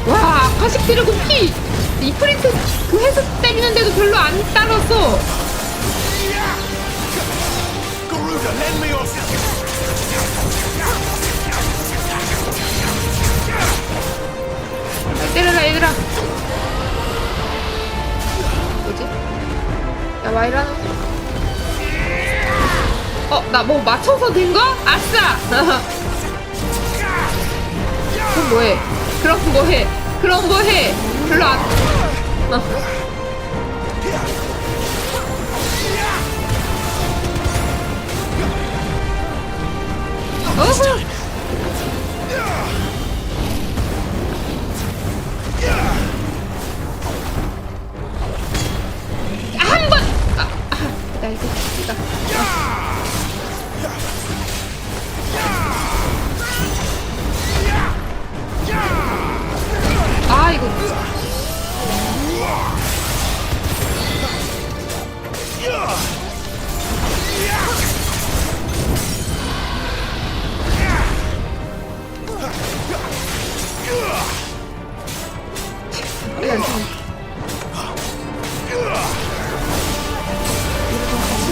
와, 아카식 드래곤 피! 이프리트 그 해서 때리는데도 별로 안 따랐어. 때려라 얘들아. 뭐지? 야, 와 이러는. 나 뭐 맞춰서 된 거? 아싸! 그럼 뭐해? 그럼 뭐해? 별로 안. 어후. 한 번. 나 이거 진짜. 이거.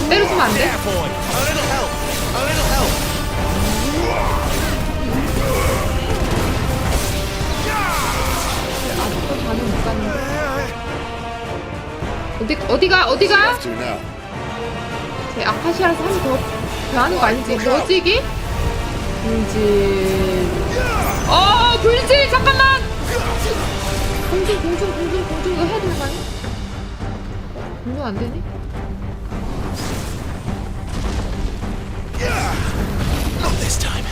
때려주면 안 돼? 어디가? 제 아카시아라서 한 번 더 하는 거 아니지? 뭐지 이게? 불질! 잠깐만! 공중 이거 해야 되는 거 아니야? 공중 안 되네? Not this time.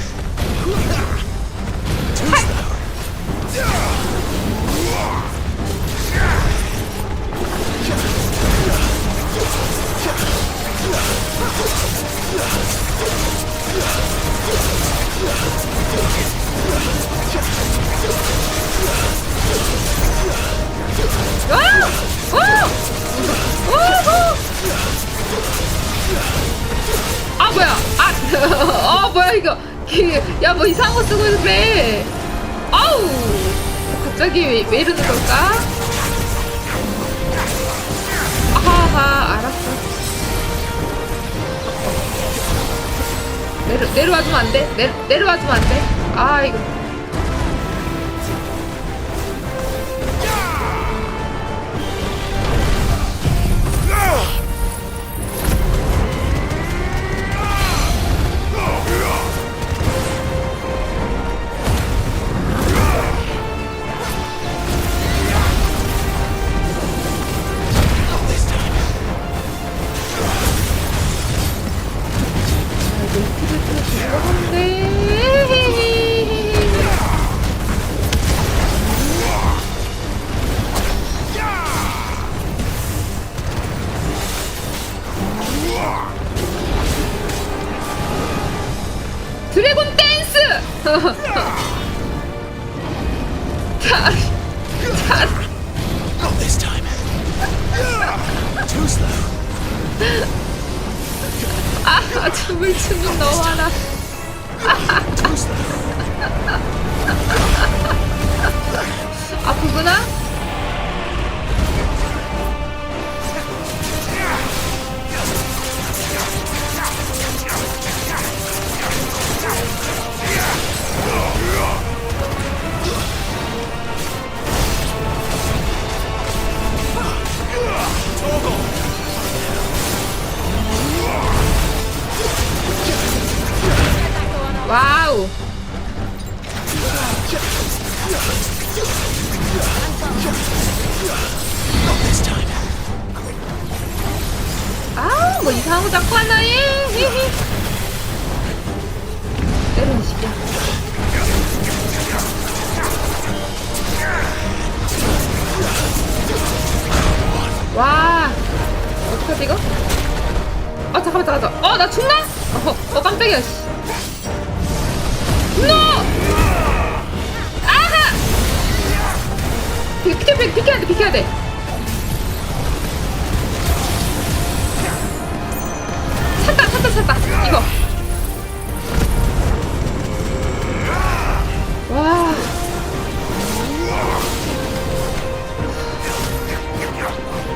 뭐야? 뭐야 이거? 야, 뭐 이상한 거 쓰고 있는데. 아우! 갑자기 왜 이러는 걸까? 아하, 알았어. 내려와주면 안 돼? 내려와주면 안 돼? 아, 이거. 아, 춤을 추는 너 하나. 아프구나? 와우. 아, 뭐 이상한 거 자꾸 하나 해. 때리는 시기야. 와, 어떡하지 이거? 아, 잠깐만. 나 죽나? 깜짝이야. 노! 아하! 비켜야 돼. 샀다. 이거. 와.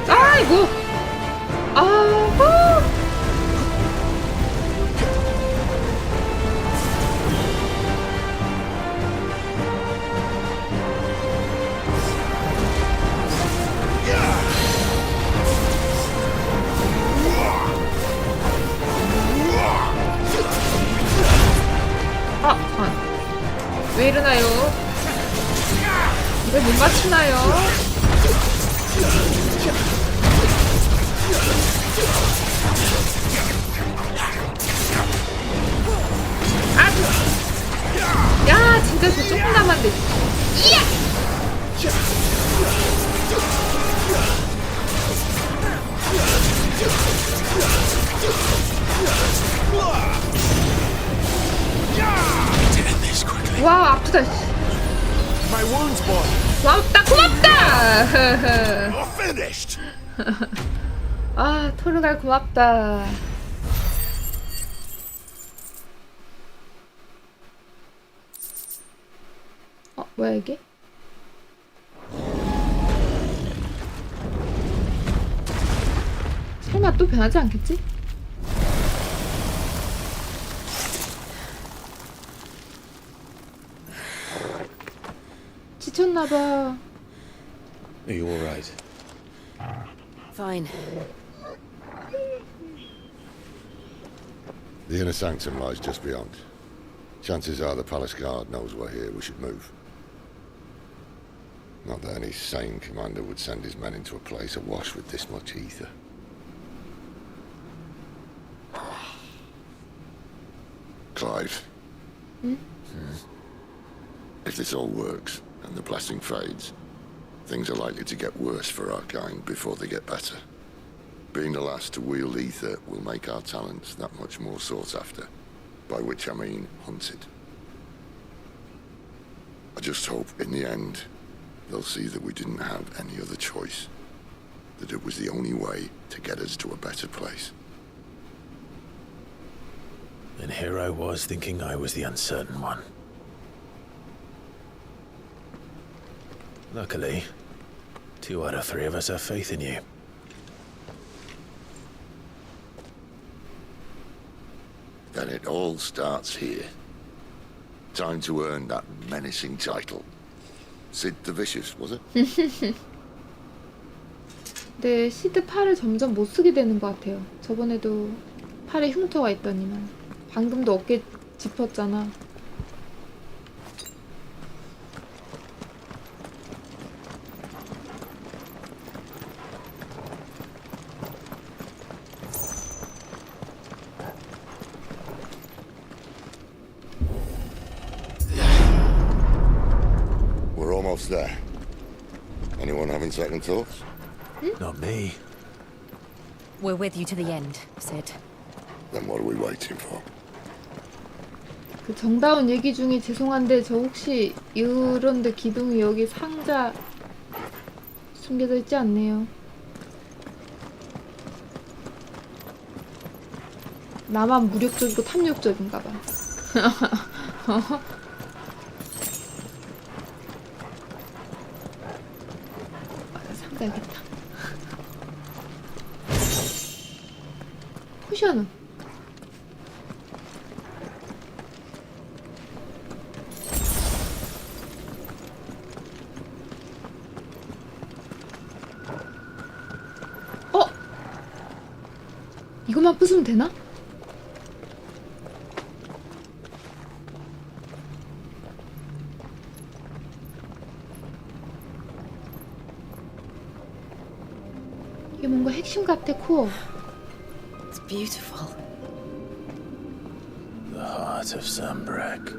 아이고. 아후. 왜 이러나요? 왜 못 맞추나요? 아! 야, 진짜 저 조금 남았는데. 이야! 와, 아프다. 고맙다. 아, 토르갈 고맙다. 뭐야 이게? 설마 또 변하지 않겠지? 지쳤나봐. Are you alright? Fine. The inner sanctum lies just beyond. Chances are the palace guard knows we're here. We should move. Not that any sane commander would send his men into a place awash with this much ether. Clive. If this all works, and the blessing fades, things are likely to get worse for our kind before they get better. Being the last to wield ether will make our talents that much more sought after, by which I mean hunted. I just hope, in the end, they'll see that we didn't have any other choice, that it was the only way to get us to a better place. And here I was thinking I was the uncertain one. Luckily, 2 out of 3 of us have faith in you. Then it all starts here. Time to earn that menacing title. Sid the Vicious, was it? 네, 시드 팔을 점점 못 쓰게 되는 것 같아요. 저번에도 팔에 흉터가 있더니만 방금도 어깨 짚었잖아. We're almost there. Anyone having second thoughts? Not me. We're with you to the end, Sid. Then what are we waiting for? 그 정다운 얘기 중에 죄송한데 저 혹시 이런데 기둥이 여기 상자 숨겨져 있지 않네요. 나만 무력적이고 탐욕적인가 봐. 상자겠다. 포션은 이것만 부수면 되나? 이게 뭔가 핵심 같아, 코어. It's beautiful. The heart of Sunbreak.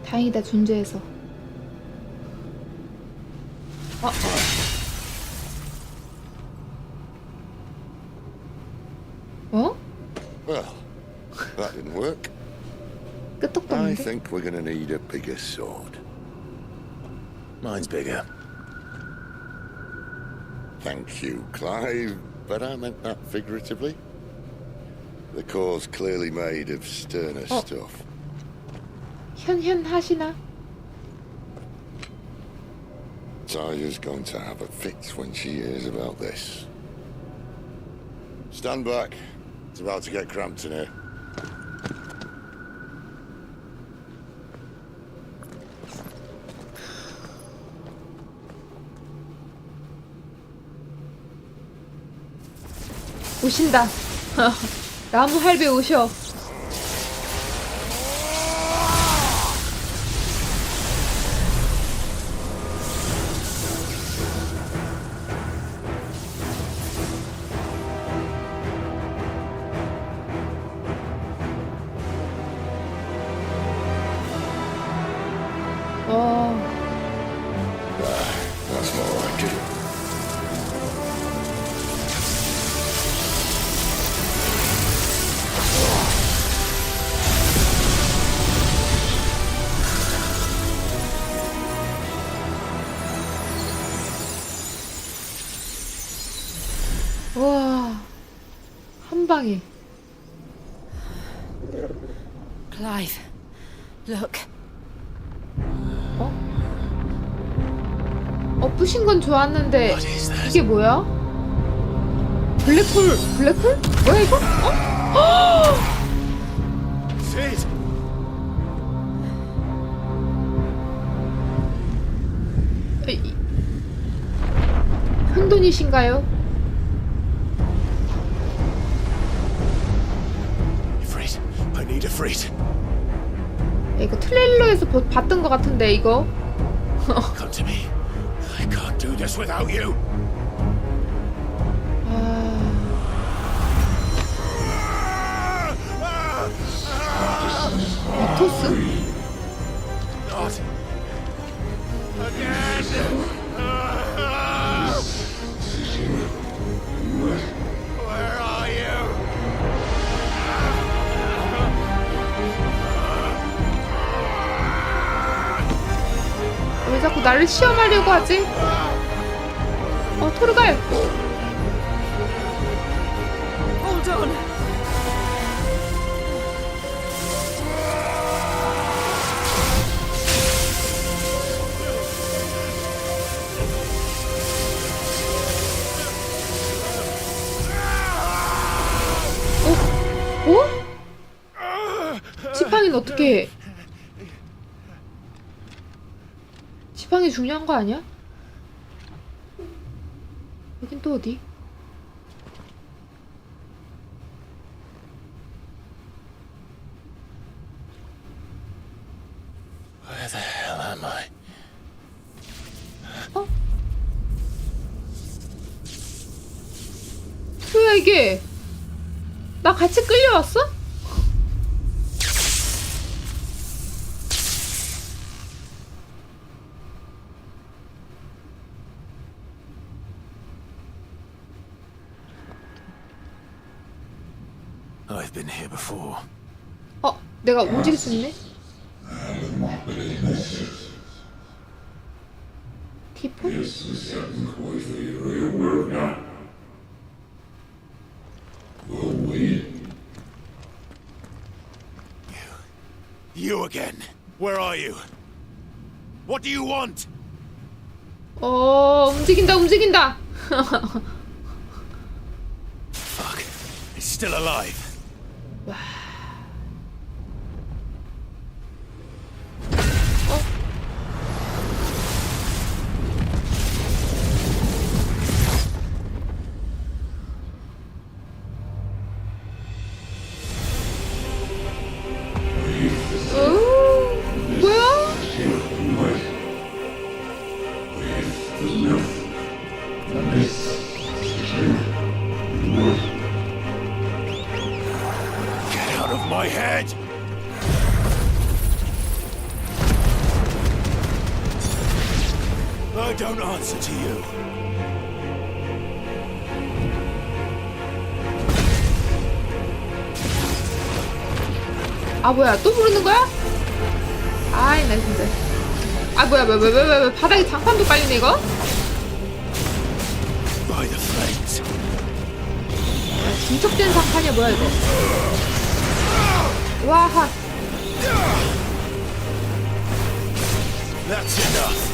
다행이다, 존재해서. 어? Well, that didn't work. 끄떡도 I 없는데? think we're gonna need a bigger sword. Mine's bigger. Thank you, Clive, but I meant that figuratively. The core's clearly made of sterner stuff. 현현 하시나? Taya's going to have a fit when she hears about this. Stand back. It's about to get cramped in here. 오신다. 나무 할배 오셔. That's more like it. 와, 한 방에. Clive, look. 부신 건 좋았는데 이게 뭐야? 블랙홀, 블랙홀? 뭐야 이거? 혼돈이신가요? I프리트, I need I프리트. 이거 트레일러에서 봤던 것 같은데 이거. Come to me. I can't do this without you. 토스? Not again. Where are you? 왜 자꾸 나를 시험하려고 하지? 토르갈! Hold on. 지팡이는 어떻게 해? 지팡이 중요한 거 아니야? 여긴 또 어디? Where the hell am I? 뭐야 이게? 나 같이 끌려왔어? I've been here before. 내가 움직일 수 있네? 티폰? You again. Where are you? What do you want? 움직인다, 움직인다. Fuck. It's still alive. 와. I don't answer to you. 아 뭐야 또 부르는 거야? 아이 나 진짜. 아 뭐야 왜 바닥에 장판도 깔리네 이거? By the flames. 중첩된 장판이야 뭐야 이거? 와하. That's enough.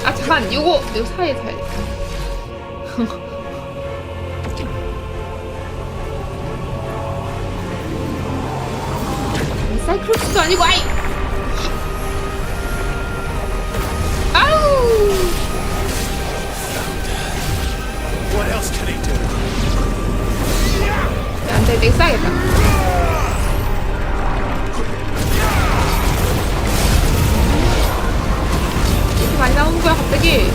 아 잠깐 요거 사이에 사야 돼. 사이클롭스도 아니고 아이. 아우. What else can he do? 안돼 내가 싸야겠다. 많이 나오는 거야 갑자기.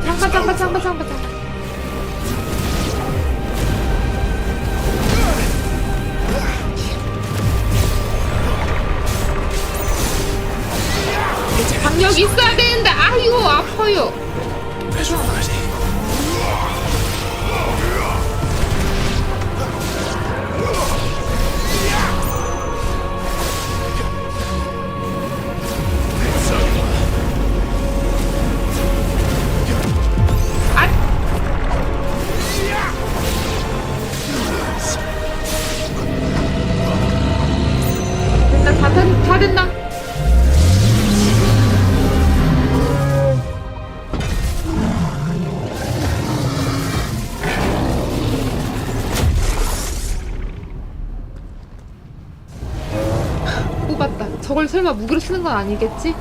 잠깐. 박력이 있어야 되는데 아이고 아파요. 다 됐나? 뽑았다. 저걸 설마 무기로 쓰는 건 아니겠지?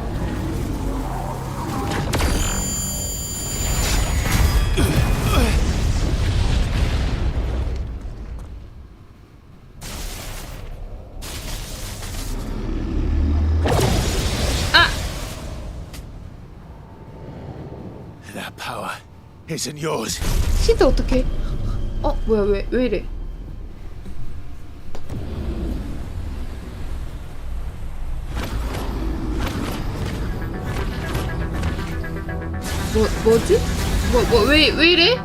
That power isn't yours. 시드 어떡해? 뭐야 왜 이래? 뭐지? 왜 이래?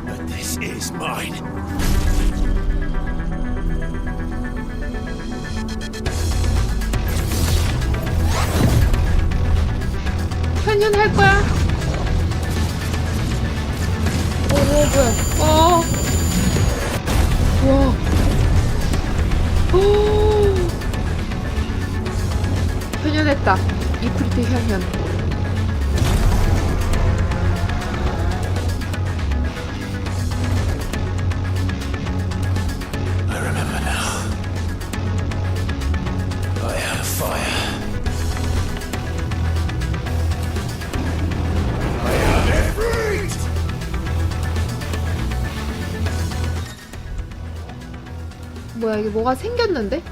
But this is mine. 편연할 거야. 뭐야? 와. 현현했다. 이프리트 현현. I remember now. I had a fire. I had everything. 뭐야 이게 뭐가 생겼는데?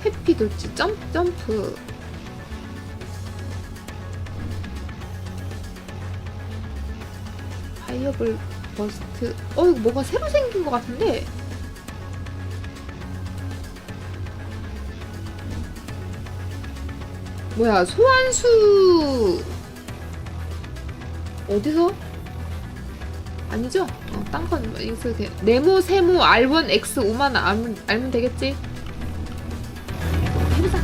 해피 돌지 점프. 파이어볼 버스트. 이거 뭐가 새로 생긴 것 같은데? 뭐야, 소환수 어디서? 아니죠? 딴 건 이거 네모, 세모, R1, X, 5만 알면 되겠지? 해보자.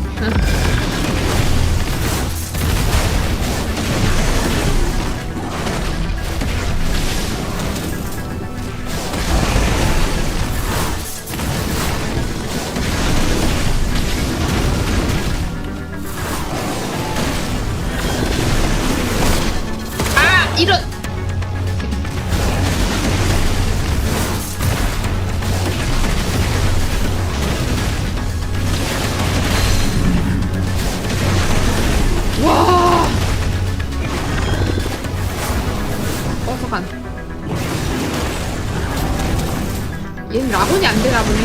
이런. 와. 잠깐. 얘는 라곤이 안 되나 보네.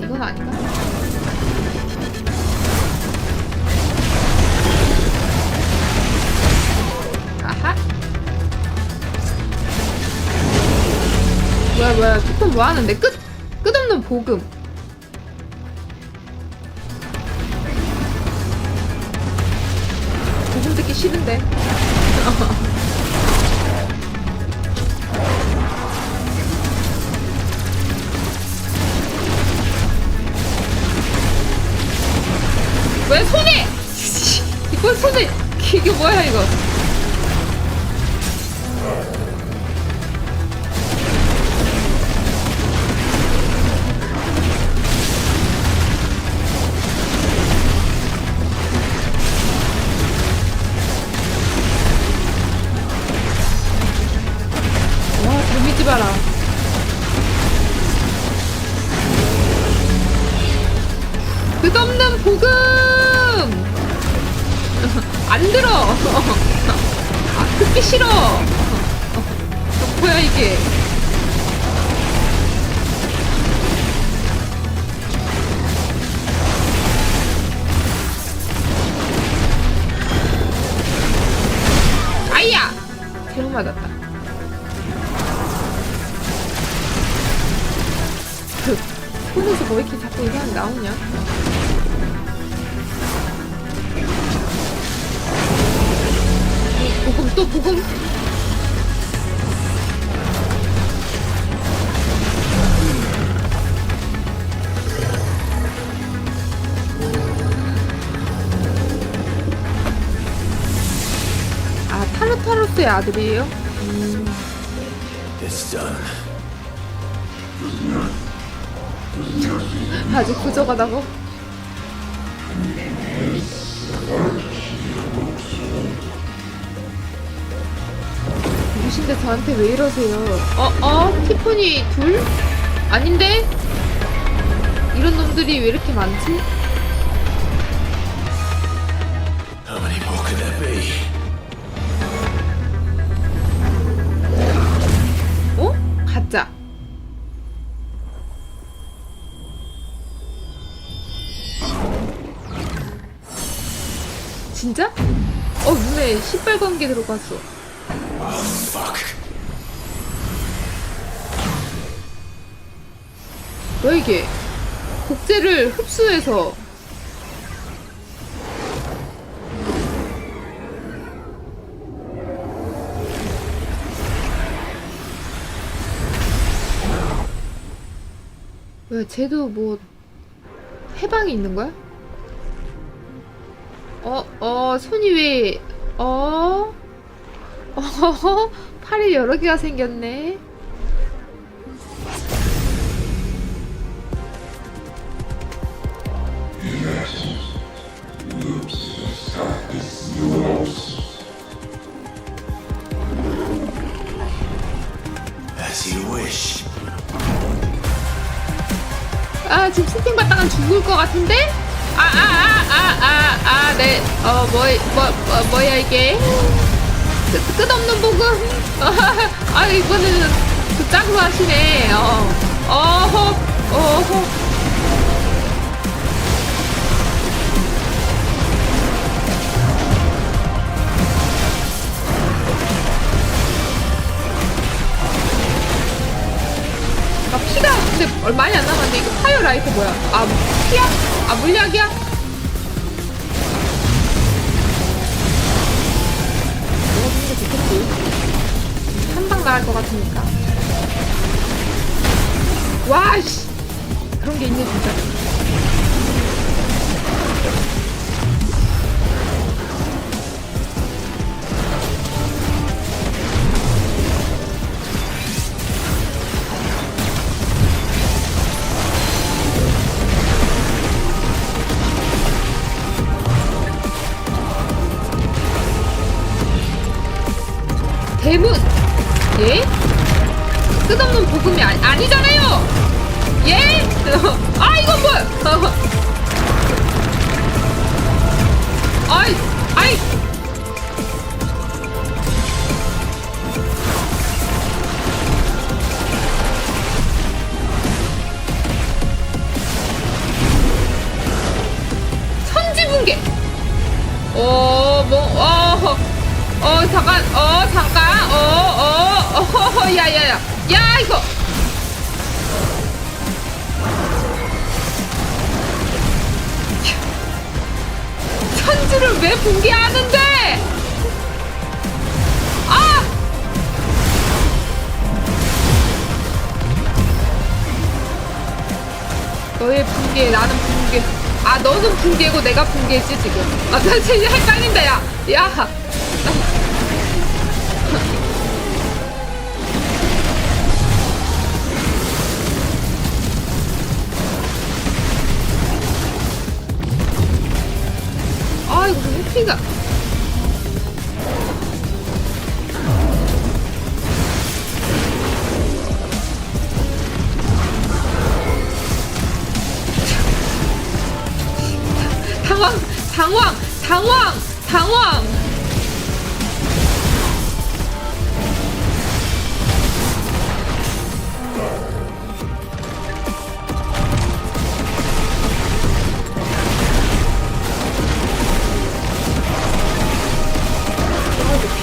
이건 아닌가? 아하. 뭐야, 조금 뭐 하는데? 끝없는 복음. 복음 듣기 싫은데. 왜 손에! 이거 손에! 이게 뭐야 이거? 와, 데미지 봐라. 끝없는 복음! 안 들어! 듣기 싫어! 뭐야 이게? 아이야! 잘못 맞았다. 손에서 뭐 이렇게 자꾸 이상한 나오냐? 복음 또 복음. 아, 타르타로스의 아들이에요? 아주 부족하다고? 누구신데 저한테 왜 이러세요? 티포니 둘? 아닌데? 이런 놈들이 왜 이렇게 많지? How many more could there be? 가짜. 진짜? 눈에 시뻘건 게 들어갔어. 뭐야 이게? 곡제를 흡수해서. 왜 쟤도 뭐 해방이 있는 거야? 손이 왜 팔이 여러 개가 생겼네. As you wish. 아, 지금 스팅 받다가 죽을 것 같은데? 네. 뭐야 이게? 끝없는 복음. 이번에는 그 짝으로 하시네. 이제 많이 안 남았는데 이거 파이어 라이트 뭐야? 아 피야? 아 물약이야? 내가 주는 게 좋겠지. 한 방 나갈 것 같으니까. 와씨 그런 게 있네 진짜. 대문! 예? 끝없는 복음이 아니잖아요! 예? 아 이건 뭐야! 아이! 천지붕괴! 잠깐, 야야야, 야 이거! 천지를 왜 붕괴하는데? 아! 너의 붕괴, 나는 붕괴. 아, 너는 붕괴고 내가 붕괴지 지금. 아, 나 진짜 헷갈린다, 야. 야. 아, 이거 해피가. 당황!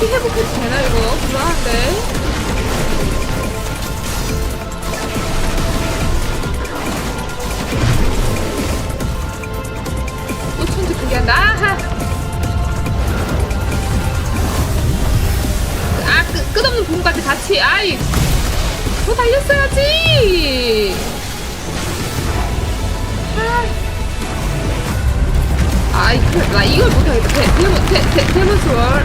피 회복해도 되나 이거? 불안한데. 또 천지 그게 한다. 아하. 끝없는 부분까지 같이. 아이, 더 달렸어야지. 아이, 나 이걸 못하겠다. 데몬 스월.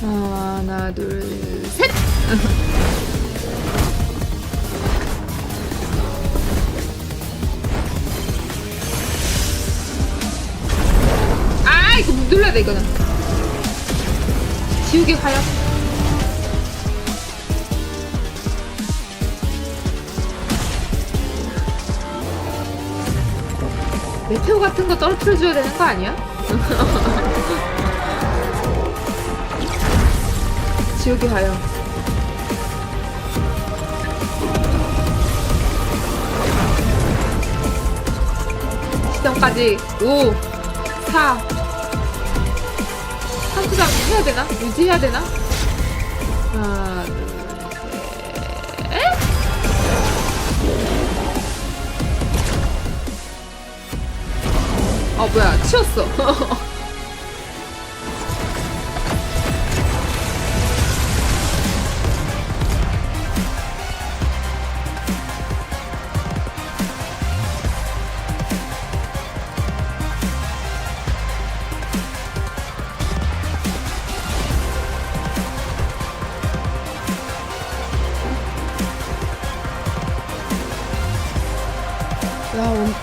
하나, 둘, 셋! 아, 이거 눌러야 돼, 이거는. 지우개 화염. 메테오 같은 거 떨어뜨려줘야 되는 거 아니야? 지우개 화염. 시점까지 5, 4. 한 수장 해야 되나? 유지해야 되나? 하나, 둘, 셋. 뭐야, 치웠어.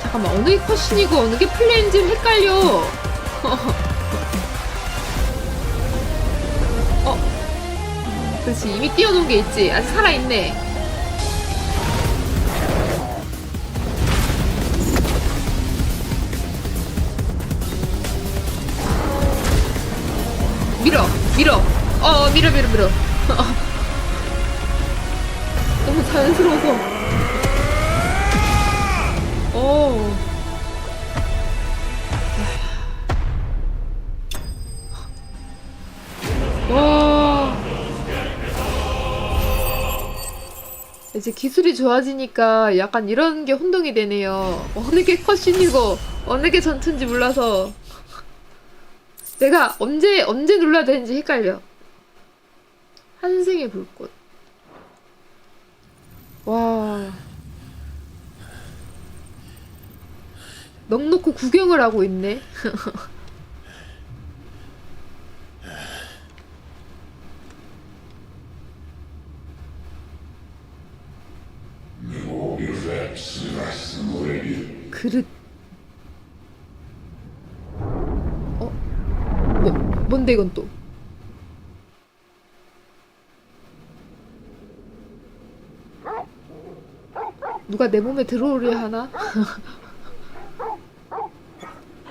잠깐만, 어느 게 컷신이고 어느 게 플레이인지 헷갈려. 그렇지. 이미 띄워놓은 게 있지. 아직 살아있네. 밀어. 밀어. 너무 자연스러워서. 와. 이제 기술이 좋아지니까 약간 이런 게 혼동이 되네요. 어느 게 컷신이고 어느 게 전투인지 몰라서 내가 언제 눌러야 되는지 헷갈려. 한생의 불꽃. 와. 넉넉히 구경을 하고 있네. 그릇. 뭔데 이건 또? 누가 내 몸에 들어오려 하나?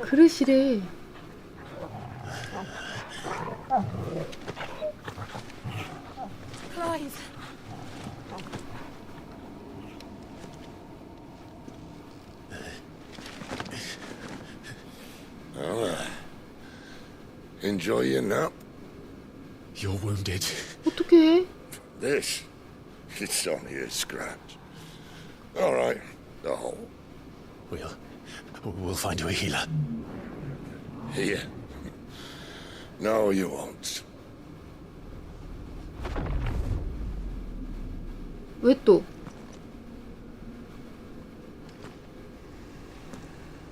그릇이래. 클라이브. Enjoy your nap. You're wounded. 어떡해? This, it's only a scratch. All right, the hole. We'll find you a healer. Here. No, you won't. 왜 또?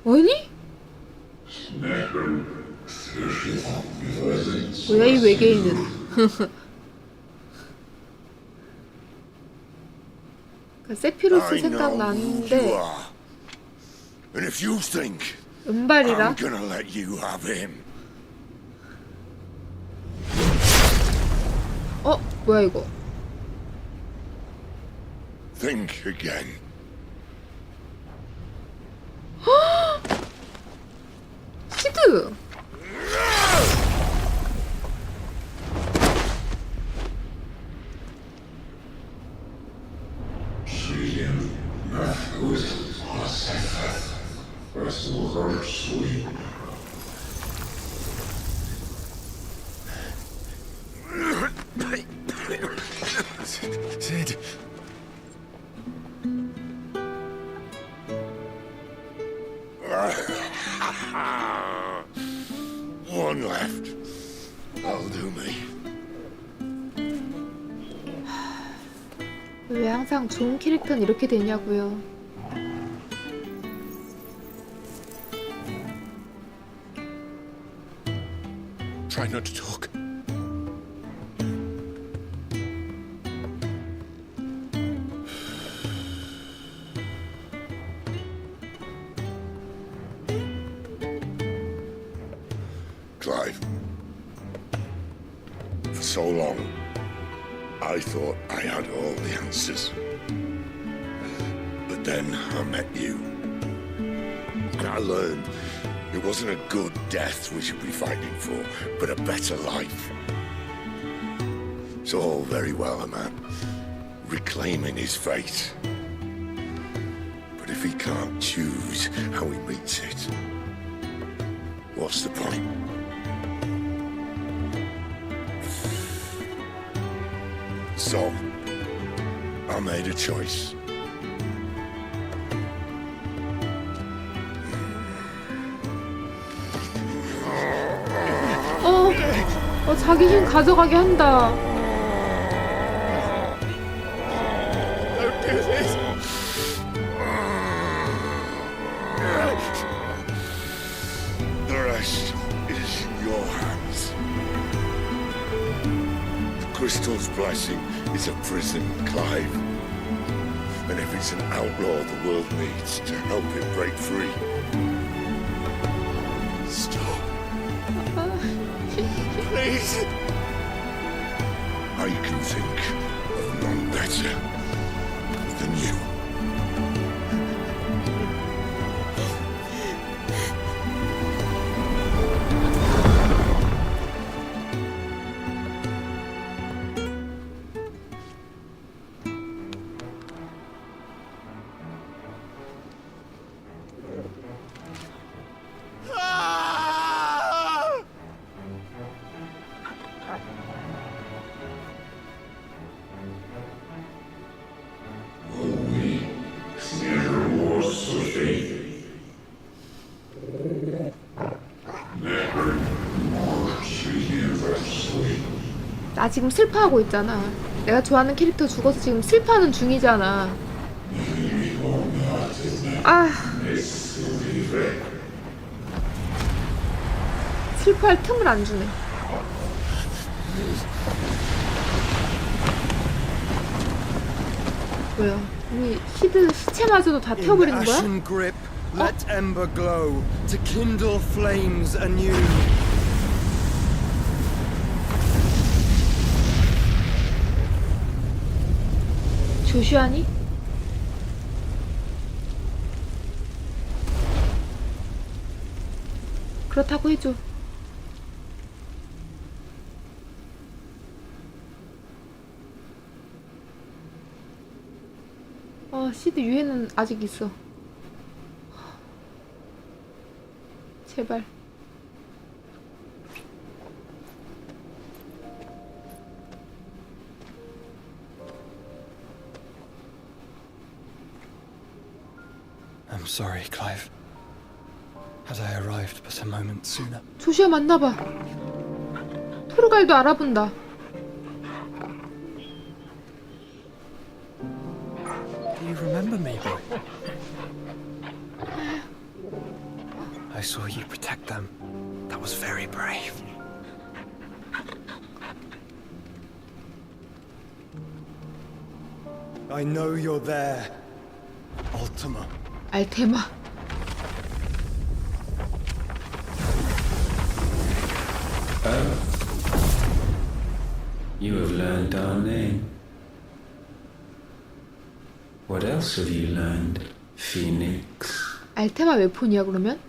아니? 뭐야 이 외계인은? 세피로스 생각나는데 And if you think 은발이라? I'm gonna let you have him. 뭐야 이거? Think again. 시드! Sid. One left. That'll do me. 왜 항상 좋은 캐릭터는 이렇게 되냐고요. Try not to talk. Clive. For so long, I thought I had all the answers. But then I met you. And I learned it wasn't a good death we should be fighting for, but a better life. It's all very well, a man reclaiming his fate. But if he can't choose how he meets it, what's the point? So, I made a choice. 자기 힘 가져가게 한다. Don't do this. The rest is in your hands. The crystal's blessing is a prison, Clive. And if it's an outlaw the world needs to help it break free. Stop. Please. I can think of none better than you. 나 지금 슬퍼하고 있잖아. 내가 좋아하는 캐릭터 죽어서 지금 슬퍼하는 중이잖아. 아, 슬퍼할 틈을 안 주네. 뭐야? 우리 히드 시체마저도 다 태워버리는 거야? Let ember glow to kindle flames anew. 조슈아니? 그렇다고 해줘. 시드 유해는 아직 있어. 제발. I'm sorry, Clive. Had I arrived but a moment sooner. 조슈아 맞나봐. 토르갈도 알아본다. Do you remember me, boy? I saw you protect them. That was very brave. I know you're there, Ultima. 알테마. Oh. You have learned our name. What else have you learned, Phoenix? 알테마 웨폰이야 그러면?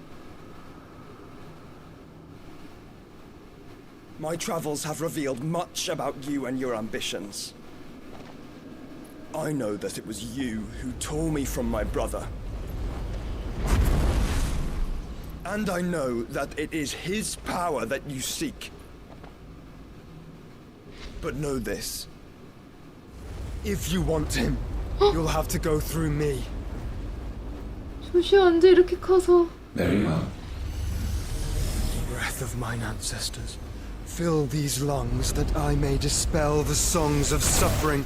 My travels have revealed much about you and your ambitions. I know that it was you who tore me from my brother. And I know that it is his power that you seek. But know this. If you want him, you'll have to go through me. 조슈아 언제 이렇게 커서? Very well. Breath of mine ancestors, fill these lungs that I may dispel the songs of suffering.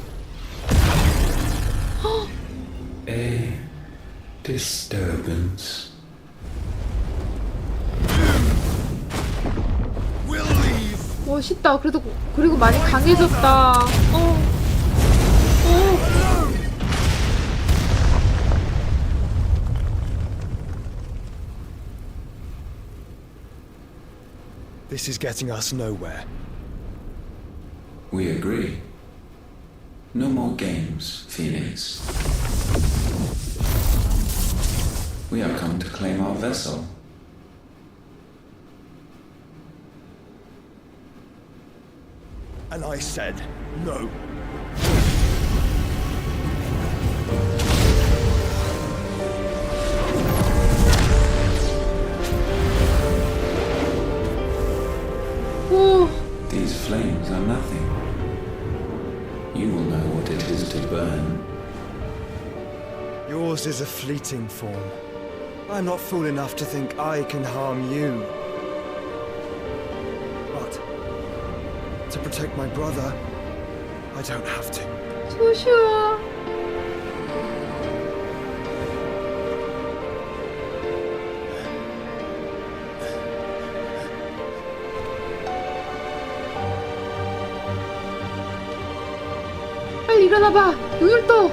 A disturbance. We'll leave. 멋있다. 그리고 많이 강해졌다. This is getting us nowhere. We agree. No more games, Phoenix. We have come to claim our vessel. And I said no. These flames are nothing. You will know what it is to burn. Yours is a fleeting form. I'm not fool enough to think I can harm you. But to protect my brother, I don't have to. 조슈아. 빨리 일어나봐. 눈을 떠.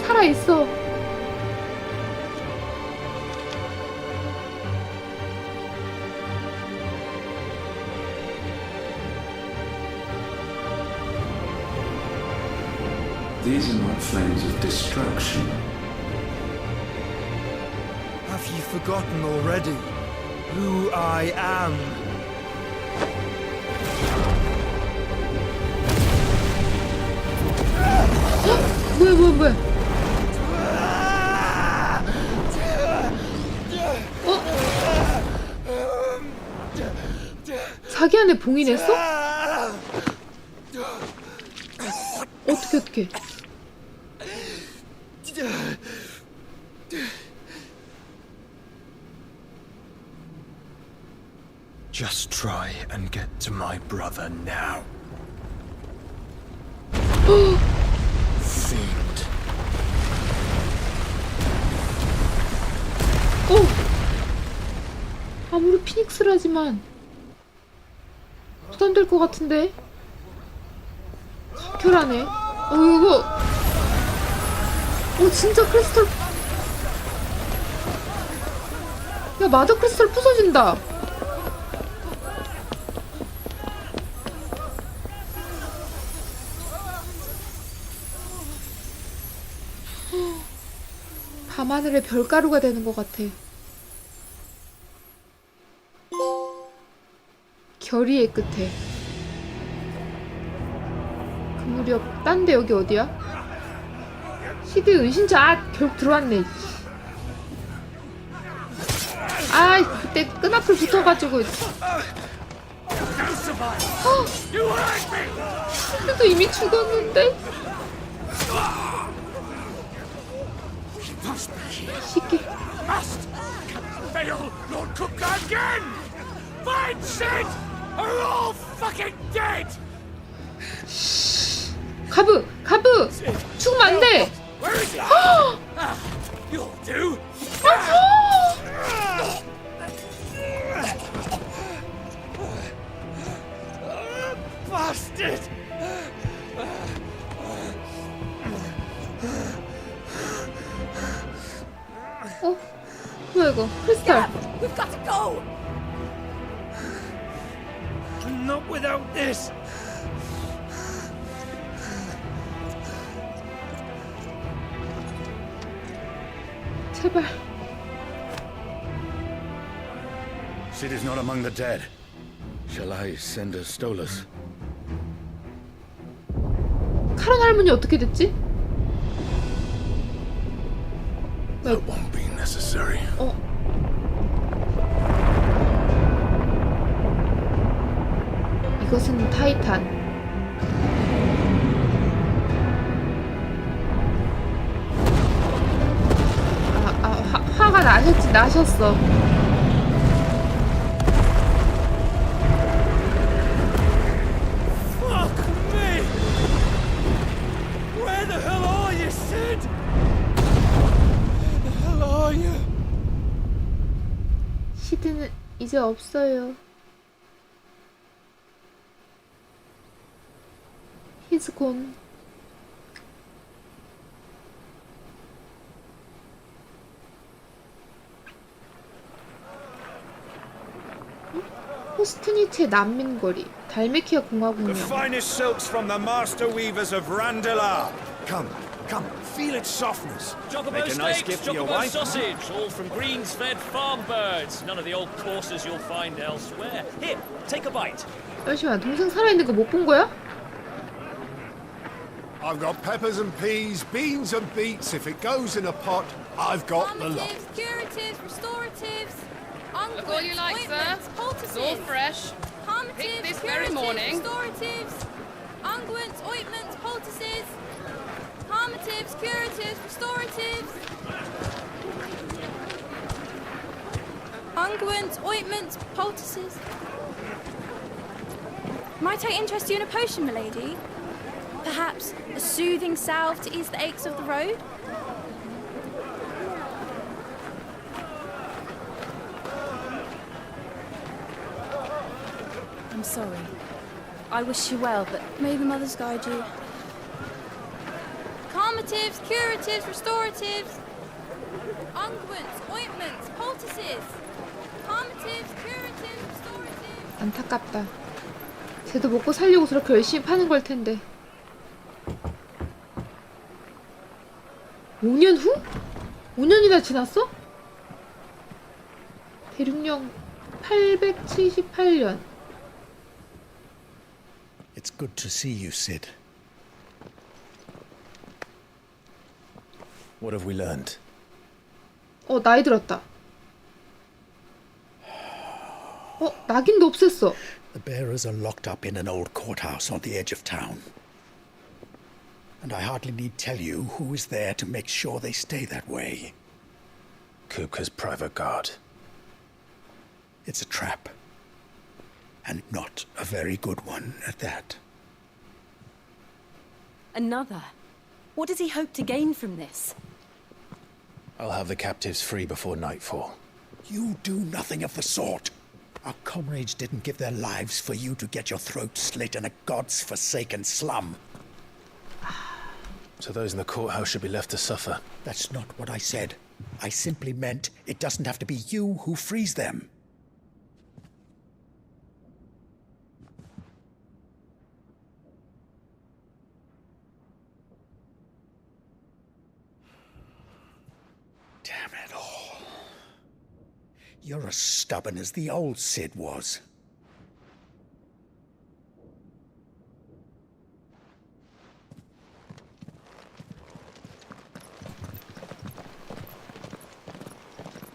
살아있어. These are not flames of destruction. Have you forgotten already who I am? 뭐야? 자기 안에 봉인했어? 어떻게? Just try and get to my brother now. Fiend. 아무리 피닉스라지만 부담될 것 같은데. 상쾌하네. 이거. 진짜 크리스탈. 야, 마더 크리스탈 부서진다. 밤하늘의 별가루가 되는 것 같아. 결의의 끝에. 그 무렵 딴데 여기 어디야? 시드 은신자. 결국 들어왔네. 그때 끈앞을 붙어가지고. 시드도 이미 죽었는데. 쉽게. Fail, Lord Cook again! Find Sid, or all fucking dead! 가브! 죽으면 안 돼! Where is he? You'll do! Bastard! 뭐야 이거? 크리스탈. We've got to go! Not without this! 제발. Sid is not among the dead. Shall I send a Stolas? 카론 할머니 어떻게 됐지? That won't be necessary. 이것은 타이탄. 화가 나셨어. Fuck me! Where the hell are you, Sid? Where the hell are you? 시드는 이제 없어요. He's gone. 호스트니체 난민거리. 달메키아 공화국령. The finest silks from the master weavers of Randalar. Come, feel its softness. Chocobo Make a nice steaks, gift for your chocobo wife. sausage, all from greens-fed farm birds. None of the old courses you'll find elsewhere. Here, take a bite. 잠시만, 동생 살아있는 거 못 본 거야? I've got peppers and peas, beans and beets. If it goes in a pot, I've got the lot. Curatives, restoratives, Look all you like, sir. It's all fresh. Picked this very morning. Restoratives, unguents, ointments, poultices, calmatives, curatives, restoratives, unguents, ointments, poultices. Might I interest you in a potion, milady? Perhaps a soothing salve to ease the aches of the road? I'm sorry. I wish you well, but may the mothers guide you. Calmatives, curatives, restoratives, unguents, ointments, poultices. Calmatives, curatives, restoratives. 안타깝다. 쟤도 먹고 살려고 저렇게 열심히 파는 걸 텐데. 5년 후? 5년이나 지났어? 대륙령 878년. It's good to see you, Sid. What have we learned? 나이 들었다. 낙인도 없앴어. The bearers are locked up in an old courthouse on the edge of town. And I hardly need tell you who is there to make sure they stay that way. Kupka's private guard. It's a trap. And not a very good one at that. Another? What does he hope to gain from this? I'll have the captives free before nightfall. You do nothing of the sort. Our comrades didn't give their lives for you to get your throat slit in a god's forsaken slum. So those in the courthouse should be left to suffer. That's not what I said. I simply meant it doesn't have to be you who frees them. Damn it all. You're as stubborn as the old Sid was.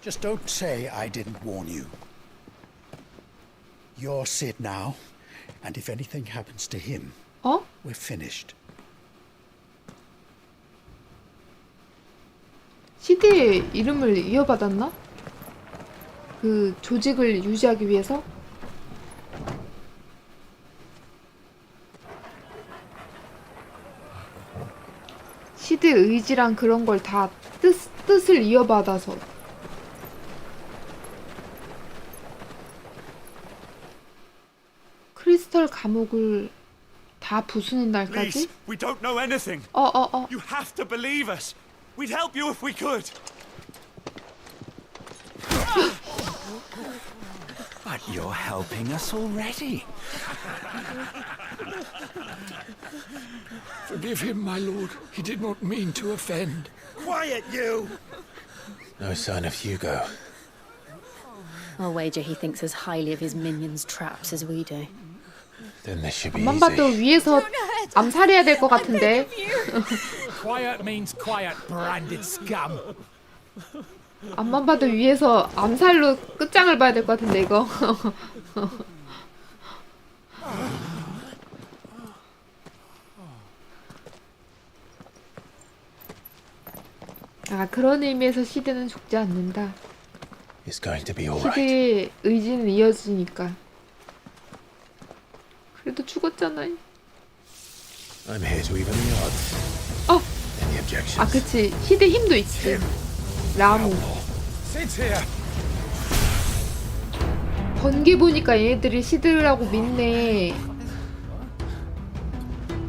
Just don't say I didn't warn you. You're Sid now, and if anything happens to him, we're finished. 시드의 이름을 이어받았나? 그 조직을 유지하기 위해서? 시드의 의지랑 그런 걸 다 뜻을 이어받아서. 크리스털 감옥을 다 부수는 날까지? We don't know anything. You have to believe us. We'd help you if we could. But you're helping us already. Forgive him, my lord. He did not mean to offend. Quiet, you! No sign of Hugo. I'll wager he thinks as highly of his minions' traps as we do. Then this should be 앞만 봐도 easy. 위에서 암살해야 될 것 같은데. Quiet means quiet, branded scum. 앞만 봐도 위에서 암살로 끝장을 봐야 될 것 같은데 이거. 아, 그런 의미에서 시드는 죽지 않는다. It's going to be all right. 시드의 의지는 이어지니까. 그래도 죽었잖아요. I'm here to even the odds. Any objections? 아, 그치. 시드 힘도 있지. 라무. 번개 보니까 얘네들이 시드라고 믿네.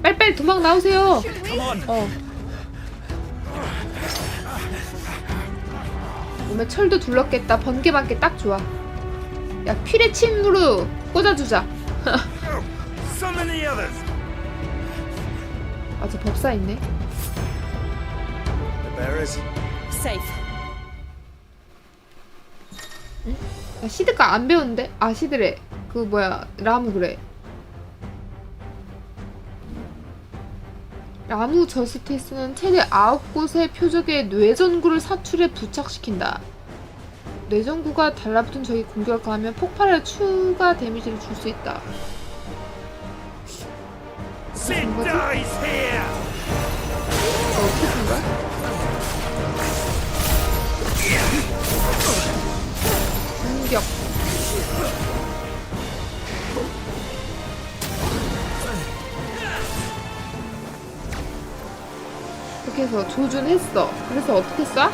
빨리빨리 도망 나오세요. 몸에 철도 둘렀겠다. 번개 맞게 딱 좋아. 야, 필의 침으로 꽂아주자. 아, 저 법사 있네. Safe. 응? 야, 시드가 안 배웠는데? 아, 시드래. 그 뭐야, 라무 그래. 라무 저스티스는 최대 9곳의 표적의 뇌전구를 사출해 부착시킨다. 뇌전구가 달라붙은 적이 공격을 가하면 폭발할 추가 데미지를 줄 수 있다. 어떻게 쓴 거야? 공격. 이렇게 해서 조준했어. 그래서 어떻게 쏴?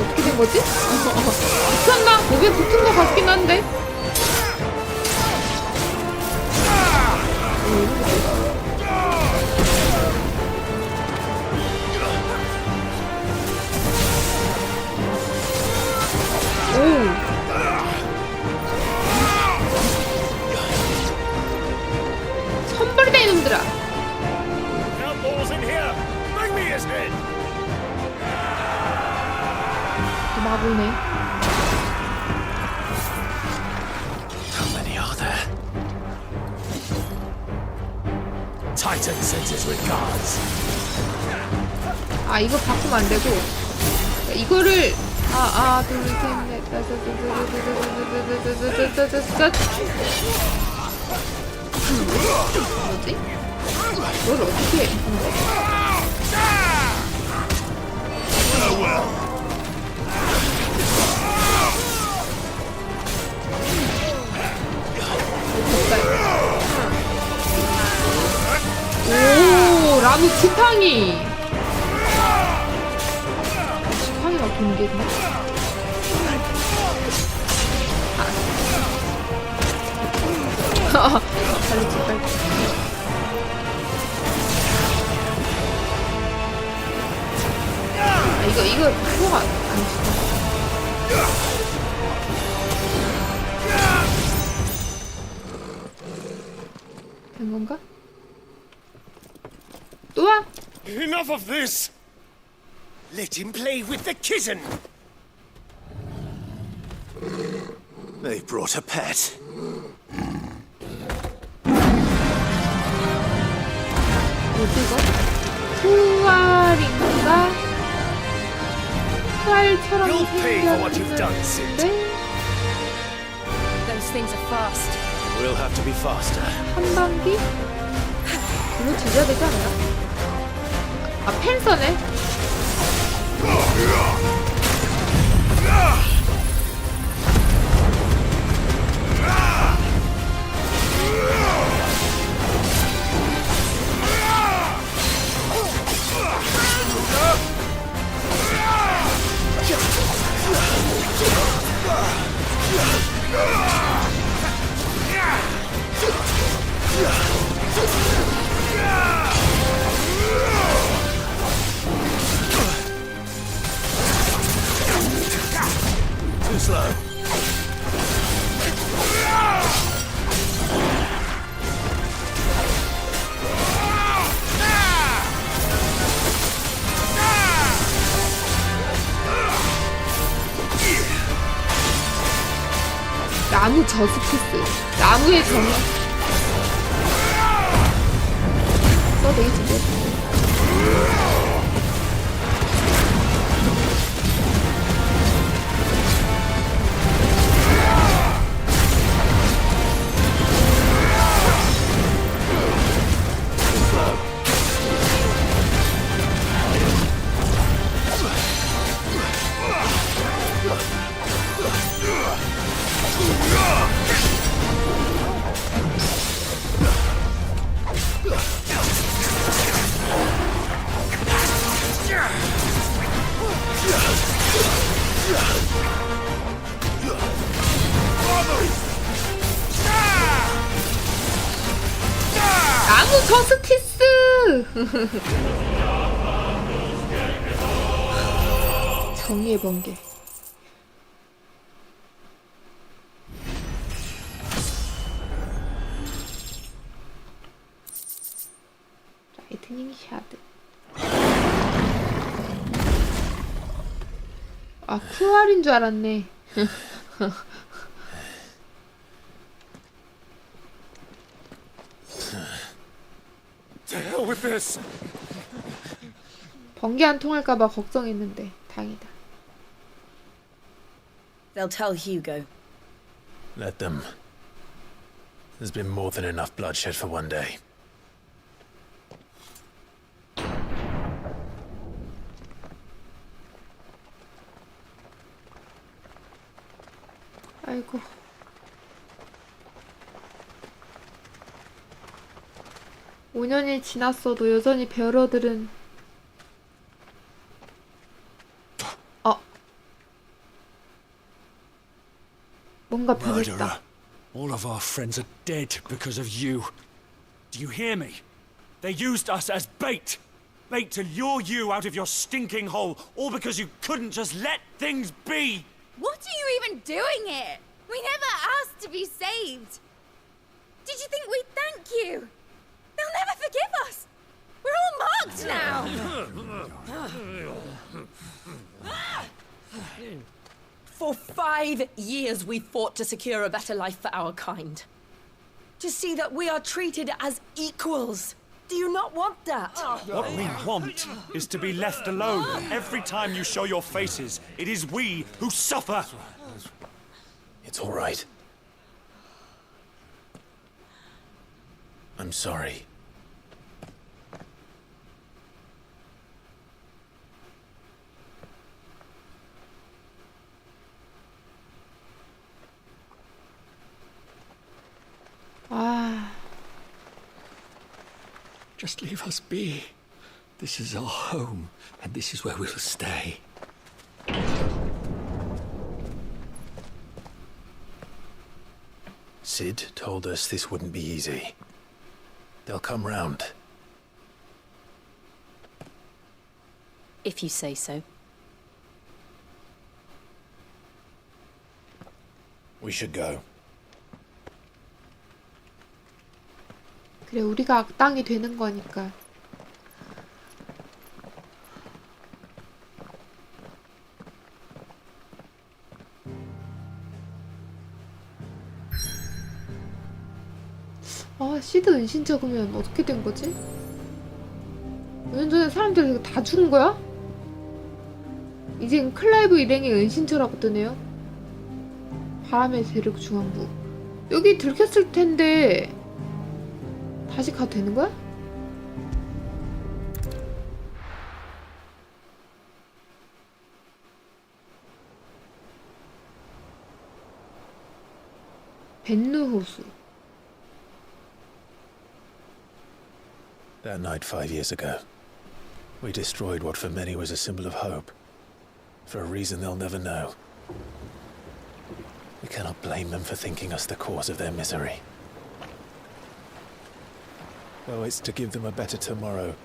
어떻게 된 거지? 붙었나? 목에 붙은 거 같긴 한데. 오. then. 마구네. How many are there? Titan sends his regards. 아 이거 바꾸면 안 되고 이거를 둘, 셋, 넷, 다섯, 뭐지? 이걸 어떻게 하는 거지? 오, 라무 지팡이. 지팡이가 동계네. 빨리 빨리. 이거 필요가 안 있어. 된 건가? 또 와? Enough of this! Let him play with the kitten! They brought a pet. 뭐지 이거? 투알인가? 투알처럼 생겼는데? Those things are fast. We'll have to be faster. 한방기? 이거 뒤져야 되지 않나? 아 펜서네? Too slow. 나무 저스티스. 나무의 정의. 써되겠지 뭐. 나무 저스티스! 정의의 번개. 라이트닝 샤드. 아, 쿠알인 줄 알았네. To hell with this. 번개 안 통할까봐 걱정했는데 다행이다. They'll tell Hugo. Let them. There's been more than enough bloodshed for one day. 아이고. 오 년이 지났어도 여전히 베어러들은 뭔가 변했다. All of our friends are dead because of you. Do you hear me? They used us as bait. Bait to lure you out of your stinking hole, all because you couldn't just let things be. What are you even doing here? We never asked to be saved. Did you think we'd thank you? They'll never forgive us. We're all marked now. For 5 years we fought to secure a better life for our kind. To see that we are treated as equals. Do you not want that? What we want is to be left alone. Every time you show your faces, it is we who suffer. It's all right. I'm sorry. 아, Just leave us be. This is our home, and this is where we'll stay. Sid told us this wouldn't be easy. They'll come round. If you say so. We should go. 그래, 우리가 악당이 되는 거니까. 아, 시드 은신 적으면 어떻게 된 거지? 5년 전에 사람들 이거 다 죽은 거야? 이젠 클라이브 일행의 은신처라고 뜨네요. 바람의 세력 중앙부. 여기 들켰을 텐데 다시 가도 되는 거야? 벤누 호수. That night 5 years ago, we destroyed what for many was a symbol of hope. For a reason they'll never know. We cannot blame them for thinking us the cause of their misery. Though it's to give them a better tomorrow,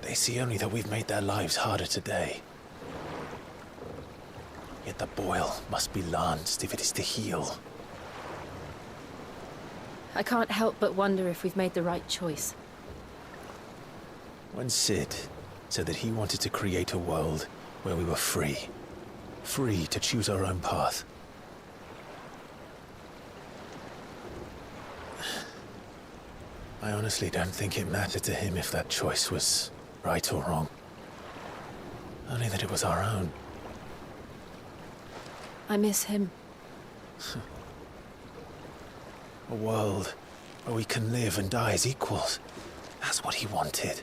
they see only that we've made their lives harder today. Yet the boil must be lanced if it is to heal. I can't help but wonder if we've made the right choice. When Sid said that he wanted to create a world where we were free to choose our own path, I honestly don't think it mattered to him if that choice was right or wrong. Only that it was our own. I miss him. A world where we can live and die as equals. That's what he wanted.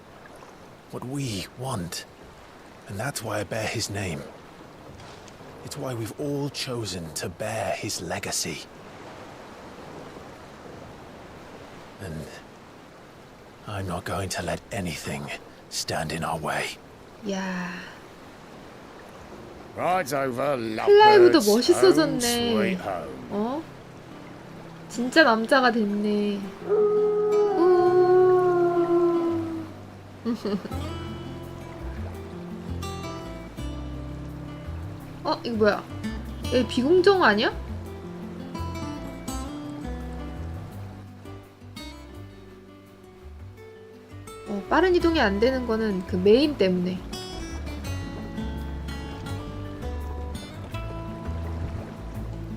What we want. And that's why I bear his name. It's why we've all chosen to bear his legacy. And I'm not going to let anything stand in our way. 야, Rides over 클라이브도 Lovebirds, home 멋있어졌네. sweet home. 어? 진짜 남자가 됐네. 어? 이거 뭐야? 여기 비공정 아니야? 빠른 이동이 안 되는 거는 그 메인 때문에.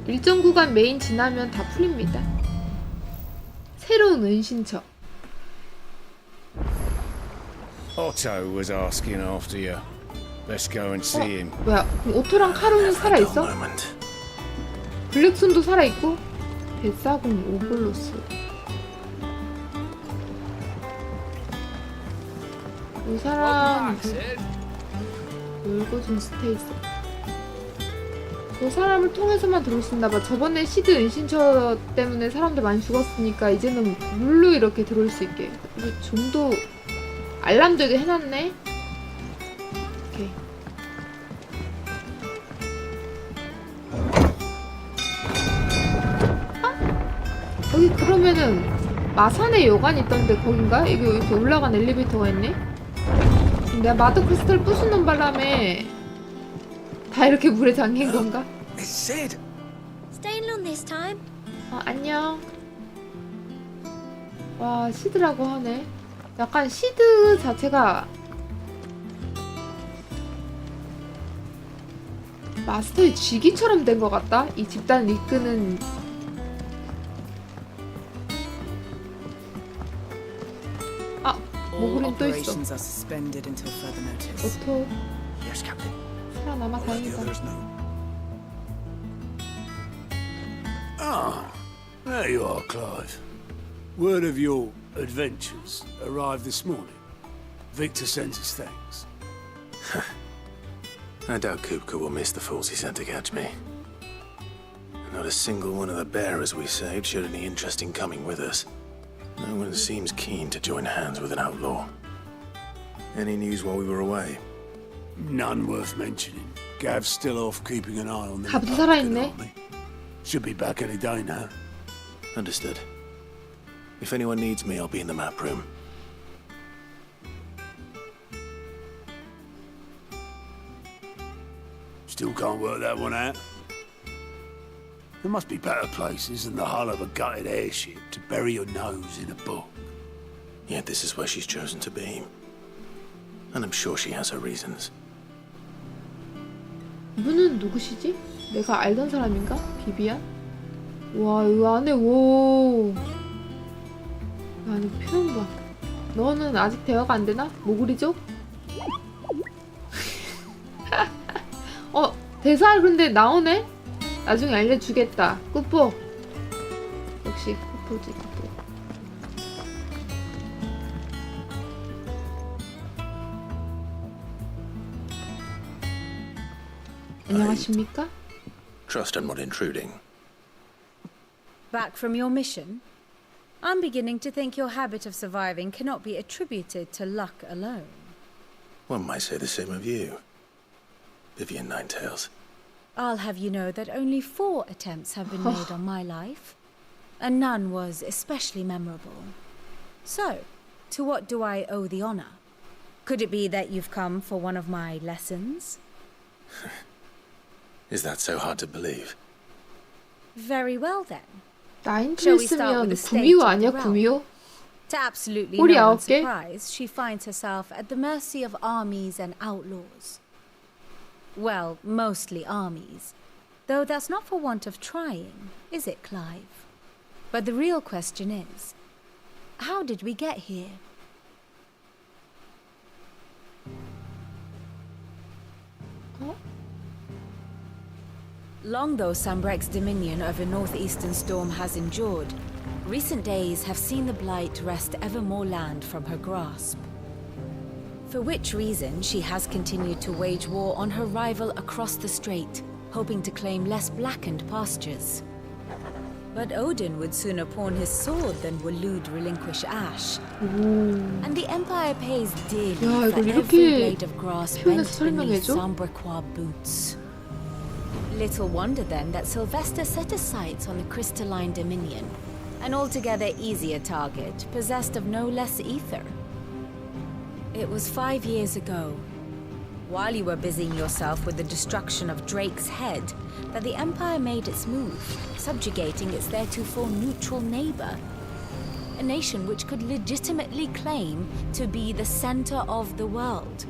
일정 구간 메인 지나면 다 풀립니다. 새로운 은신처. Otto was asking after you. Let's go and see him. 뭐야? 그럼 오토랑 카로는 살아있어? 블랙손도 살아있고? 뱃사공 오블로스. 이 사람 놀고 준 스테이스. 저 사람을 통해서만 들어올 수 있나봐. 저번에 시드 은신처 때문에 사람들 많이 죽었으니까 이제는 물로 이렇게 들어올 수 있게. 이거 좀도 알람 되게 해놨네. 오케이. 아? 여기 그러면은 마산의 여관이 있던데 거긴가? 여기 이렇게 올라간 엘리베이터가 있네? 내가 마더 크리스탈 부수는 바람에 다 이렇게 물에 잠긴 건가? Staying long this time? 안녕. 와, 시드라고 하네. 약간 시드 자체가 마스터의 쥐기처럼 된 것 같다. 이 집단을 이끄는. 아, 모그린 또 있어. 오토. 살아남아 다행이다. Ah, there you are, Clive. Word of your adventures arrived this morning. Victor sends his thanks. I doubt Kupka will miss the fools he sent to catch me. Not a single one of the bearers we saved showed any interest in coming with us. No one seems keen to join hands with an outlaw. Any news while we were away? None worth mentioning. Gav's still off keeping an eye on the 갑도 살아있네. Should be back any day now. Understood. If anyone needs me, I'll be in the map room. Still can't work that one out. There must be better places than the hull of a gutted airship to bury your nose in a book. Yet this is where she's chosen to be. And I'm sure she has her reasons. 이분은 누구시지? 내가 알던 사람인가? 비비안? 와, 이 안에 오. 아니 표정 봐. 너는 아직 대화가 안 되나? 모구리족? 대사 근데 나오네? 나중에 알려주겠다. 꾸뽀. 역시 꾸뽀지 꾸뽀. 안녕하십니까? Trust I'm not intruding. Back from your mission? I'm beginning to think your habit of surviving cannot be attributed to luck alone. One might say the same of you, Vivian Ninetails. I'll have you know that only 4 attempts have been made on my life, and none was especially memorable. So, to what do I owe the honor? Could it be that you've come for one of my lessons? Is that so hard to believe? Very well then. 나인트였으면 구미호 아니야? 구미호? To absolutely 꼬리 no one's 9개? surprise, she finds herself at the mercy of armies and outlaws. Well, mostly armies. Though that's not for want of trying, is it, Clive? But the real question is, how did we get here? Long though Sambrek's dominion over northeastern Storm has endured, recent days have seen the Blight wrest ever more land from her grasp. For which reason she has continued to wage war on her rival across the strait, hoping to claim less blackened pastures. But Odin would sooner pawn his sword than Waloed relinquish Ash. And the Empire pays dearly for every blade of grass bent beneath Sambrequois boots. Little wonder then that Sylvester set his sights on the crystalline dominion, an altogether easier target, possessed of no less ether. It was 5 years ago, while you were busying yourself with the destruction of Drake's head, that the Empire made its move, subjugating its theretofore neutral neighbor. A nation which could legitimately claim to be the center of the world.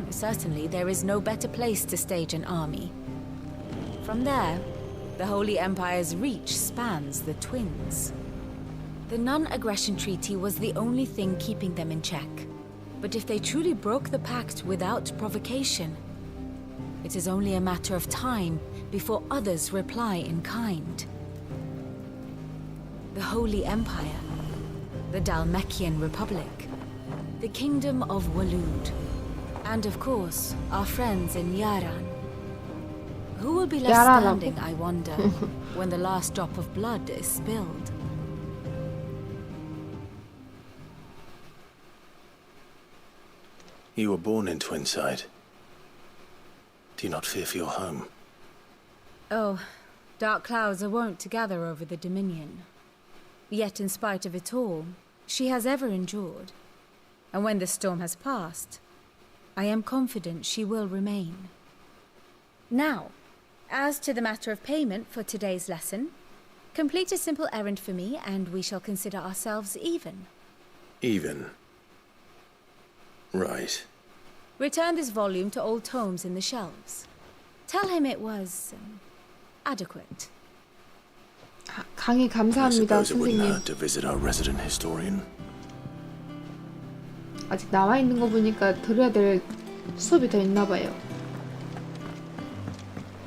Certainly, there is no better place to stage an army. From there, the Holy Empire's reach spans the Twins. The non-aggression treaty was the only thing keeping them in check. But if they truly broke the pact without provocation, it is only a matter of time before others reply in kind. The Holy Empire, the Dalmekian Republic, the Kingdom of Waloed, and of course, our friends in Yaran. Who will be left standing, I wonder, when the last drop of blood is spilled? You were born in Twinside. Do you not fear for your home? Oh, dark clouds are wont to gather over the Dominion. Yet in spite of it all, she has ever endured. And when the storm has passed, I am confident she will remain. Now, as to the matter of payment for today's lesson, complete a simple errand for me and we shall consider ourselves even. Even? Right. Return this volume to old tomes in the shelves. Tell him it was adequate. 강의 I 감사합니다, suppose it wouldn't 선생님. hurt to visit our resident historian. 아직 나와 있는 거 보니까 들어야 될 수업이 더 있나 봐요.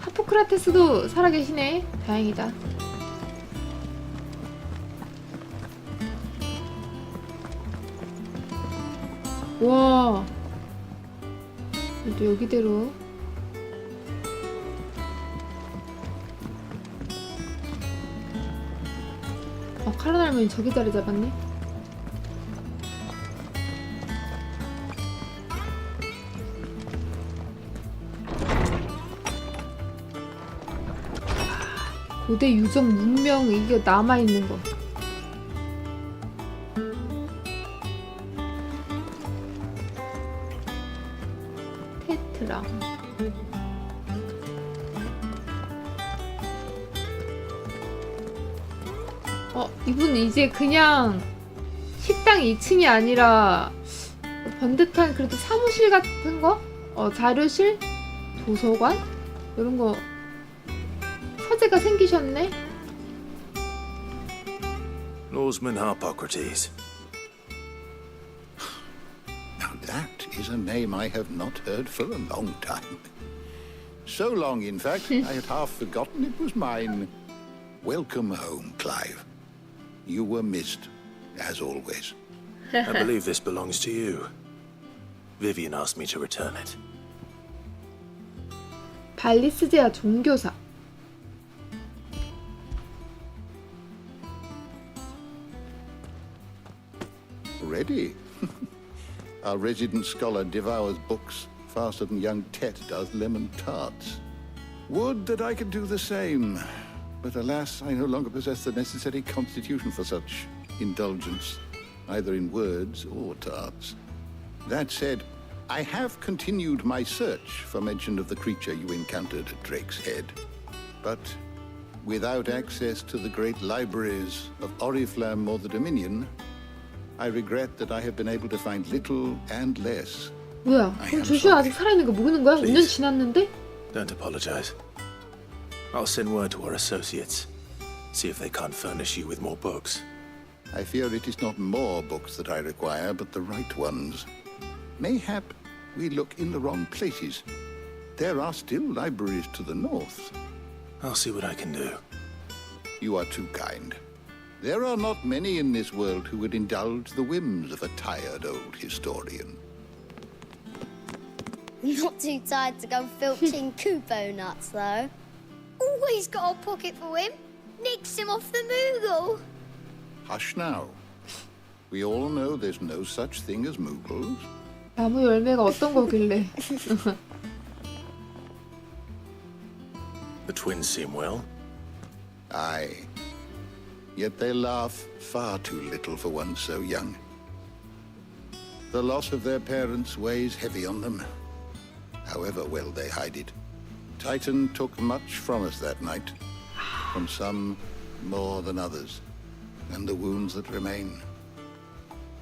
하포크라테스도 살아계시네. 다행이다. 와. 또 여기대로. 카른 할머니 저기 자리 잡았네. 고대 유적 문명 이게 남아있는 거. 테트랑. 이분 이제 그냥 식당 2층이 아니라 번듯한 그래도 사무실 같은 거? 자료실? 도서관? 이런 거 서재가 생기셨네? Norseman Harpocrates. Now that is a name I have not heard for a long time. So long, in fact, I had half forgotten it was mine. Welcome home, Clive. You were missed, as always. I believe this belongs to you. Vivian asked me to return it. 발리스제아 종교사. Ready? Our resident scholar devours books faster than young Tet does lemon tarts. Would that I could do the same. But alas, I no longer possess the necessary constitution for such indulgence, either in words or tarts. That said, I have continued my search for mention of the creature you encountered at Drake's Head. But without access to the great libraries of Oriflamme or the Dominion, I regret that I have been able to find little and less. 뭐야? 그럼 조슈아 아직 살아있는 거 모르는 거야? 5년 지났는데? Don't apologize. I'll send word to our associates. See if they can't furnish you with more books. I fear it is not more books that I require, but the right ones. Mayhap we look in the wrong places. There are still libraries to the north. I'll see what I can do. You are too kind. There are not many in this world who would indulge the whims of a tired old historian. Not too tired to go filching Kupo nuts, though. Always got a pocket for him. Nicks him off the Moogle. Hush now. We all know there's no such thing as Moogles. 나무 열매가 어떤 거길래? The twins seem well. Aye. Yet they laugh far too little for one so young. The loss of their parents weighs heavy on them, however well they hide it. Titan took much from us that night, from some more than others, and the wounds that remain,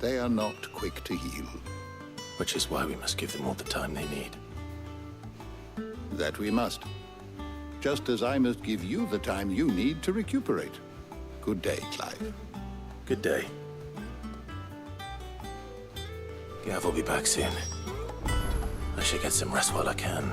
they are not quick to heal. Which is why we must give them all the time they need. That we must. Just as I must give you the time you need to recuperate. Good day, Clive. Good day. Gav will be back soon. I should get some rest while I can.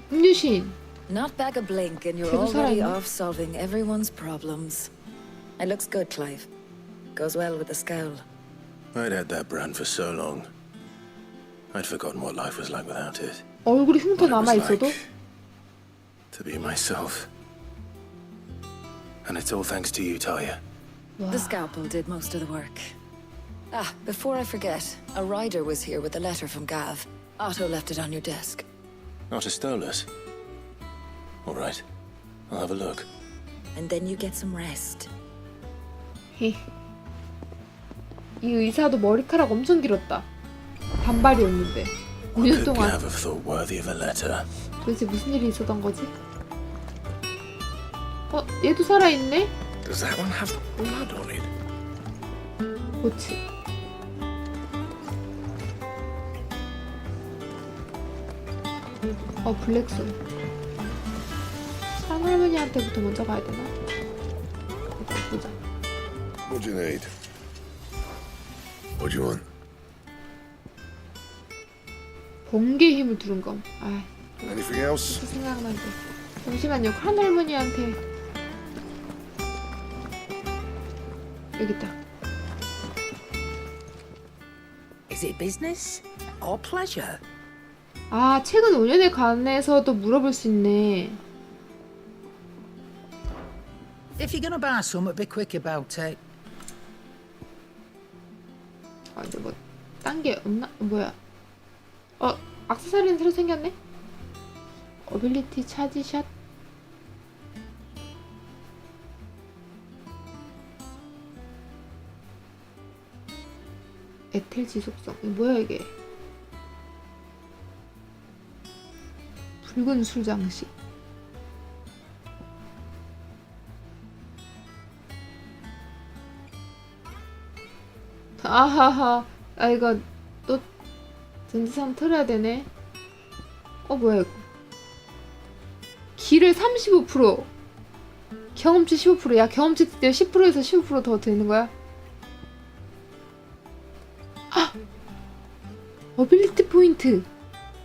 음유신. Not back a blink and you're 걔도 already 살아있네. off solving everyone's problems. It looks good, Clive. Goes well with the scowl. I'd had that brand for so long. I'd forgotten what life was like without it. 얼굴이 흉터 남아 있어도? To be myself. And it's all thanks to you, Talia. The scalpel did most of the work. Ah, before I forget, a rider was here with a letter from Gav. Otto left it on your desk. Otter stole us. All right. I'll have a look. And then you get some rest. 이 의사도 머리카락 엄청 길었다. 단발이었는데. 5년 Could 동안 have thought worthy of a letter. 도대체 무슨 일이 있었던 거지? 얘도 살아있네? Does that one have blood on it? 그렇지. 블랙손. 할머니한테부터 먼저 가야 되나? 일단 보자. What do you need? What do you want? 번개의 힘을 두른 검. Anything else? 생각나는데. 잠시만요. 큰 할머니한테. 여기 있다. Is it business or pleasure? 최근 5년에 관해서도 물어볼 수 있네. If you're gonna buy some, be quick about it. 이제 뭐 딴 게 없나? 뭐야? 액세서리는 새로 생겼네? 어빌리티 차지샷? 에텔 지속성. 이게 뭐야 이게? 붉은 술 장식. 아하하. 이거 또 전지산 틀어야 되네. 뭐야 이거. 길을 35%. 경험치 15%. 야, 경험치 드디어 10%에서 15% 더 되는 거야? 어빌리티 포인트.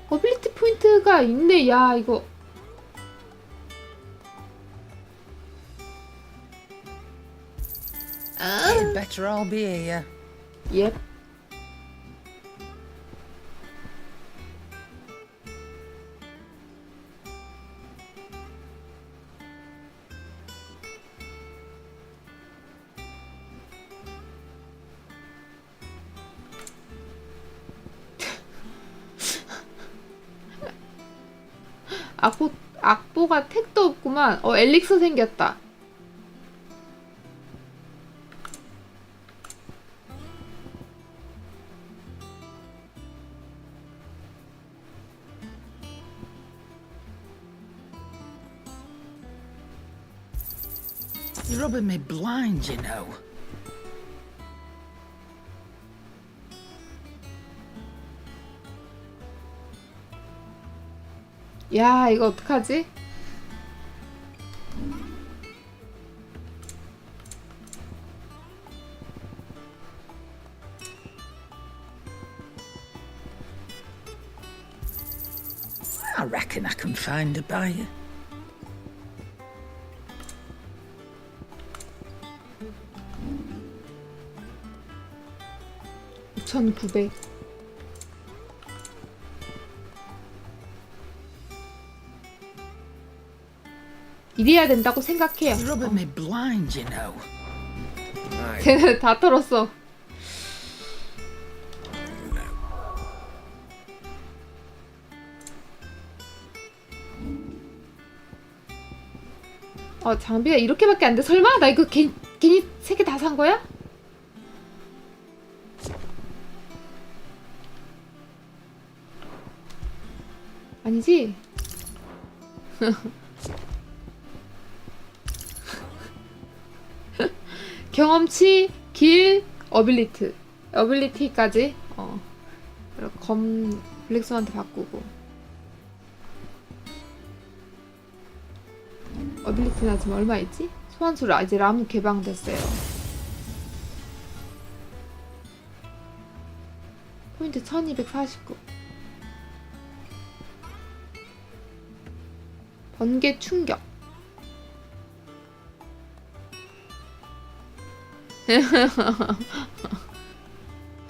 어빌리티 포인트가 있네. 야, 이거. You'd better all be here. Yep. 악보가 택도 없구만. 엘릭서 생겼다. You're rubbing me blind, you know. 야, 이거 어떡하지? I reckon I can find a buyer. (9,900) 이래야 된다고 생각해요. Rubbing me blind, you know. 쟤네 다 털었어. 장비가 이렇게밖에 안 돼. 설마? 나 이거 괜히 3개 다 산 거야? 아니지? 경험치, 길, 어빌리티까지 블랙스완한테 바꾸고 어빌리티는 지금 얼마 있지? 소환수라 이제 라무 개방됐어요. 포인트 1249. 번개 충격.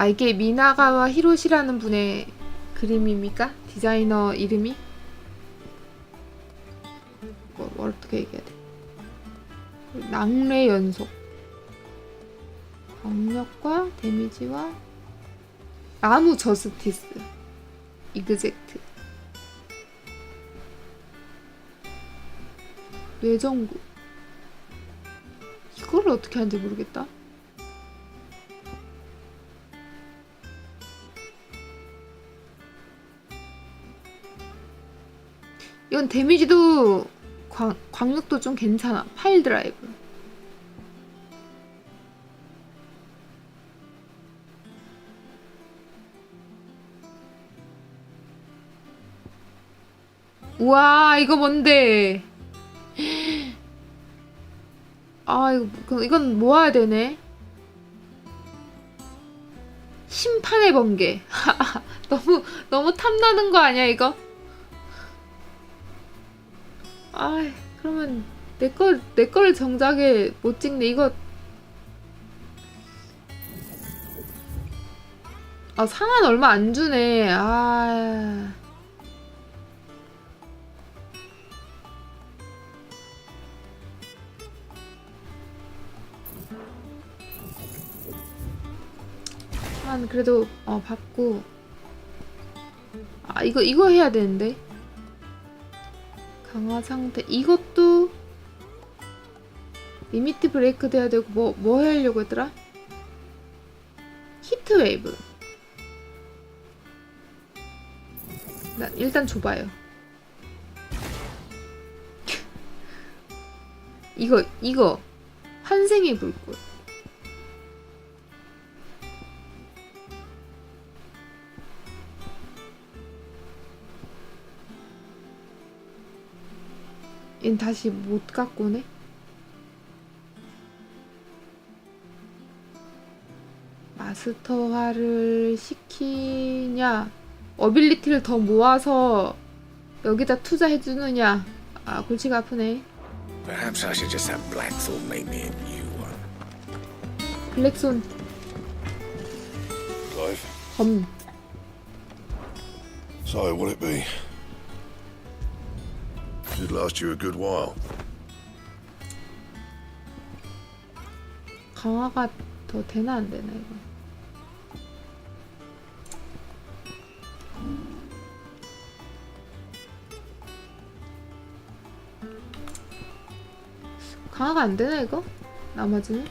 이게 미나가와 히로시라는 분의 그림입니까? 디자이너 이름이? 뭘 어떻게 얘기해야 돼? 낭뢰 연속. 강력과 데미지와 나무 저스티스. 이그젝트. 뇌정구. 이거를 어떻게 하는지 모르겠다. 이건 데미지도 광력도 좀 괜찮아. 파일 드라이브. 우와, 이거 뭔데? 아, 이건 모아야 되네. 심판의 번개. 너무 탐나는 거 아니야, 이거? 아, 그러면 내 거를 정작에 못 찍네. 이거 상한 얼마 안 주네. 아. 그래도 받고. 아, 이거 해야 되는데. 강화 상태. 이것도 리미트 브레이크 돼야 되고 뭐 하려고 했더라? 히트 웨이브. 일단 줘봐요. 이거 환생의 불꽃. 얘는 다시 못 갖고 오네? 마스터화를 시키냐, 어빌리티를 더 모아서 여기다 투자해주느냐. 아, 골치가 아프네. Perhaps I should just have Blackthorn make me a new one. 블랙손. Clive. 검. So, will it be? Should last you a good while. 강화가 더 되나 안 되나 이거? 강화가 안 되나 이거? 나머지는?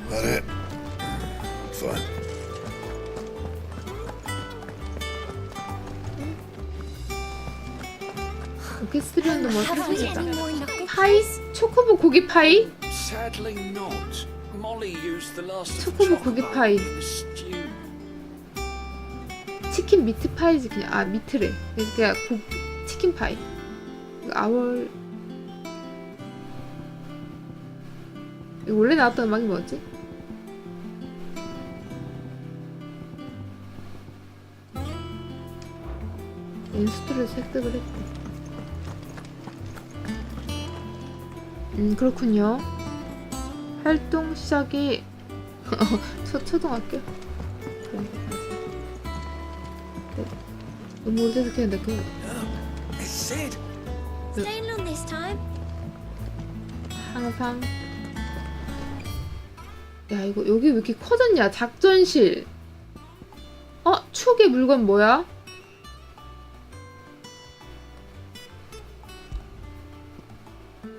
That it? Fine. 오케스트리온도 뭐 사주겠다. 파이? 초코보 고기 파이? Sadly not. Molly used the last of 초코보 고기 파이. the stew. 치킨 미트 파이지 그냥. 아, 미트래. 그러니까 치킨 파이. 아월. 이거 원래 나왔던 음악이 뭐였지? 인스트를 획득을 했고. 그렇군요. 활동 시작이 초등학교? 그런 거까지. 네. 너무 오래돼서 그냥 내 거. Staying long this time? 항상. 야, 이거 여기 왜 이렇게 커졌냐? 작전실. 추억의 물건 뭐야?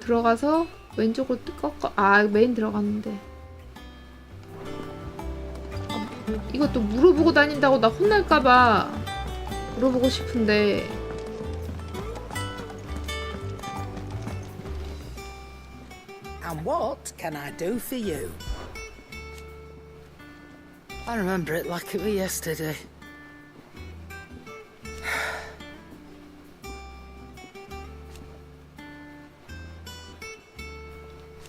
들어가서 왼쪽으로 꺾어. 아, 메인 들어갔는데. 이것도 물어보고 다닌다고 나 혼날까봐 물어보고 싶은데. And what can I do for you? I remember it like it was yesterday.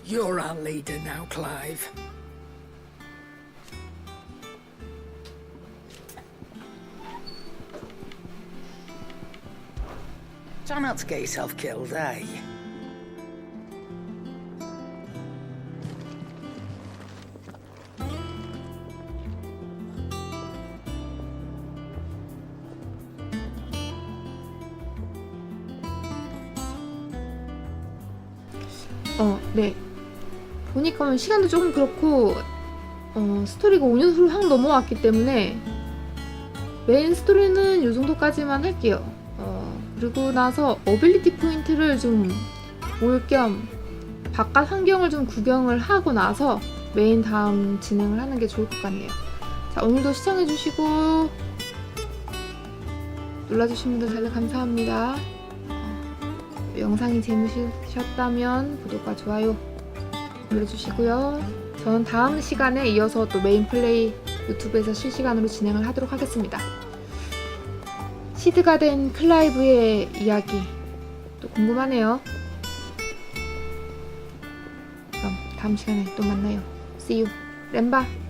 You're our leader now, Clive. Try not to get yourself killed, eh? 네. 보니까 시간도 조금 그렇고 스토리가 5년 후로 확 넘어왔기 때문에 메인 스토리는 요 정도까지만 할게요. 그리고 나서 어빌리티 포인트를 좀 모을 겸 바깥 환경을 좀 구경을 하고 나서 메인 다음 진행을 하는 게 좋을 것 같네요. 자, 오늘도 시청해주시고 눌러주신 분들 다들 감사합니다. 영상이 재밌으셨다면 구독과 좋아요 눌러주시고요. 저는 다음 시간에 이어서 또 메인 플레이 유튜브에서 실시간으로 진행을 하도록 하겠습니다. 시드가 된 클라이브의 이야기 또 궁금하네요. 그럼 다음 시간에 또 만나요. See you. 램바.